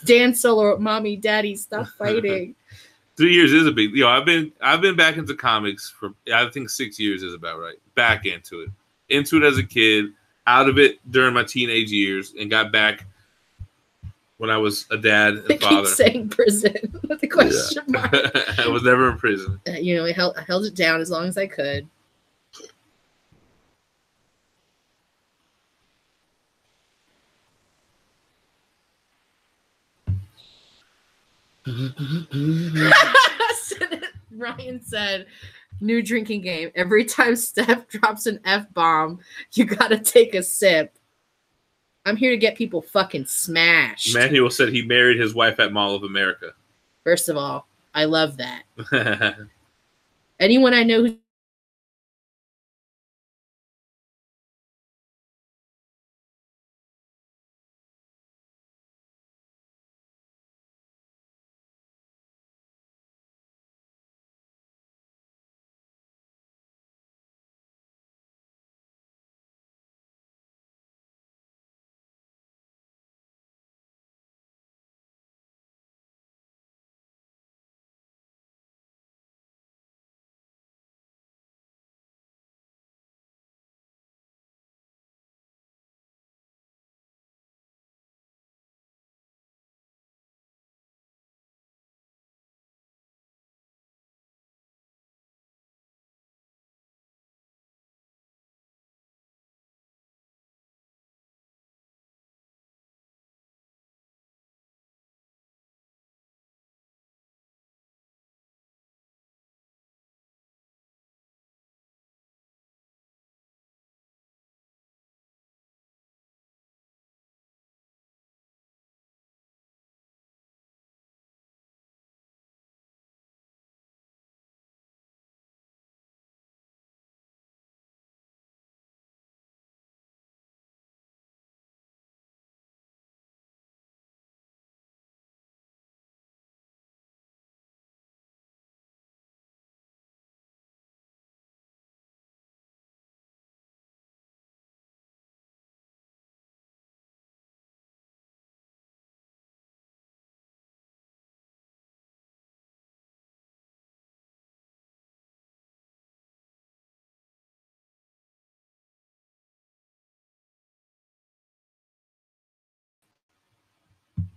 Dan Solo, mommy, daddy, stop fighting. 3 years is a big. I've been back into comics for I think 6 years is about right. Back into it. Into it as a kid, out of it during my teenage years, and got back when I was a dad and father. Keep saying prison with the question mark. I was never in prison. I held it down as long as I could. Ryan said, new drinking game. Every time Steph drops an F-bomb, you gotta take a sip. I'm here to get people fucking smashed. Manuel said he married his wife at Mall of America. First of all, I love that. Anyone I know who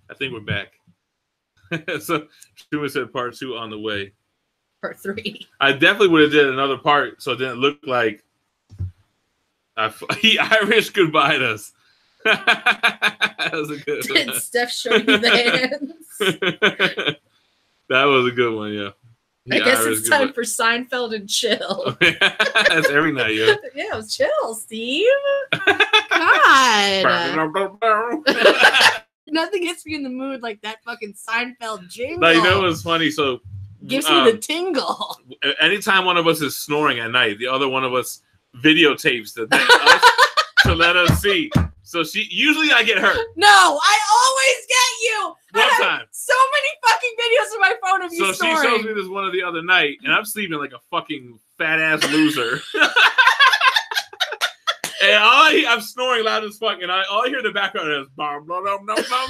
I think we're back. So Schumer said part 2 on the way. Part 3. I definitely would have did another part so it didn't look like he Irish goodbye us. That was a good one. Did Steph show you the hands? That was a good one, yeah. I guess it's time for Seinfeld and chill. That's every night, yeah. Yeah, it was chill, Steve. God. Nothing gets me in the mood like that fucking Seinfeld jingle. Like, you know what's funny? So gives me the tingle. Anytime one of us is snoring at night, the other one of us videotapes to let us see. So usually I get hurt. No, I always get you. One time. So many fucking videos on my phone of you snoring. So she shows me this one of the other night, and I'm sleeping like a fucking fat ass loser. And I'm snoring loud as fuck, and all I hear in the background is bum, bum, bum, bum, bum.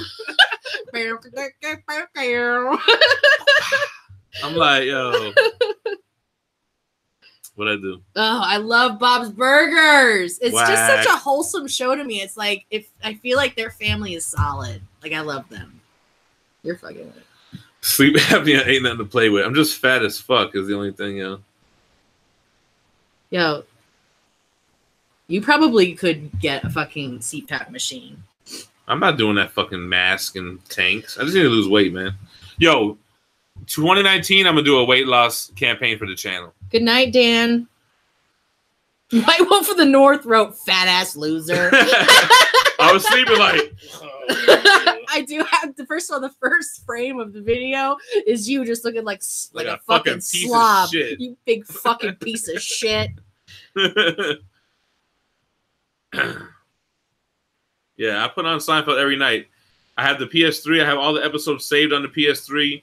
I'm like, yo, what'd I do? Oh, I love Bob's Burgers. It's just such a wholesome show to me. It's like if I feel like their family is solid. Like I love them. You're fucking right. Sleep apnea ain't nothing to play with. I'm just fat as fuck is the only thing, yo. Yo, you probably could get a fucking CPAP machine. I'm not doing that fucking mask and tanks. I just need to lose weight, man. Yo, 2019, I'm going to do a weight loss campaign for the channel. Good night, Dan. White Wolf of the North wrote, fat ass loser. I was sleeping like... I do have the first frame of the video is you just looking like a fucking piece slob. Of shit. You big fucking piece of shit. Yeah, I put on Seinfeld every night. I have the PS3. I have all the episodes saved on the PS3.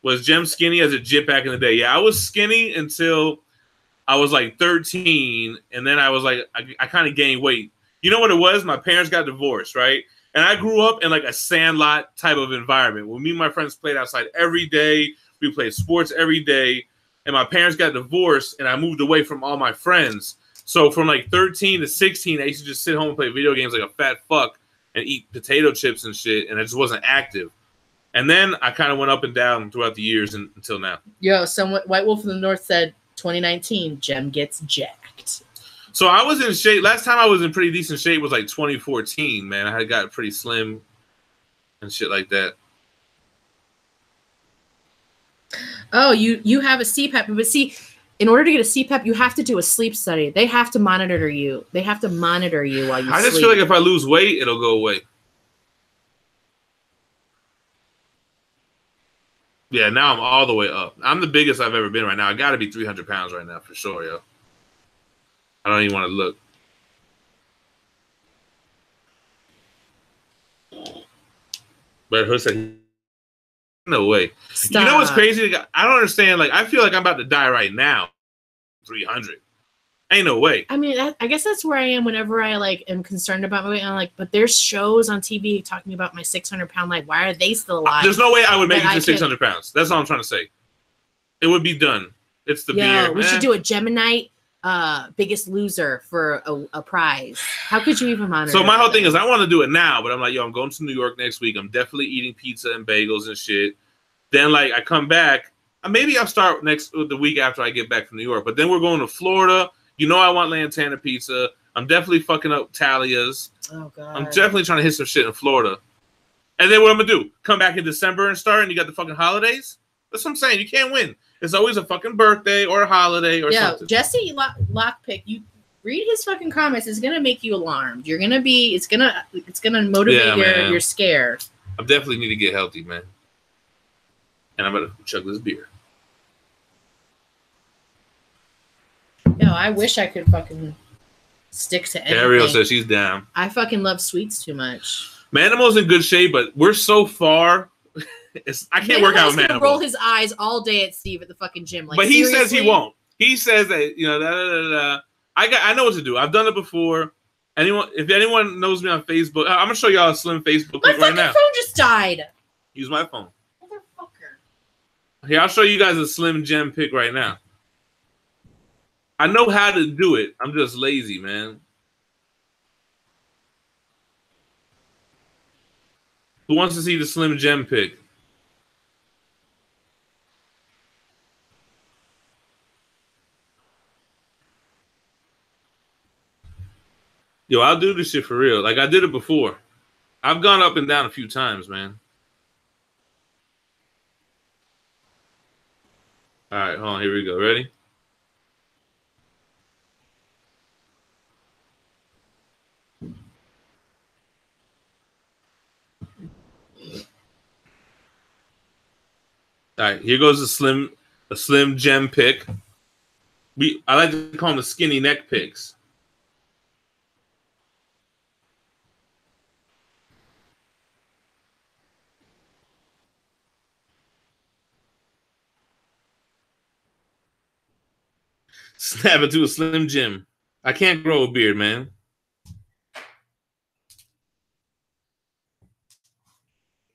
Was Jem skinny as a jit back in the day? Yeah, I was skinny until I was like 13, and then I was like, I kind of gained weight. You know what it was? My parents got divorced, right? And I grew up in like a sandlot type of environment. When me and my friends played outside every day, we played sports every day, and my parents got divorced, and I moved away from all my friends. So from like 13 to 16, I used to just sit home and play video games like a fat fuck and eat potato chips and shit, and I just wasn't active. And then I kind of went up and down throughout the years until now. Yo, White Wolf of the North said 2019, Jem gets jacked. So I was in shape. Last time I was in pretty decent shape was like 2014, man. I had got pretty slim and shit like that. Oh, you have a CPAP. But see, in order to get a CPAP, you have to do a sleep study. They have to monitor you. They have to monitor you while you sleep. I just feel like if I lose weight, it'll go away. Yeah, now I'm all the way up. I'm the biggest I've ever been right now. I got to be 300 pounds right now for sure, yo. I don't even want to look. But who said, no way. Stop. You know what's crazy? I don't understand. Like, I feel like I'm about to die right now. 300. Ain't no way. I mean, I guess that's where I am whenever I like am concerned about my weight. I'm like, but there's shows on TV talking about my 600-pound life. Why are they still alive? There's no way I would make it to 600 pounds. That's all I'm trying to say. It would be done. It's the beer. We should do a Gemini Biggest Loser for a prize. How could you even monitor? So my whole thing is I want to do it now, but I'm like, yo, I'm going to New York next week. I'm definitely eating pizza and bagels and shit. Then like I come back. Maybe I'll start the week after I get back from New York. But then we're going to Florida. You know I want Lantana pizza. I'm definitely fucking up Talia's. Oh god. I'm definitely trying to hit some shit in Florida. And then what I'm gonna do? Come back in December and start, and you got the fucking holidays? That's what I'm saying. You can't win. It's always a fucking birthday or a holiday or something. Jesse Lockpick, you read his fucking comments. It's gonna make you alarmed. You're gonna be. It's gonna motivate your scare. I definitely need to get healthy, man. And I'm gonna chug this beer. No, I wish I could fucking stick to anything. Ariel says she's down. I fucking love sweets too much. Manimal's in good shape, but we're so far. I can't work out with Manimal. Roll his eyes all day at Steve at the fucking gym. Like, but he says he won't. He says that I know what to do. I've done it before. If anyone knows me on Facebook, I'm gonna show y'all a slim Facebook pic right now. My phone just died. Use my phone. Motherfucker. Here, I'll show you guys a slim gem pic right now. I know how to do it. I'm just lazy, man. Who wants to see the Slim Gem pic? Yo, I'll do this shit for real. Like I did it before. I've gone up and down a few times, man. All right, hold on. Here we go. Ready? All right, here goes a Slim Gem pick. I like to call them the skinny neck picks. Snap it to a Slim Jim. I can't grow a beard, man.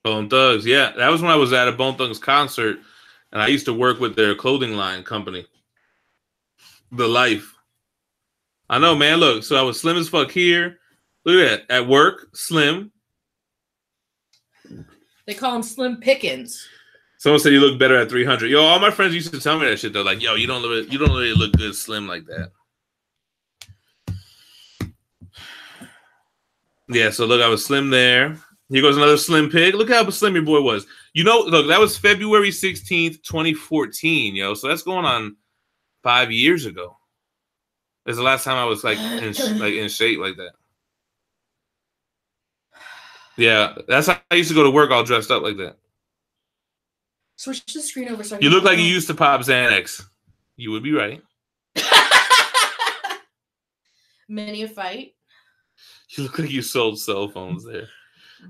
Bone Thugs, yeah. That was when I was at a Bone Thugs concert, and I used to work with their clothing line company. The Life. I know, man. Look, so I was slim as fuck here. Look at that. At work, slim. They call him Slim Pickens. Someone said you look better at 300. Yo, all my friends used to tell me that shit though. Like, yo, you don't really look good slim like that. Yeah, so look, I was slim there. Here goes another slim pig. Look how slim your boy was. You know, look, that was February 16th, 2014, yo. So that's going on 5 years ago. That's the last time I was like in shape like that. Yeah, that's how I used to go to work all dressed up like that. Switch the screen over so I you look like you used to pop Xanax. You would be right. Many a fight. You look like you sold cell phones there.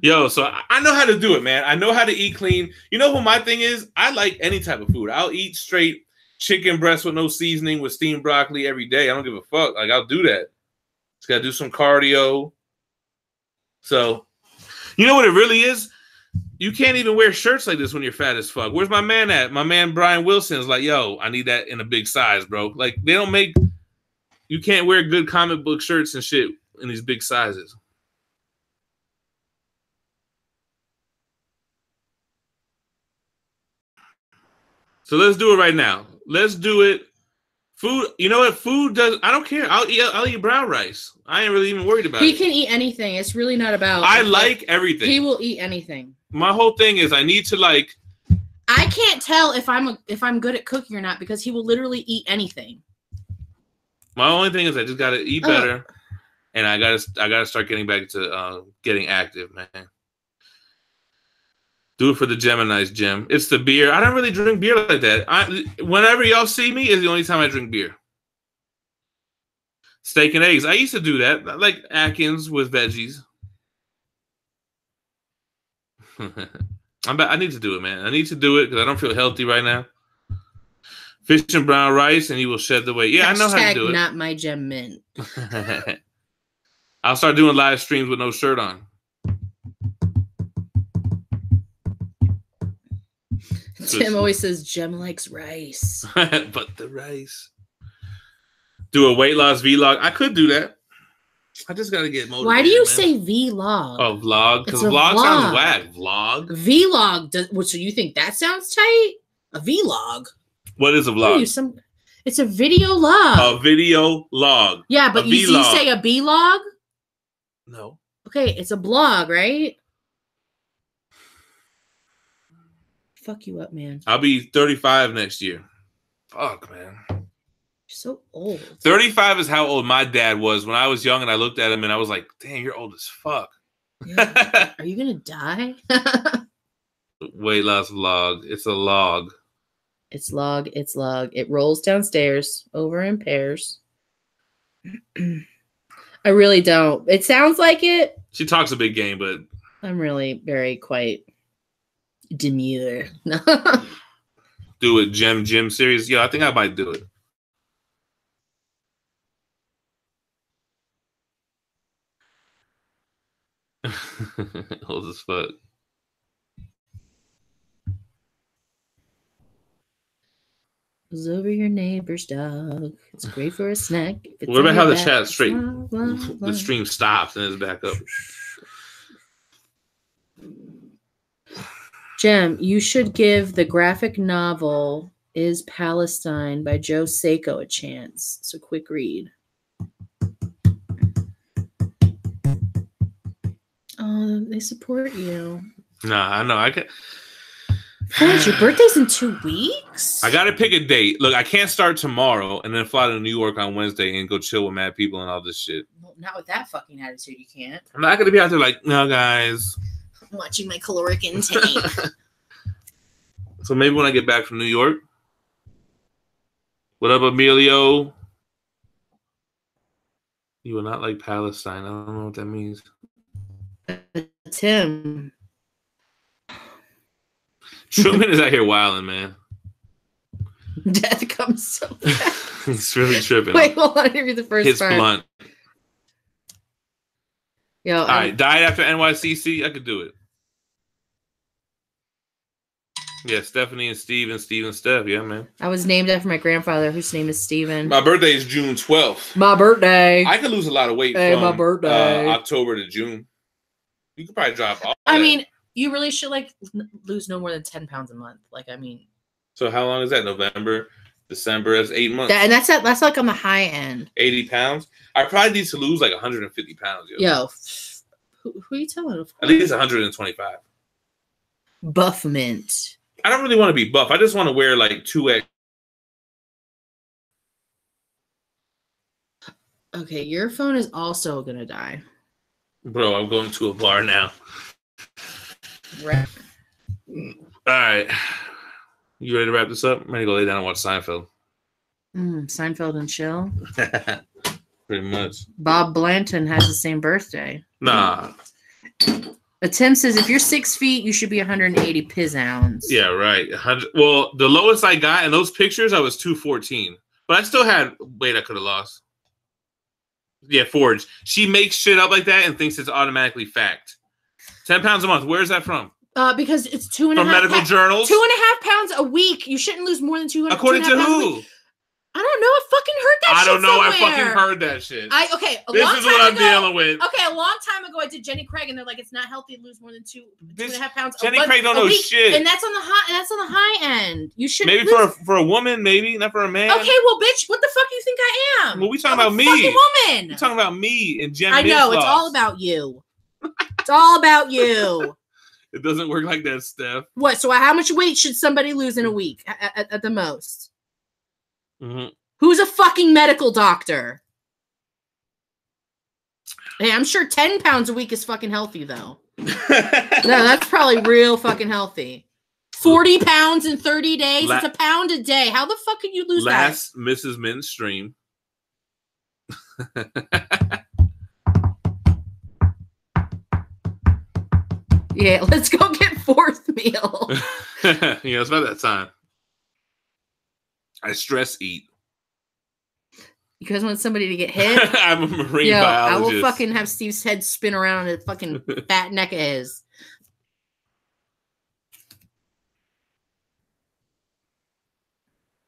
Yo, so I know how to do it, man. I know how to eat clean. You know what my thing is? I like any type of food. I'll eat straight chicken breast with no seasoning with steamed broccoli every day. I don't give a fuck. Like, I'll do that. Just got to do some cardio. So, you know what it really is? You can't even wear shirts like this when you're fat as fuck. Where's my man at? My man Brian Wilson is like, yo, I need that in a big size, bro. Like, they don't make... You can't wear good comic book shirts and shit in these big sizes. So let's do it right now. Let's do it. Food, you know what? Food does. I don't care. I'll eat brown rice. I ain't really even worried about it. He can eat anything. It's really not about. I like everything. He will eat anything. My whole thing is I need to like. I can't tell if I'm good at cooking or not because he will literally eat anything. My only thing is I just gotta eat better, and I gotta start getting back to getting active, man. Do it for the Geminies, Jim. It's the beer. I don't really drink beer like that. Whenever y'all see me is the only time I drink beer. Steak and eggs. I used to do that. I like Atkins with veggies. I need to do it, man. I need to do it because I don't feel healthy right now. Fish and brown rice, and you will shed the weight. Yeah, I know how to do it. Not my Gem Mint. I'll start doing live streams with no shirt on. Tim always says Gem likes rice. But the rice. Do a weight loss vlog. I could do that. I just got to get motivated. Why do you say vlog? Oh, vlog? Because vlog sounds whack. Vlog? Vlog. So you think that sounds tight? A vlog. What is a vlog? It's a video log. A video log. Yeah, but you say a B-log? No. Okay, it's a blog, right? Fuck you up, man. I'll be 35 next year. Fuck, man. You're so old. 35 is how old my dad was when I was young, and I looked at him and I was like, damn, you're old as fuck. Yeah. Are you going to die? Weight loss vlog. It's a log. It's log. It's log. It rolls downstairs over in pairs. I really don't. It sounds like it. She talks a big game, but I'm really very quite demure. Do it, Jim series. Yeah, I think I might do it. Old as fuck. Was over your neighbor's dog. It's great for a snack. What about how the chat straight? The stream stops and it's back up. Jem, you should give the graphic novel Is Palestine by Joe Sacco a chance. It's a quick read. Oh, they support you. Nah, I know. I can. Fred, your birthday's in 2 weeks? I gotta pick a date. Look, I can't start tomorrow and then fly to New York on Wednesday and go chill with mad people and all this shit. Well, not with that fucking attitude, you can't. I'm not gonna be out there like, no, guys. I'm watching my caloric intake. So maybe when I get back from New York. What up, Emilio? You will not like Palestine. I don't know what that means. Tim. Truman is out here wilding, man. Death comes so fast. He's really tripping. Wait, hold on. Here's the first His part. blunt. Yo, all right, died after NYCC. I could do it. Yeah, Stephanie and Steve and Steve and Steph. Yeah, man. I was named after my grandfather, whose name is Steven. My birthday is June 12th. My birthday. I could lose a lot of weight from my birthday. October to June. You could probably drop off. I mean, you really should like lose no more than 10 pounds a month. Like, I mean. So how long is that? November, December? That's 8 months. And that's like on the high end. 80 pounds. I probably need to lose like 150 pounds. Yo, who are you telling? At least 125. Buff mint. I don't really want to be buff. I just want to wear like 2X. Okay, your phone is also gonna die. Bro, I'm going to a bar now. Right. All right. You ready to wrap this up? I'm ready to go lay down and watch Seinfeld. Seinfeld and chill. Pretty much. Bob Blanton has the same birthday. Nah. Tim says if you're 6 feet, you should be 180 pounds. Yeah, right. Well, the lowest I got in those pictures, I was 214. But I still had weight I could have lost. Yeah, Forge. She makes shit up like that and thinks it's automatically fact. 10 pounds a month. Where's that from? Because it's 2.5 from medical journals. 2.5 pounds a week. You shouldn't lose more than 200. According to who? I don't know. I fucking heard that. I don't know. Somewhere. I fucking heard that shit. This is what I'm dealing with. Okay, a long time ago, I did Jenny Craig, and they're like, it's not healthy to lose more than 2.5 pounds. Jenny Craig don't know shit, and that's on the high. That's on the high end. You should maybe for a woman, maybe not for a man. Okay, well, bitch, what the fuck do you think I am? Well, we talking about me. Fucking woman. We talking about me and Jen. I know it's all about you. It's all about you. It doesn't work like that, Steph. What? So how much weight should somebody lose in a week at the most? Mm-hmm. Who's a fucking medical doctor? Hey, I'm sure 10 pounds a week is fucking healthy, though. No, that's probably real fucking healthy. 40 pounds in 30 days? It's a pound a day. How the fuck could you lose that? Last Mrs. Min's stream. Yeah, let's go get fourth meal. Yeah, it's about that time. I stress eat. You guys want somebody to get hit? I'm a marine biologist. I will fucking have Steve's head spin around on his fucking fat neck of his.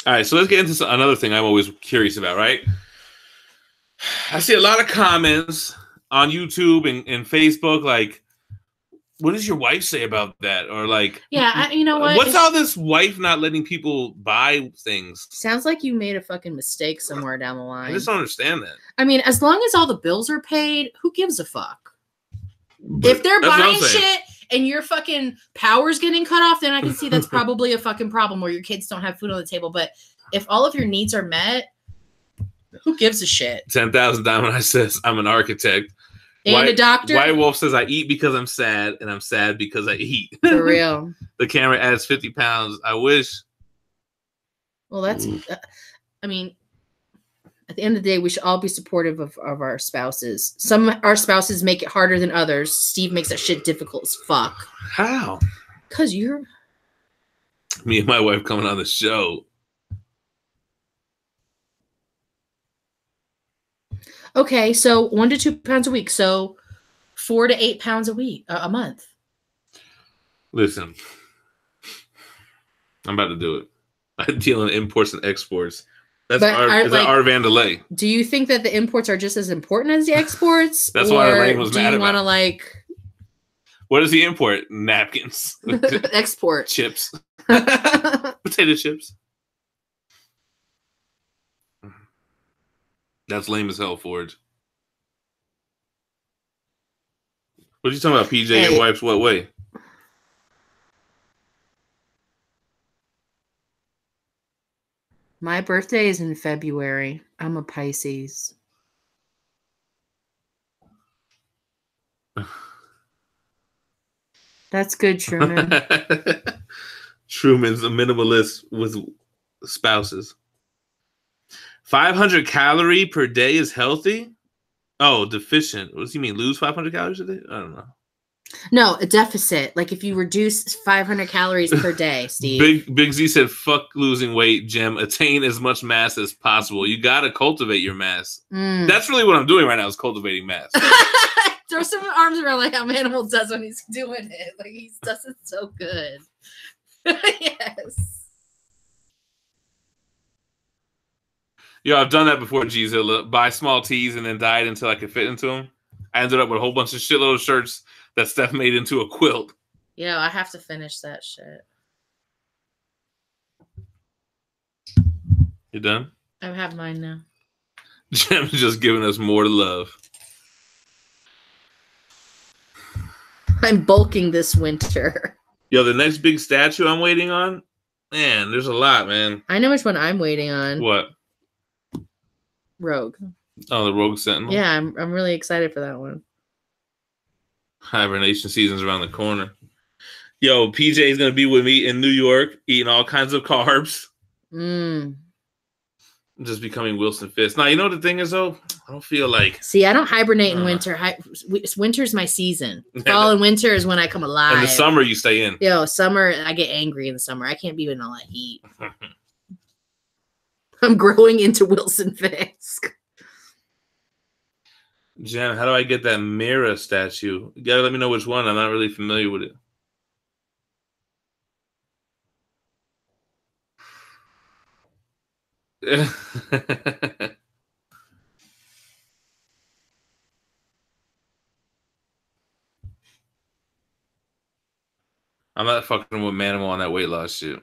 All right, so let's get into another thing I'm always curious about, right? I see a lot of comments on YouTube and Facebook, like, what does your wife say about that? Or like, yeah, you know what? What's all this wife not letting people buy things? Sounds like you made a fucking mistake somewhere down the line. I just don't understand that. I mean, as long as all the bills are paid, who gives a fuck? If they're buying shit and your fucking power's getting cut off, then I can see that's probably a fucking problem where your kids don't have food on the table. But if all of your needs are met, who gives a shit? 10,000 Diamond Eye says, I'm an architect. And a doctor. White Wolf says, I eat because I'm sad, and I'm sad because I eat. For real. The camera adds 50 pounds. I wish. Well, that's, I mean, at the end of the day, we should all be supportive of our spouses. Some of our spouses make it harder than others. Steve makes that shit difficult as fuck. How? Because you're... Me and my wife coming on the show. Okay, so 1 to 2 pounds a week. So 4 to 8 pounds a week, a month. Listen, I'm about to do it. I deal in imports and exports. That's our Vandalay. Do you think that the imports are just as important as the exports? That's why Elaine was mad about. Do you want to like? What does he import? Napkins. Export. Chips. Potato chips. That's lame as hell, Forge. What are you talking about, PJ and wipes what way? My birthday is in February. I'm a Pisces. That's good, Truman. Truman's a minimalist with spouses. 500 calorie per day is healthy? Oh, deficient. What does he mean? Lose 500 calories a day? I don't know. No, a deficit. Like if you reduce 500 calories per day, Steve. Big Z said, fuck losing weight, Gem. Attain as much mass as possible. You got to cultivate your mass. That's really what I'm doing right now is cultivating mass. Throw some arms around like how Manimal does when he's doing it. Like he does it so good. Yes. Yo, I've done that before, Gzilla. Buy small tees and then dye it until I could fit into them. I ended up with a whole bunch of shitload of shirts that Steph made into a quilt. Yeah, I have to finish that shit. You done? I have mine now. Gem's just giving us more to love. I'm bulking this winter. Yo, the next big statue I'm waiting on? Man, there's a lot, man. I know which one I'm waiting on. What? Rogue. Oh, the Rogue Sentinel? Yeah, I'm really excited for that one. Hibernation season's around the corner. Yo, PJ is going to be with me in New York, eating all kinds of carbs. Just becoming Wilson Fisk. Now, you know what the thing is, though? I don't feel like... See, I don't hibernate in winter. Winter's my season. Fall and winter is when I come alive. In the summer, you stay in. Yo, summer, I get angry in the summer. I can't be in all that heat. I'm growing into Wilson Fisk. Jen, how do I get that Mira statue? You gotta let me know which one. I'm not really familiar with it. I'm not fucking with Manimal on that weight loss shit.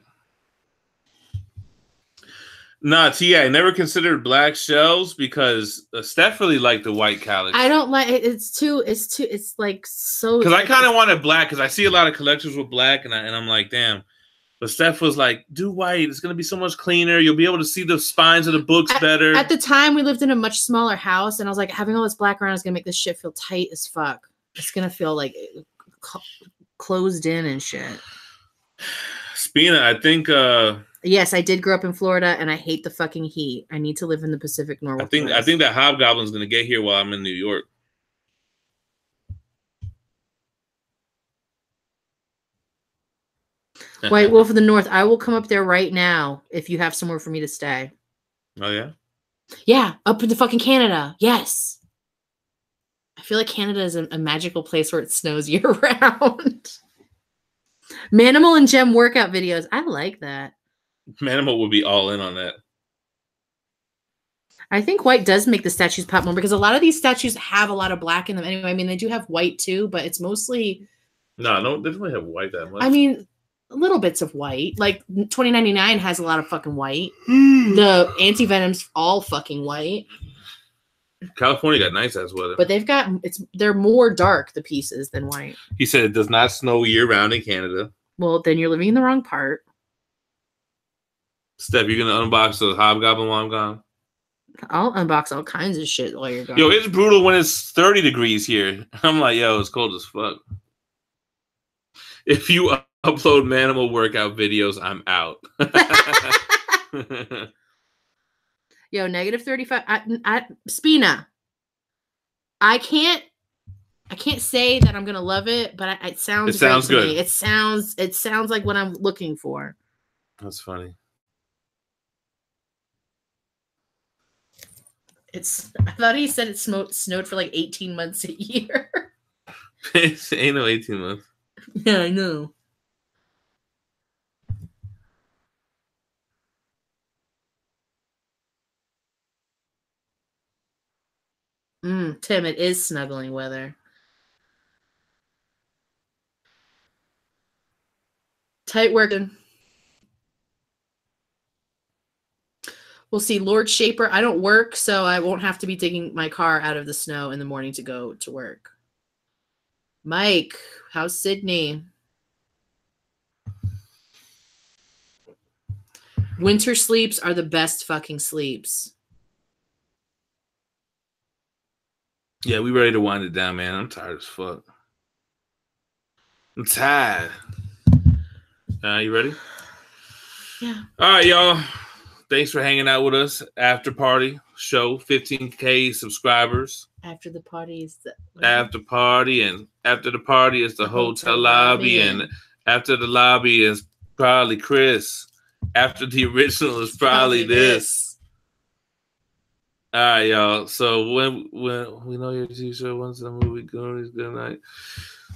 Nah, T.I. I never considered black shells because Steph really liked the white calyx. I don't like it. It's like so. Because I kind of wanted black because I see a lot of collectors with black and I'm like, damn. But Steph was like, do white. It's going to be so much cleaner. You'll be able to see the spines of the books better. At the time, we lived in a much smaller house and I was like, having all this black around is going to make this shit feel tight as fuck. It's going to feel like closed in and shit. Spina, I think... Yes, I did grow up in Florida, and I hate the fucking heat. I need to live in the Pacific Northwest. I think that Hobgoblin's going to get here while I'm in New York. White Wolf of the North. I will come up there right now if you have somewhere for me to stay. Oh, yeah? Yeah, up in the fucking Canada. Yes. I feel like Canada is a magical place where it snows year-round. Manimal and Gem workout videos. I like that. Manimal would be all in on that. I think white does make the statues pop more because a lot of these statues have a lot of black in them anyway. I mean, they do have white too, but it's mostly... No, they don't really have white that much. I mean, little bits of white. Like 2099 has a lot of fucking white. The Anti-Venom's all fucking white. California got nice ass weather. But they're more dark, the pieces, than white. He said it does not snow year-round in Canada. Well, then you're living in the wrong part. Steph, you're going to unbox the Hobgoblin while I'm gone? I'll unbox all kinds of shit while you're gone. Yo, it's brutal when it's 30 degrees here. I'm like, yo, it's cold as fuck. If you upload Manimal workout videos, I'm out. Yo, negative 35. Spina. I can't say that I'm gonna love it, but it sounds good. Me. It sounds like what I'm looking for. That's funny. I thought he said it snowed for like 18 months a year. It ain't no 18 months. Yeah, I know. Tim, it is snuggling weather. Tight working. We'll see. Lord Shaper. I don't work, so I won't have to be taking my car out of the snow in the morning to go to work. Mike, how's Sydney? Winter sleeps are the best fucking sleeps. Yeah, we ready to wind it down, man. I'm tired as fuck. I'm tired. You ready? Yeah. All right, y'all. Thanks for hanging out with us. After party show, 15K subscribers. After the party is the after party, and after the party is the hotel lobby, and after the lobby is probably Chris. After the original is probably this. All right, y'all. So when we know your t-shirt, when's the movie going? Good night.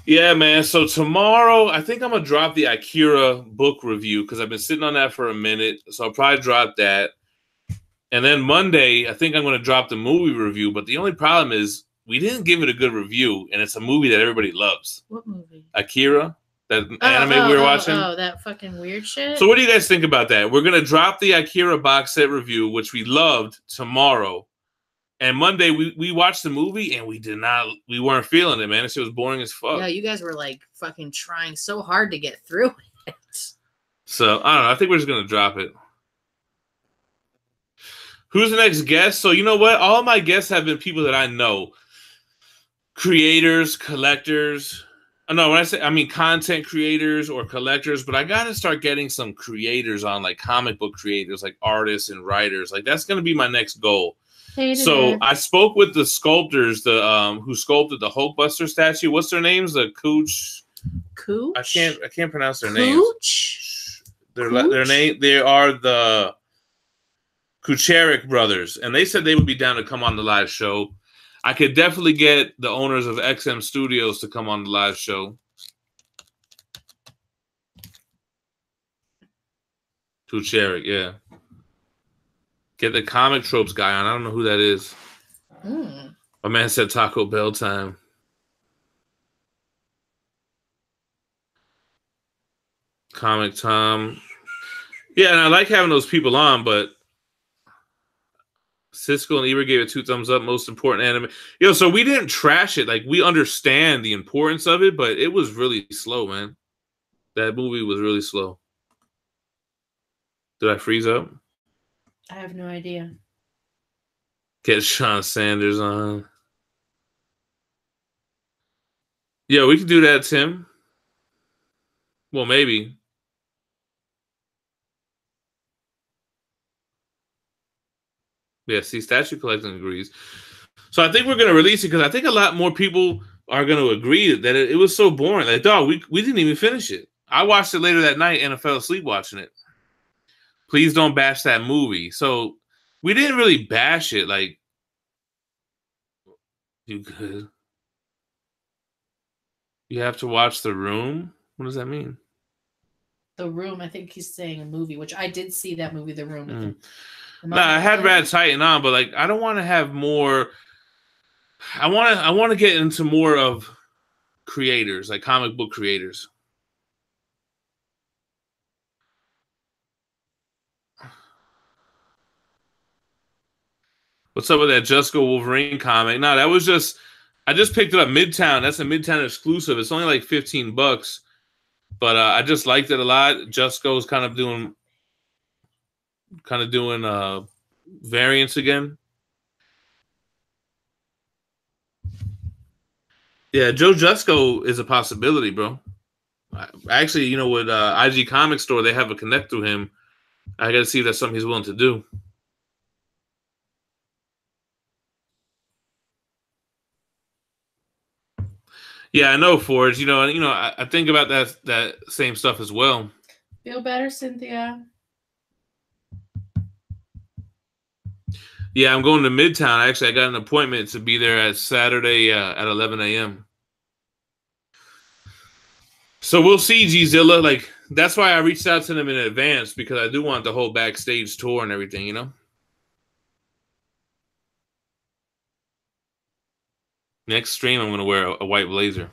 Yeah, man. So tomorrow, I think I'm gonna drop the Akira book review because I've been sitting on that for a minute. So I'll probably drop that. And then Monday, I think I'm gonna drop the movie review. But the only problem is we didn't give it a good review, and it's a movie that everybody loves. What movie? Akira, that anime we were watching. Oh, that fucking weird shit. So what do you guys think about that? We're gonna drop the Akira box set review, which we loved, tomorrow. And Monday we watched the movie and we weren't feeling it, man. This shit was boring as fuck. Yeah, you guys were like fucking trying so hard to get through it. So I don't know. I think we're just gonna drop it. Who's the next guest? So you know what? All of my guests have been people that I know. Creators, collectors. No, I mean content creators or collectors, but I gotta start getting some creators on, like comic book creators, like artists and writers. Like that's gonna be my next goal. So I spoke with the sculptors, who sculpted the Hulkbuster statue. What's their names? The Cooch. I can't pronounce their names. Their name. They are the Kucharik brothers, and they said they would be down to come on the live show. I could definitely get the owners of XM Studios to come on the live show. Kucharik, yeah. Get the Comic Tropes guy on. I don't know who that is. My man said Taco Bell time. Comic Tom. Yeah, and I like having those people on, but Cisco and Ebert gave it 2 thumbs up. Most important anime. Yo, so we didn't trash it. Like, we understand the importance of it, but it was really slow, man. That movie was really slow. Did I freeze up? I have no idea. Get Sean Sanders on. Yeah, we could do that, Tim. Well, maybe. Yeah, see, Statue Collecting agrees. So I think we're going to release it because I think a lot more people are going to agree that it was so boring. Like, dog, we didn't even finish it. I watched it later that night and I fell asleep watching it. Please don't bash that movie. So we didn't really bash it. Like, you good? You have to watch The Room? What does that mean? The Room, I think he's saying a movie, which I did see that movie, The Room. I had Rad Titan on, but like I don't want to have more. I want to get into more of creators, like comic book creators. What's up with that Just Go Wolverine comic? No, that was just I just picked it up Midtown. That's a Midtown exclusive. It's only like $15, but I just liked it a lot. Just Go's kind of doing variants again. Yeah, Joe Jusko is a possibility, bro. Actually, you know, with IG Comic Store, they have a connect through him. I got to see if that's something he's willing to do. Yeah, I know, Forge. You know, I think about that same stuff as well. Feel better, Cynthia. Yeah, I'm going to Midtown. Actually, I got an appointment to be there at Saturday at 11 a.m. So we'll see, G-Zilla. Like, that's why I reached out to them in advance, because I do want the whole backstage tour and everything, you know? Next stream, I'm going to wear a white blazer.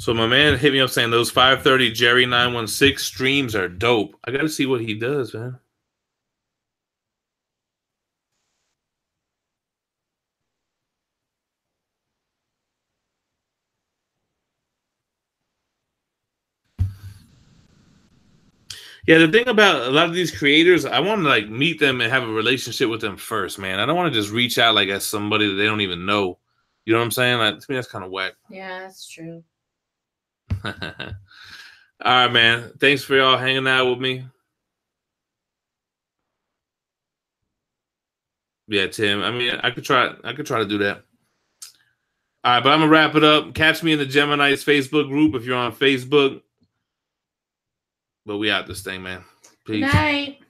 So my man hit me up saying those 530 Jerry 916 streams are dope. I got to see what he does, man. Yeah, the thing about a lot of these creators, I want to like meet them and have a relationship with them first, man. I don't want to just reach out like as somebody that they don't even know. You know what I'm saying? Like, to me, that's kind of whack. Yeah, that's true. All right, man. Thanks for y'all hanging out with me. Yeah, Tim. I mean, I could try to do that. All right, but I'm gonna wrap it up. Catch me in the Geminies Facebook group if you're on Facebook. But we out this thing, man. Peace. Good night.